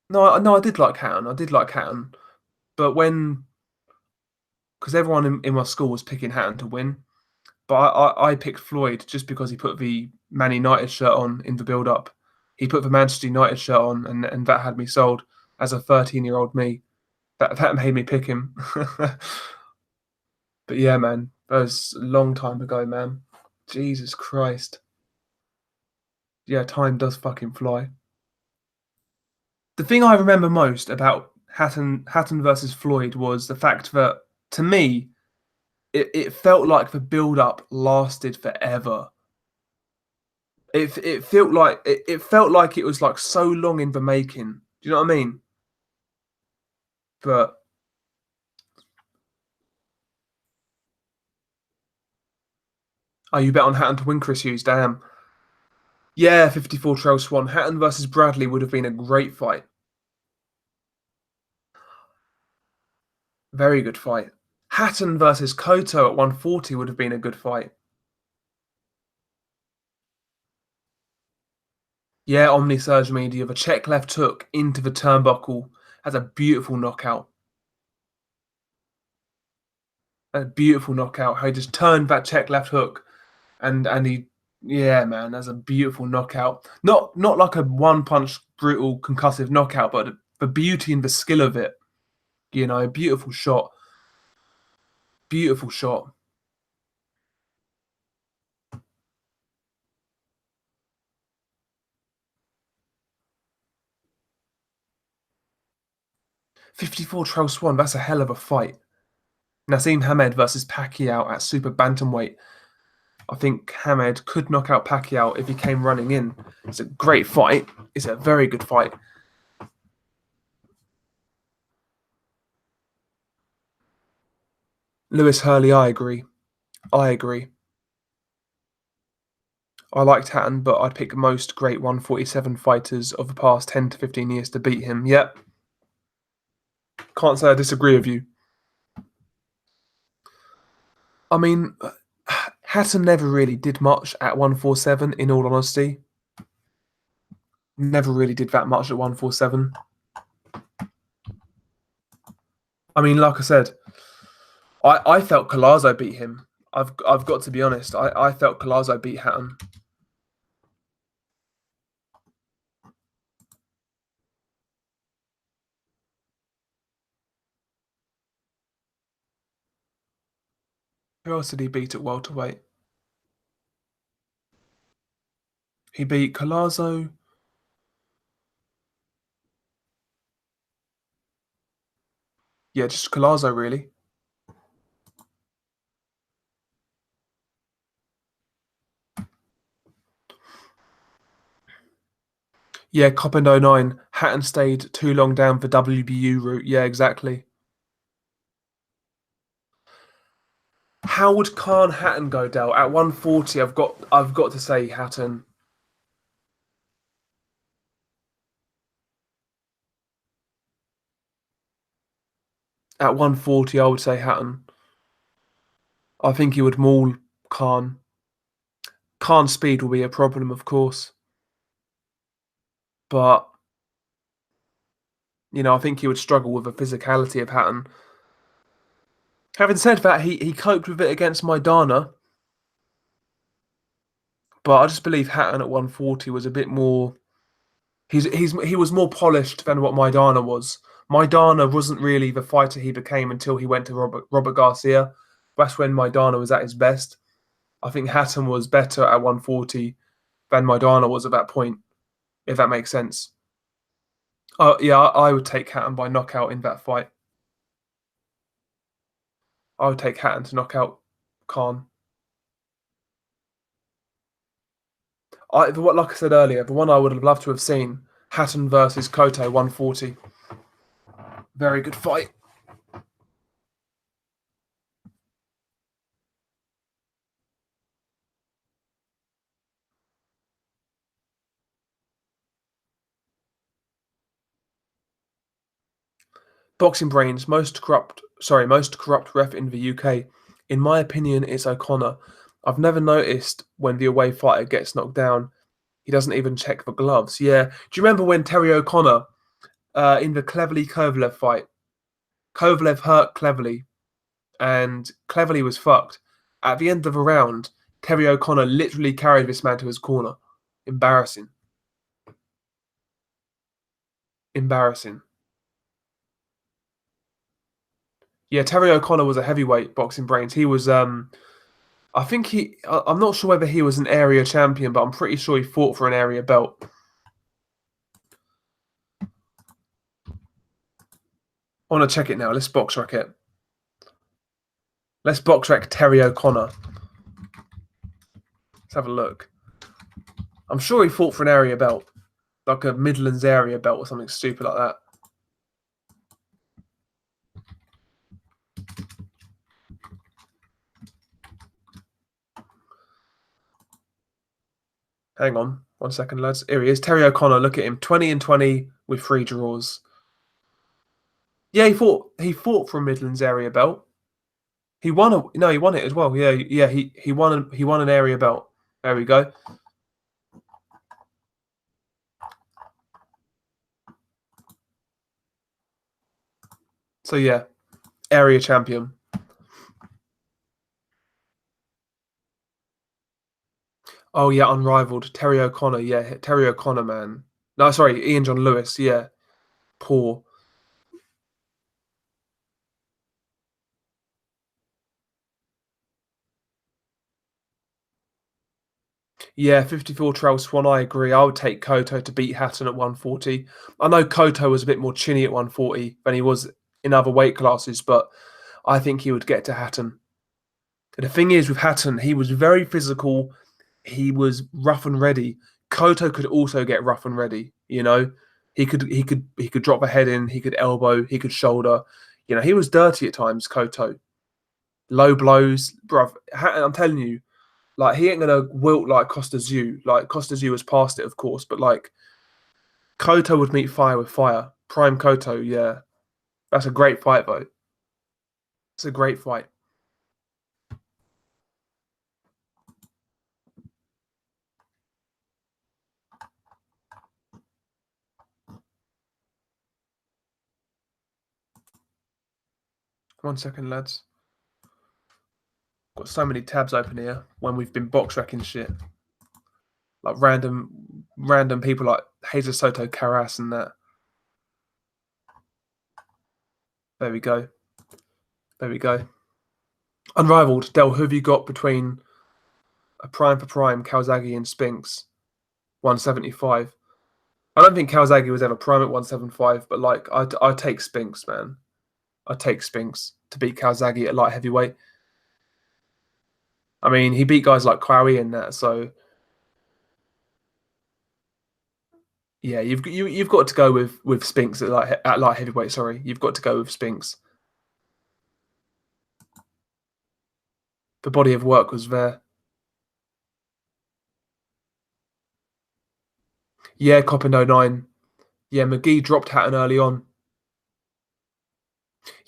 Speaker 1: No, no, I did like Hatton. I did like Hatton. But when, because everyone in my school was picking Hatton to win, but I picked Floyd just because he put the Man United shirt on in the build up. He put the Manchester United shirt on, and that had me sold as a 13-year-old me. That made me pick him. But yeah, man, that was a long time ago, man. Jesus Christ. Yeah, time does fucking fly. The thing I remember most about Hatton versus Floyd was the fact that, to me, it felt like the build up lasted forever. It felt like it was like so long in the making. Do you know what I mean? But oh, you bet on Hatton to win, Chris Hughes. Damn. Yeah, 54 Trail Swan. Hatton versus Bradley would have been a great fight. Very good fight. Hatton versus Koto at 140 would have been a good fight. Yeah, Omni Surge Media. The check left hook into the turnbuckle has a beautiful knockout. A beautiful knockout. How he just turned that check left hook and he, yeah, man, that's a beautiful knockout. Not like a one punch brutal concussive knockout, but the beauty and the skill of it. You know, beautiful shot. Beautiful shot. 54 Trail Swan, that's a hell of a fight. Nassim Hamed versus Pacquiao at super bantamweight. I think Hamed could knock out Pacquiao if he came running in. It's a great fight. It's a very good fight. Lewis Hurley, I agree. I agree. I liked Hatton, but I'd pick most great 147 fighters of the past 10 to 15 years to beat him. Yep. Can't say I disagree with you. I mean, Hatton never really did much at 147, in all honesty. Never really did that much at 147. I mean, like I said, I felt Collazo beat him. I've got to be honest. I felt Collazo beat Hatton. Who else did he beat at welterweight? He beat Collazo. Yeah, just Collazo, really. Yeah, Cop and '09. Hatton stayed too long down the WBU route. Yeah, exactly. How would Khan Hatton go, Dell? At 140, I've got to say Hatton. At 140, I would say Hatton. I think he would maul Khan. Khan's speed will be a problem, of course, but I think he would struggle with the physicality of Hatton. Having said that, he coped with it against Maidana, but I just believe Hatton at 140 was a bit more. He was more polished than what Maidana was. Maidana wasn't really the fighter he became until he went to Robert Garcia. That's when Maidana was at his best. I think Hatton was better at 140 than Maidana was at that point, if that makes sense. Yeah, I would take Hatton by knockout in that fight. I would take Hatton to knock out Khan. Like I said earlier, the one I would have loved to have seen, Hatton versus Koto 140. Very good fight. Boxing Brains, most corrupt ref in the UK. In my opinion, it's O'Connor. I've never noticed when the away fighter gets knocked down, he doesn't even check the gloves. Yeah. Do you remember when Terry O'Connor, in the Cleverly Kovalev fight, Kovalev hurt Cleverly and Cleverly was fucked. At the end of the round, Terry O'Connor literally carried this man to his corner. Embarrassing. Embarrassing. Yeah, Terry O'Connor was a heavyweight boxing brains. He was I think I'm not sure whether he was an area champion, but I'm pretty sure he fought for an area belt. I want to check it now. Let's box rack it. Let's box rack Terry O'Connor. Let's have a look. I'm sure he fought for an area belt, like a Midlands area belt or something stupid like that. Hang on 1 second, lads. Here he is. Terry O'Connor. Look at him. 20-20 with 3 draws. Yeah, he fought for a Midlands area belt. He won he won it as well. Yeah, he won an area belt. There we go. So yeah, area champion. Oh yeah, unrivaled. Terry O'Connor. Yeah, Terry O'Connor, man. No, sorry, Ian John Lewis. Yeah, poor. Yeah, 54 Trail Swan. I agree. I would take Koto to beat Hatton at 140. I know Koto was a bit more chinny at 140 than he was in other weight classes, but I think he would get to Hatton. The thing is with Hatton, he was very physical. He was rough and ready. Koto could also get rough and ready. You know, he could drop a head in. He could elbow. He could shoulder. You know, he was dirty at times. Koto, low blows, bruv. Hatton, I'm telling you, like he ain't gonna wilt like Costa Zoo. Like Costa Zoo has passed it, of course, but like Koto would meet fire with fire. Prime Koto, yeah, that's a great fight, though. It's a great fight. 1 second, lads. Got so many tabs open here when we've been box wrecking shit. Like random people like Jesus Soto Caras and that. There we go. There we go. Unrivaled. Dell, who have you got between a prime for prime, Calzaghe and Spinks? 175. I don't think Calzaghe was ever prime at 175, but like I take Spinks, man. I take Spinks to beat Calzaghe at light heavyweight. I mean, he beat guys like Quarry and that, so yeah, you've got to go with Spinks at light heavyweight. Sorry, you've got to go with Spinks. The body of work was there. Yeah, Coppin 09. Yeah, McGee dropped Hatton early on.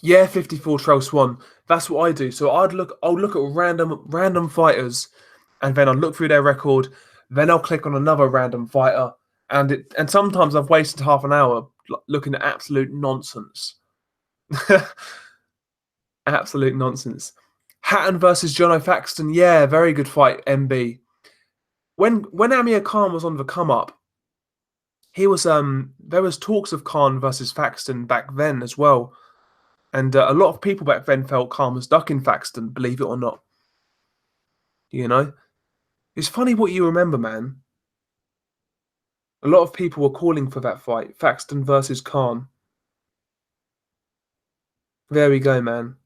Speaker 1: Yeah, 54 Trail Swan. That's what I do. So I'll look at random fighters, and then I'll look through their record. Then I'll click on another random fighter, and sometimes I've wasted half an hour looking at absolute nonsense. Absolute nonsense. Hatton versus John O'Faxton. Yeah, very good fight, MB. When Amir Khan was on the come up, he was there was talks of Khan versus Faxton back then as well, and a lot of people back then felt Khan was ducking Faxton, believe it or not. You know, it's funny what you remember, man. A lot of people were calling for that fight, Faxton versus Khan. There we go, man.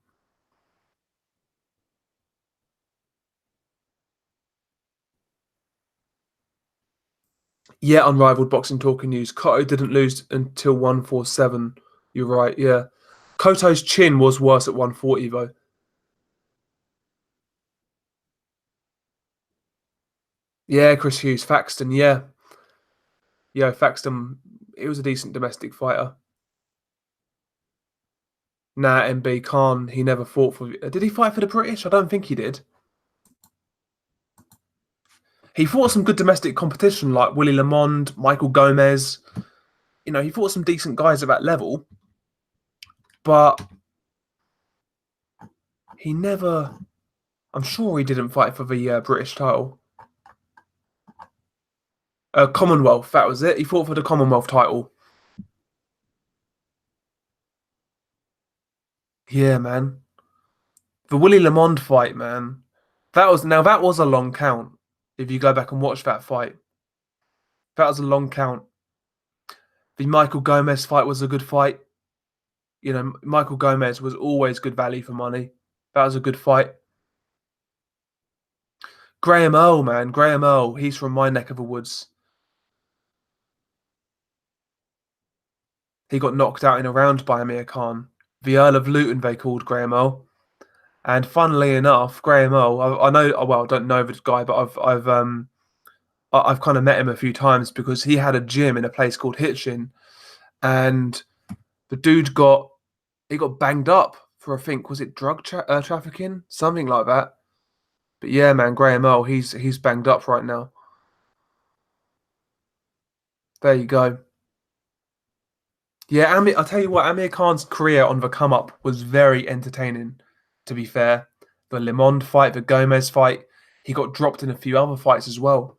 Speaker 1: Yeah, unrivaled boxing talking news. Cotto didn't lose until 147. You're right, yeah. Koto's chin was worse at 140 though. Yeah, Chris Hughes, Faxton, yeah. Yeah, Faxton, he was a decent domestic fighter. Nah, MB Khan, he never fought for. Did he fight for the British? I don't think he did. He fought some good domestic competition like Willie Lamond, Michael Gomez. You know, he fought some decent guys at that level, but he never. I'm sure he didn't fight for the British title. Commonwealth, that was it. He fought for the Commonwealth title. Yeah, man. The Willie Lamond fight, man. That was a long count. If you go back and watch that fight, that was a long count. The Michael Gomez fight was a good fight. You know, Michael Gomez was always good value for money. That was a good fight. Graham Earl, man, Graham Earl. He's from my neck of the woods. He got knocked out in a round by Amir Khan. The Earl of Luton, they called Graham Earl. And funnily enough, Graham Earl, I know, well, I don't know this guy, but I've kind of met him a few times because he had a gym in a place called Hitchin, and the dude got banged up for I think was it trafficking, something like that. But yeah, man, Graham Earl, he's banged up right now. There you go. Yeah, I'll tell you what, Amir Khan's career on the come up was very entertaining. To be fair, the Lemond fight, the Gomez fight, he got dropped in a few other fights as well.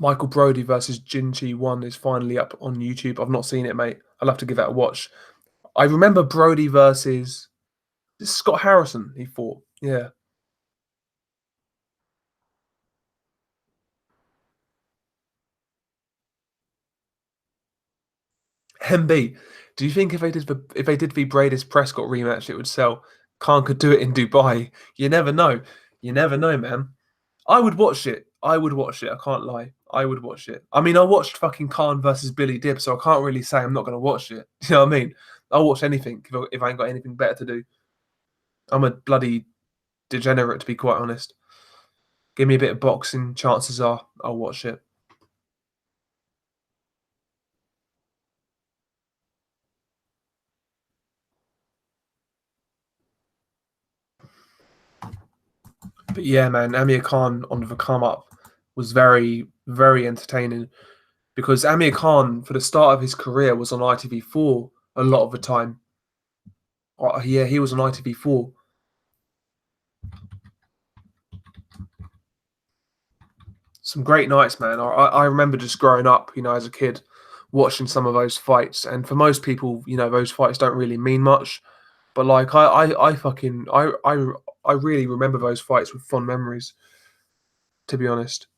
Speaker 1: Michael Brody versus Jinchi One is finally up on YouTube. I've not seen it, mate. I'll have to give that a watch. I remember Brody versus Scott Harrison. He fought. Yeah, MB. Do you think if they did the Bradis Prescott rematch, it would sell? Khan could do it in Dubai. You never know. You never know, man. I would watch it. I would watch it. I can't lie. I would watch it. I mean, I watched fucking Khan versus Billy Dibb, so I can't really say I'm not going to watch it. You know what I mean? I'll watch anything if I ain't got anything better to do. I'm a bloody degenerate, to be quite honest. Give me a bit of boxing, chances are I'll watch it. But yeah, man, Amir Khan on the come up was very, very entertaining because Amir Khan, for the start of his career, was on ITV4 a lot of the time. Yeah, he was on ITV4. Some great nights, man. I remember just growing up, you know, as a kid, watching some of those fights. And for most people, you know, those fights don't really mean much. But like, I fucking, I really remember those fights with fond memories. To be honest,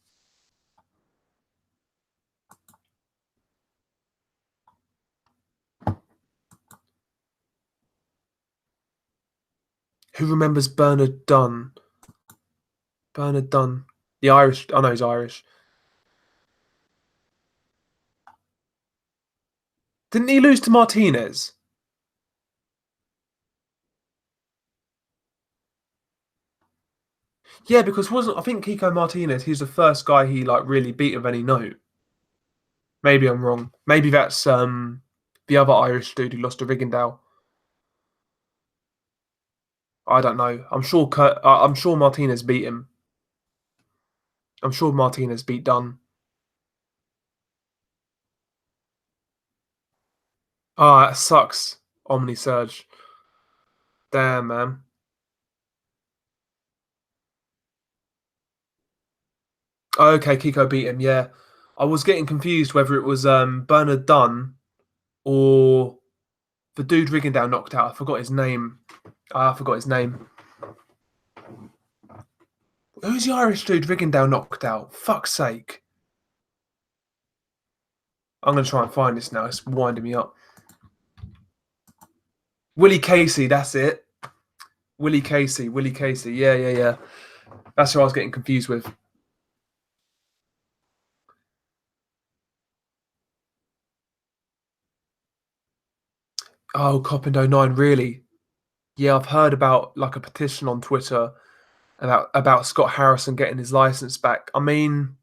Speaker 1: who remembers Bernard Dunn? Bernard Dunn, the Irish. I know he's Irish. Didn't he lose to Martinez? Yeah, because wasn't I think Kiko Martinez? He's the first guy he like really beat of any note. Maybe I'm wrong. Maybe that's the other Irish dude who lost to Rigondeaux. I don't know. I'm sure Martinez beat him. I'm sure Martinez beat Dunn. Ah, it sucks. Omni Surge. Damn, man. Oh, okay, Kiko beat him. Yeah, I was getting confused whether it was Bernard Dunn or the dude Rigondeaux knocked out. I forgot his name. I forgot his name. Who's the Irish dude Rigondeaux knocked out? Fuck's sake. I'm going to try and find this now. It's winding me up. Willie Casey, that's it. Willie Casey. Willie Casey. Yeah, yeah, yeah. That's who I was getting confused with. Oh, Coppin 09, really? Yeah, I've heard about like a petition on Twitter about Scott Harrison getting his license back. I mean,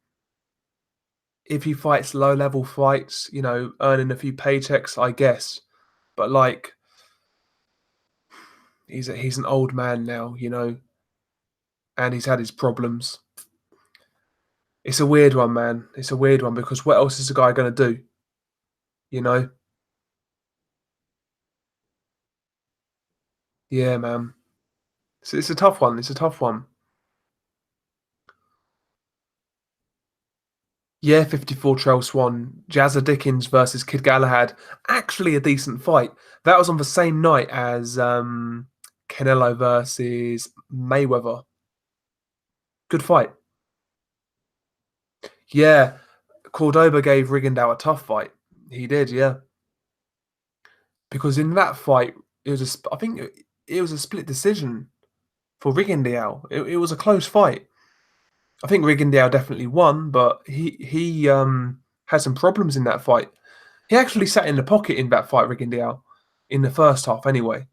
Speaker 1: if he fights low level fights, you know, earning a few paychecks, I guess. But like, he's an old man now, you know, and he's had his problems. It's a weird one, man. It's a weird one because what else is the guy going to do? You know? Yeah, man. It's a tough one. It's a tough one. Yeah, 54 Trail Swan, Jazza Dickens versus Kid Galahad. Actually, a decent fight. That was on the same night as Canelo versus Mayweather. Good fight. Yeah, Cordoba gave Rigondeaux a tough fight. He did, yeah. Because in that fight, I think it was a split decision for Rigondeaux. It was a close fight. I think Rigondeaux definitely won, but he had some problems in that fight. He actually sat in the pocket in that fight, Rigondeaux, in the first half anyway.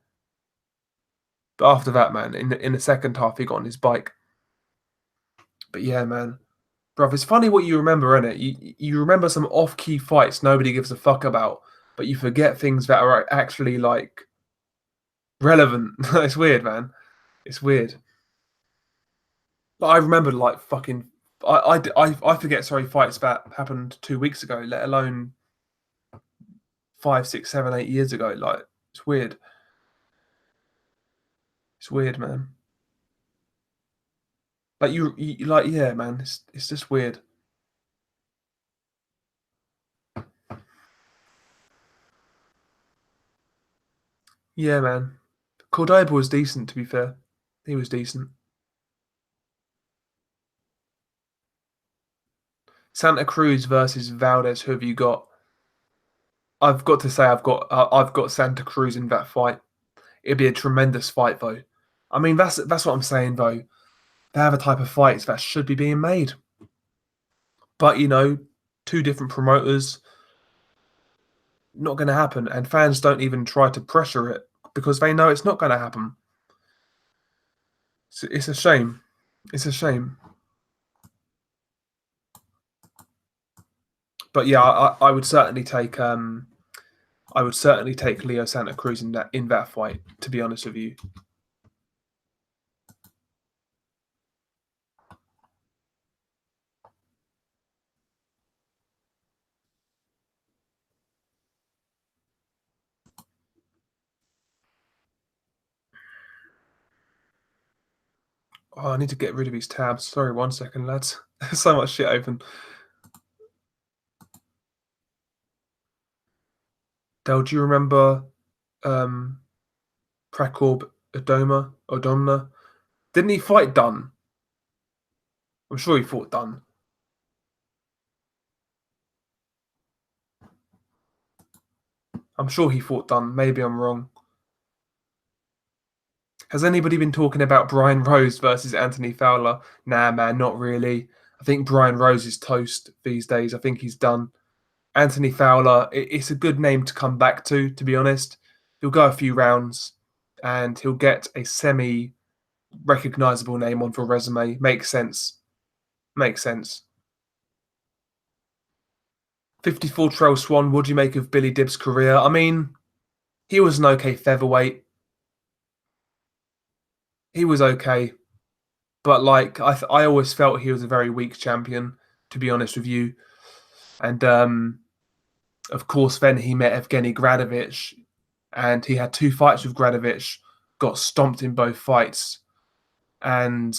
Speaker 1: But after that, man, in the second half, he got on his bike. But yeah, man, bruv, it's funny what you remember, innit? You remember some off-key fights nobody gives a fuck about, but you forget things that are actually like relevant. It's weird, man. It's weird. But I remember like fucking. I forget. Sorry, fights that happened 2 weeks ago, let alone 5, 6, 7, 8 years ago. Like it's weird. It's weird, man. Like you like yeah, man. It's just weird. Yeah, man. Cordoba was decent, to be fair. He was decent. Santa Cruz versus Valdez. Who have you got? I've got to say, I've got Santa Cruz in that fight. It'd be a tremendous fight, though. I mean, that's what I'm saying, though. They have a type of fights that should be being made, but you know, two different promoters, not going to happen, and fans don't even try to pressure it because they know it's not going to happen. It's a shame. It's a shame. But yeah, I would certainly take Leo Santa Cruz in that fight. To be honest with you. Oh, I need to get rid of these tabs. Sorry, 1 second, lads. There's so much shit open. Dell, do you remember Prakorb Odomna? Didn't he fight Dunn? I'm sure he fought Dunn. I'm sure he fought Dunn. Maybe I'm wrong. Has anybody been talking about Brian Rose versus Anthony Fowler? Nah, man, not really. I think Brian Rose is toast these days. I think he's done. Anthony Fowler, it's a good name to come back to be honest. He'll go a few rounds and he'll get a semi recognizable name on for resume. Makes sense. Makes sense. 54 Trail Swan, what do you make of Billy Dibb's career? I mean, he was an okay featherweight. He was okay. But like I always felt he was a very weak champion, to be honest with you. And of course, then he met Evgeny Gradovich, and he had 2 fights with Gradovich, got stomped in both fights, and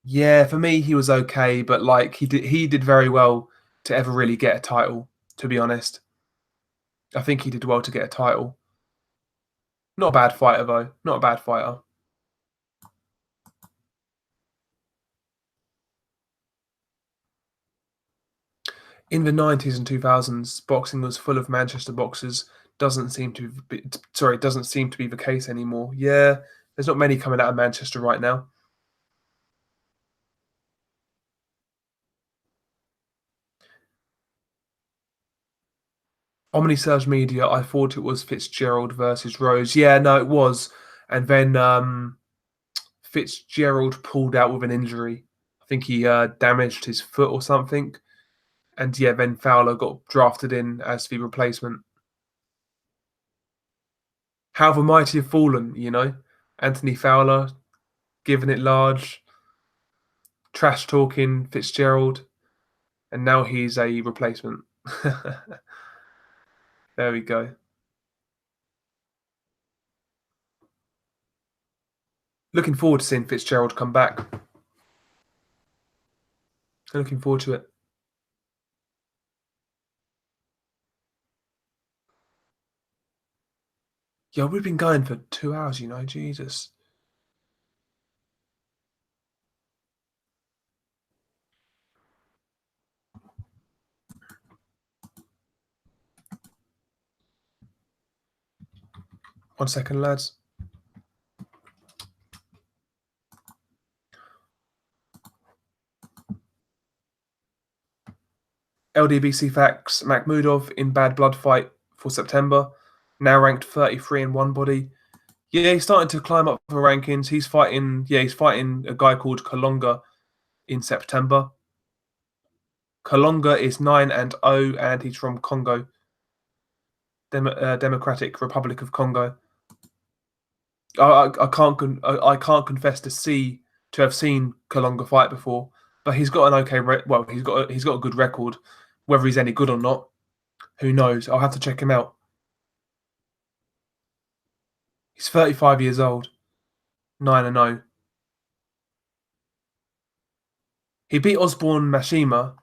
Speaker 1: Yeah, for me, he was okay, but like he did very well to ever really get a title. To be honest, I think he did well to get a title. Not a bad fighter though. Not a bad fighter. In the 90s and 2000s, boxing was full of Manchester boxers. Doesn't seem to be the case anymore. Yeah, there's not many coming out of Manchester right now. Omni Surge Media, I thought it was Fitzgerald versus Rose. Yeah, no, it was. And then Fitzgerald pulled out with an injury. I think he damaged his foot or something. And yeah, then Fowler got drafted in as the replacement. How the mighty have fallen, you know? Anthony Fowler giving it large, trash talking Fitzgerald, and now he's a replacement. There we go. Looking forward to seeing Fitzgerald come back. Looking forward to it. Yeah, we've been going for 2 hours, you know, Jesus. One second, lads. LDBC facts: Makhmudov in bad blood fight for September, now ranked 33 in one body. Yeah, he's starting to climb up the rankings. He's fighting. Yeah, he's fighting a guy called Kalonga in September. Kalonga is 9-0, and he's from Congo, Democratic Republic of Congo. I can't confess to have seen Kalonga fight before, but he's got an okay. He's got a good record. Whether he's any good or not, who knows? I'll have to check him out. He's 35 years old, 9-0. He beat Osborne Mashimana,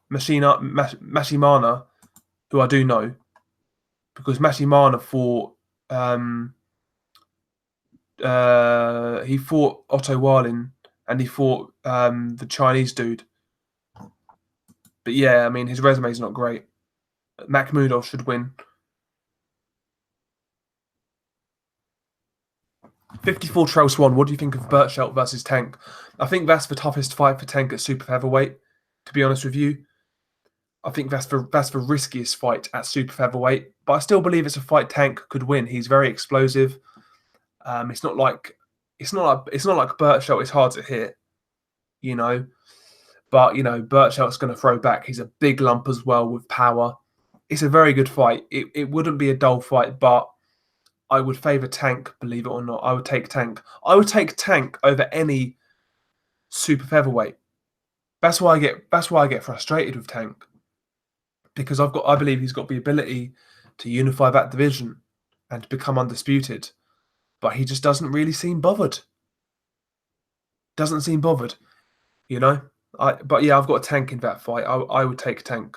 Speaker 1: who I do know, because Mashimana fought. He fought Otto Warlin, and he fought the Chinese dude. But yeah, I mean his resume is not great. Makhmudov should win. 54 Trail Swan. What do you think of Birchelt versus Tank? I think that's the toughest fight for Tank at super featherweight. To be honest with you, I think that's the riskiest fight at super featherweight. But I still believe it's a fight Tank could win. He's very explosive. It's not like Birchelt is hard to hit, you know. But you know, Birchelt's going to throw back. He's a big lump as well with power. It's a very good fight. It wouldn't be a dull fight, but I would favour Tank, believe it or not. I would take Tank. I would take Tank over any super featherweight. That's why I get frustrated with Tank. Because I believe he's got the ability to unify that division and become undisputed. But he just doesn't really seem bothered. Doesn't seem bothered, you know? But yeah, I've got a Tank in that fight. I would take Tank.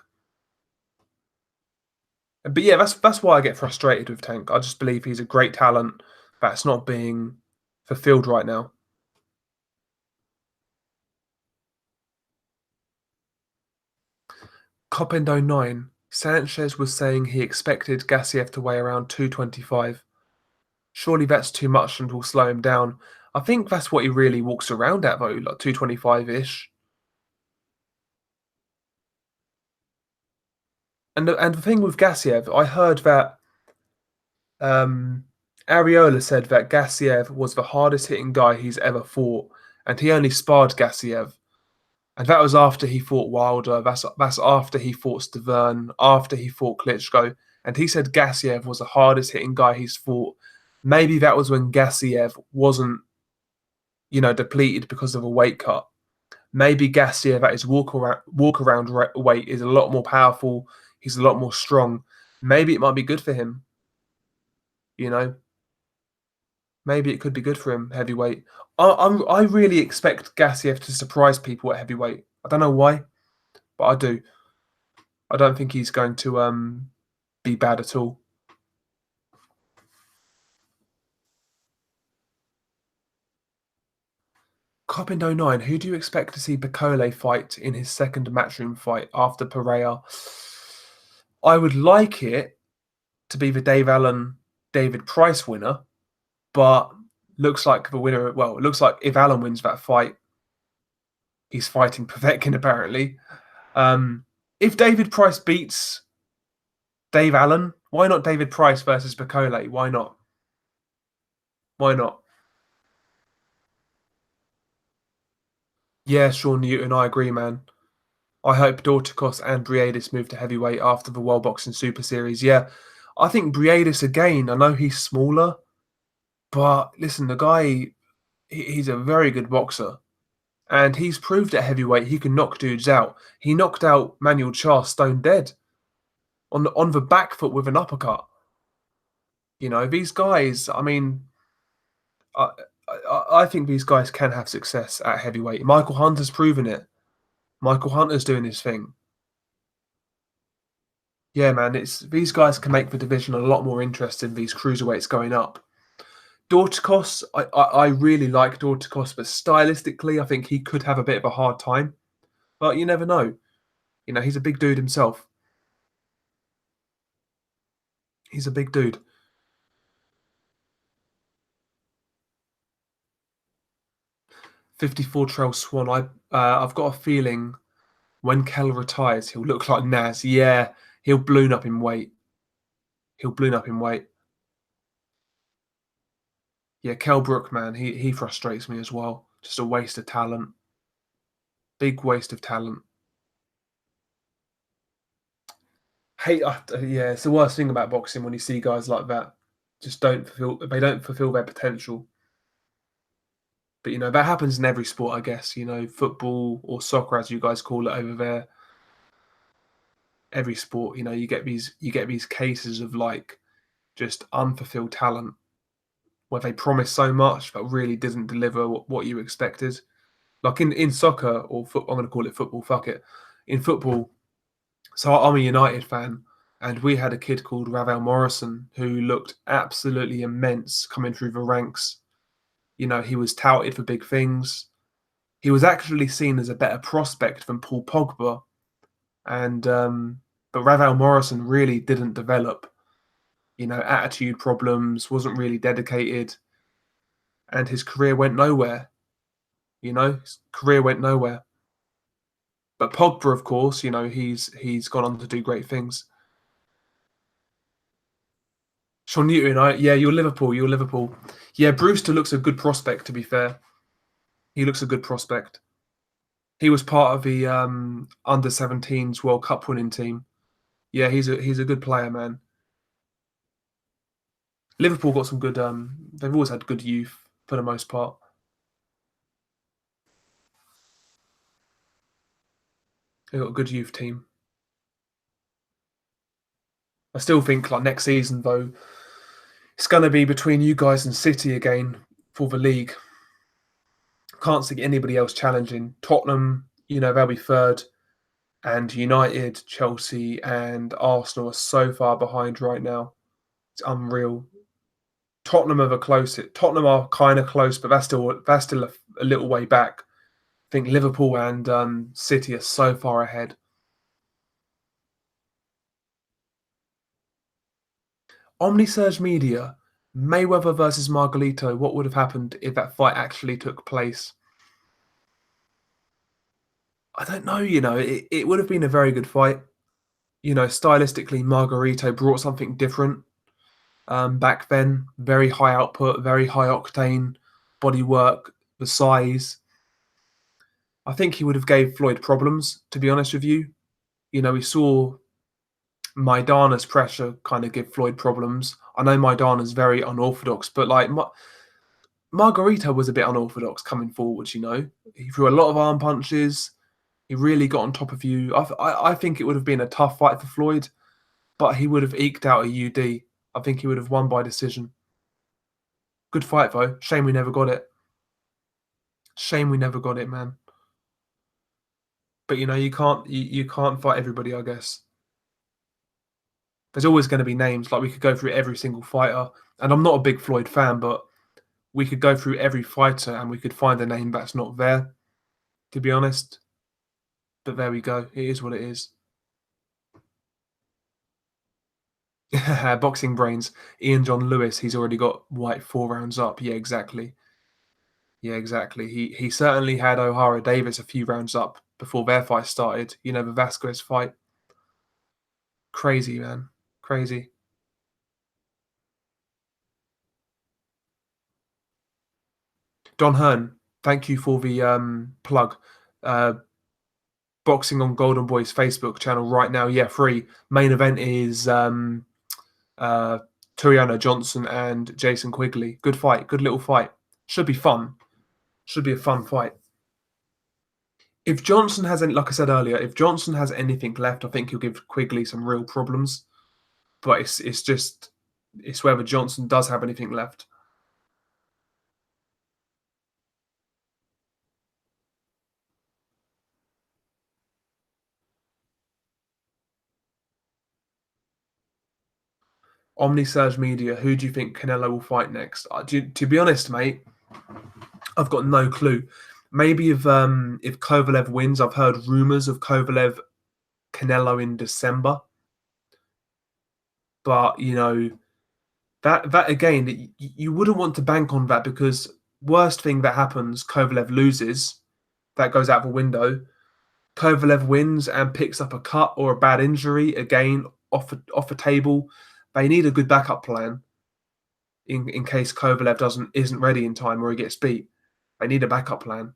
Speaker 1: But yeah, that's why I get frustrated with Tank. I just believe he's a great talent that's not being fulfilled right now. Copendo9. Sanchez was saying he expected Gassiev to weigh around 225. Surely that's too much and will slow him down. I think that's what he really walks around at, though, like 225-ish. And the thing with Gassiev, I heard that Ariola said that Gassiev was the hardest hitting guy he's ever fought, and he only sparred Gassiev. And that was after he fought Wilder. That's after he fought Stavern, after he fought Klitschko. And he said Gassiev was the hardest hitting guy he's fought. Maybe that was when Gassiev wasn't, depleted because of a weight cut. Maybe Gassiev at his walk around weight is a lot more powerful. He's a lot more strong. Maybe it might be good for him. You know. Maybe it could be good for him, heavyweight. I really expect Gassiev to surprise people at heavyweight. I don't know why, but I do. I don't think he's going to be bad at all. Carbon09, who do you expect to see Bacole fight in his second matchroom fight after Pereira? I would like it to be the Dave Allen David Price winner, but looks like the winner. Well, it looks like if Allen wins that fight, he's fighting Povetkin apparently. If David Price beats Dave Allen, why not David Price versus Bacole? Why not? Why not? Yeah, Sean Newton, I agree, man. I hope Dorticos and Briadis move to heavyweight after the World Boxing Super Series. Yeah, I think Briadis again. I know he's smaller, but listen, the guy, he's a very good boxer, and he's proved at heavyweight he can knock dudes out. He knocked out Manuel Charr stone dead on the back foot with an uppercut. You know, these guys. I mean, I, I think these guys can have success at heavyweight. Michael Hunter's proven it. Michael Hunter's doing his thing. Yeah, man, it's these guys can make the division a lot more interesting. These cruiserweights going up. Dorticos, I really like Dorticos, but stylistically, I think he could have a bit of a hard time. But you never know. You know, he's a big dude himself. He's a big dude. 54 Trail Swan. I've got a feeling when Kell retires, he'll look like Naz. Yeah, he'll balloon up in weight. He'll balloon up in weight. Yeah, Kell Brook, man, he frustrates me as well. Just a waste of talent. Big waste of talent. Hate, yeah, it's the worst thing about boxing when you see guys like that. Just don't fulfill their potential. But you know that happens in every sport, I guess. You know, football or soccer, as you guys call it over there. Every sport, you know, you get these cases of like just unfulfilled talent where they promise so much but really didn't deliver what you expected. Like in soccer or I'm going to call it football. Fuck it. In football, so I'm a United fan, and we had a kid called Ravel Morrison who looked absolutely immense coming through the ranks. You know, he was touted for big things. He was actually seen as a better prospect than Paul Pogba, and but Ravel Morrison really didn't develop. You know, attitude problems, wasn't really dedicated, and his career went nowhere. You know, his career went nowhere. But Pogba, of course, you know, he's gone on to do great things. Sean Newton, yeah, you're Liverpool. You're Liverpool. Yeah, Brewster looks a good prospect. To be fair, he looks a good prospect. He was part of the under 17s World Cup winning team. Yeah, he's a good player, man. Liverpool got some good. They've always had good youth for the most part. They've got a good youth team. I still think like next season though, it's going to be between you guys and City again for the league. Can't see anybody else challenging. Tottenham, you know, they'll be third, and United, Chelsea, and Arsenal are so far behind right now. It's unreal. Tottenham are the closest. Tottenham are kind of close, but that's still a little way back. I think Liverpool and City are so far ahead. Omnisurge Media, Mayweather versus Margalito. What would have happened if that fight actually took place? I don't know. You know, it would have been a very good fight. You know, stylistically, Margarito brought something different back then. Very high output, very high octane body work, the size. I think he would have gave Floyd problems, to be honest with you. You know, we saw Maidana's pressure kind of give Floyd problems. I know Maidana's very unorthodox, but like Margarito was a bit unorthodox coming forwards, you know. He threw a lot of arm punches. He really got on top of you. I think it would have been a tough fight for Floyd, but he would have eked out a UD. I think he would have won by decision. Good fight though. Shame we never got it. Shame we never got it, man. But you can't fight everybody, I guess. There's always going to be names. Like we could go through every single fighter, and I'm not a big Floyd fan, but we could go through every fighter and we could find a name that's not there. To be honest, but there we go. It is what it is. Boxing brains. Ian John Lewis. He's already got White 4 rounds up. Yeah, exactly. Yeah, exactly. He certainly had O'Hara Davis a few rounds up before their fight started. You know, the Vasquez fight. Crazy, man. Crazy. Don Hearn, thank you for the plug. Uh, Boxing on Golden Boy's Facebook channel right now. Yeah, free. Main event is uh, Turiano Johnson and Jason Quigley. Good fight. Good little fight. Should be fun. Should be a fun fight. If Johnson has any, like I said earlier, if Johnson has anything left, I think he'll give Quigley some real problems. But it's whether Johnson does have anything left. Omnisurge Media, who do you think Canelo will fight next? To be honest, mate, I've got no clue. Maybe if Kovalev wins, I've heard rumors of Kovalev Canelo in December. But that again, you wouldn't want to bank on that because worst thing that happens, Kovalev loses, that goes out the window. Kovalev wins and picks up a cut or a bad injury again off a table. They need a good backup plan in case Kovalev isn't ready in time or he gets beat. They need a backup plan.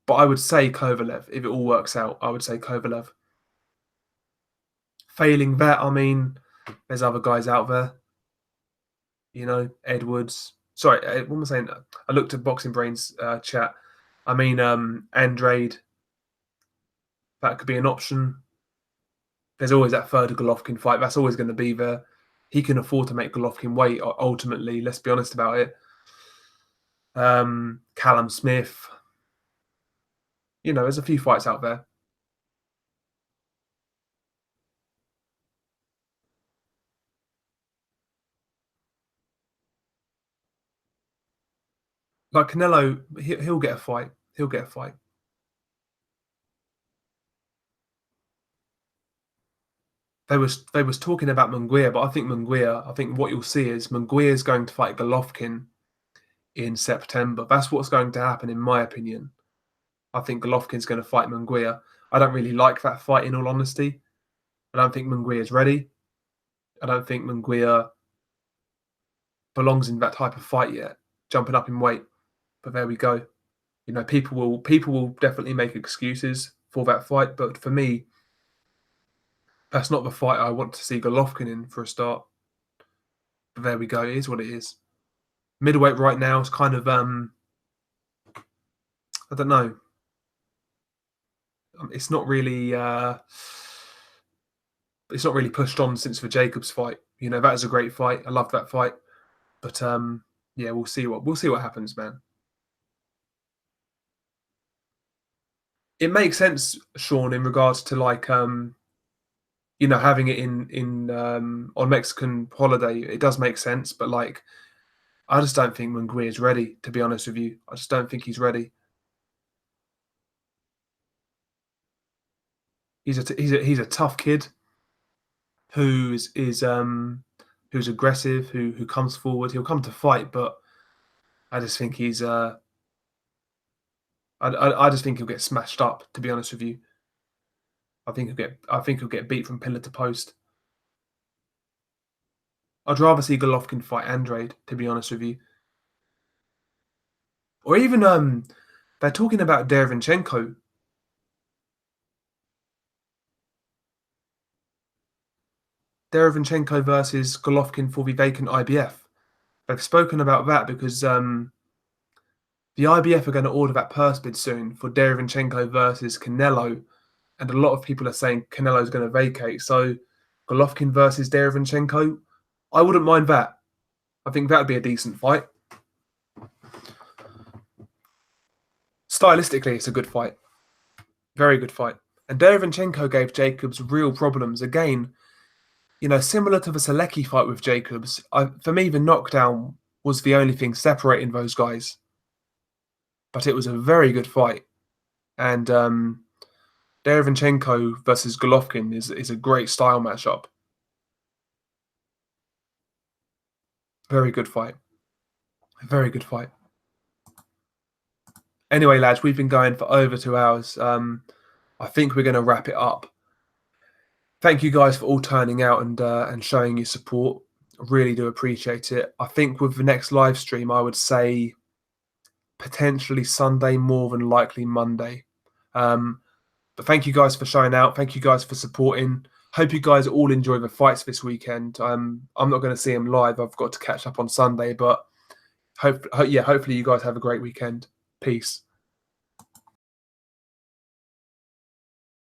Speaker 1: But I would say Kovalev if it all works out. I would say Kovalev. Failing that, I mean, there's other guys out there. Edwards. Sorry, what am I saying? I looked at Boxing Brains chat. I mean, Andrade. That could be an option. There's always that third Golovkin fight. That's always going to be there. He can afford to make Golovkin wait, ultimately. Let's be honest about it. Callum Smith. There's a few fights out there. Like Canelo, he'll get a fight. He'll get a fight. They was talking about Munguia, but I think what you'll see is Munguia is going to fight Golovkin in September. That's what's going to happen, in my opinion. I think Golovkin's going to fight Munguia. I don't really like that fight, in all honesty. I don't think Munguia's ready. I don't think Munguia belongs in that type of fight yet, jumping up in weight. But there we go. People will definitely make excuses for that fight, but for me, that's not the fight I want to see Golovkin in for a start. But there we go. It is what it is. Middleweight right now is kind of I don't know. It's not really pushed on since the Jacobs fight. That is a great fight. I love that fight. But yeah, we'll see what happens, man. It makes sense, Sean, in regards to like having it in on Mexican holiday. It does make sense, but like I just don't think Munguia is ready, to be honest with you. I just don't think he's ready. He's a tough kid who's aggressive, who comes forward. He'll come to fight, but I just think I just think he'll get smashed up, to be honest with you. I think he'll get beat from pillar to post. I'd rather see Golovkin fight Andrade, to be honest with you. Or even they're talking about Derevyanchenko. Derevyanchenko versus Golovkin for the vacant IBF. They've spoken about that because the IBF are going to order that purse bid soon for Derevyanchenko versus Canelo, and a lot of people are saying Canelo's going to vacate. So Golovkin versus Derevyanchenko, I wouldn't mind that. I think that'd be a decent fight. Stylistically, it's a good fight. Very good fight. And Derevyanchenko gave Jacobs real problems. Again, similar to the Selecki fight with Jacobs, for me, the knockdown was the only thing separating those guys. But it was a very good fight. And Derevyanchenko versus Golovkin is a great style matchup. Very good fight. Very good fight. Anyway, lads, we've been going for over 2 hours. I think we're going to wrap it up. Thank you guys for all turning out and showing your support. I really do appreciate it. I think with the next live stream, I would say potentially Sunday, more than likely Monday. But thank you guys for showing out. Thank you guys for supporting. Hope you guys all enjoy the fights this weekend. I'm not going to see them live. I've got to catch up on Sunday, but hopefully you guys have a great weekend. Peace.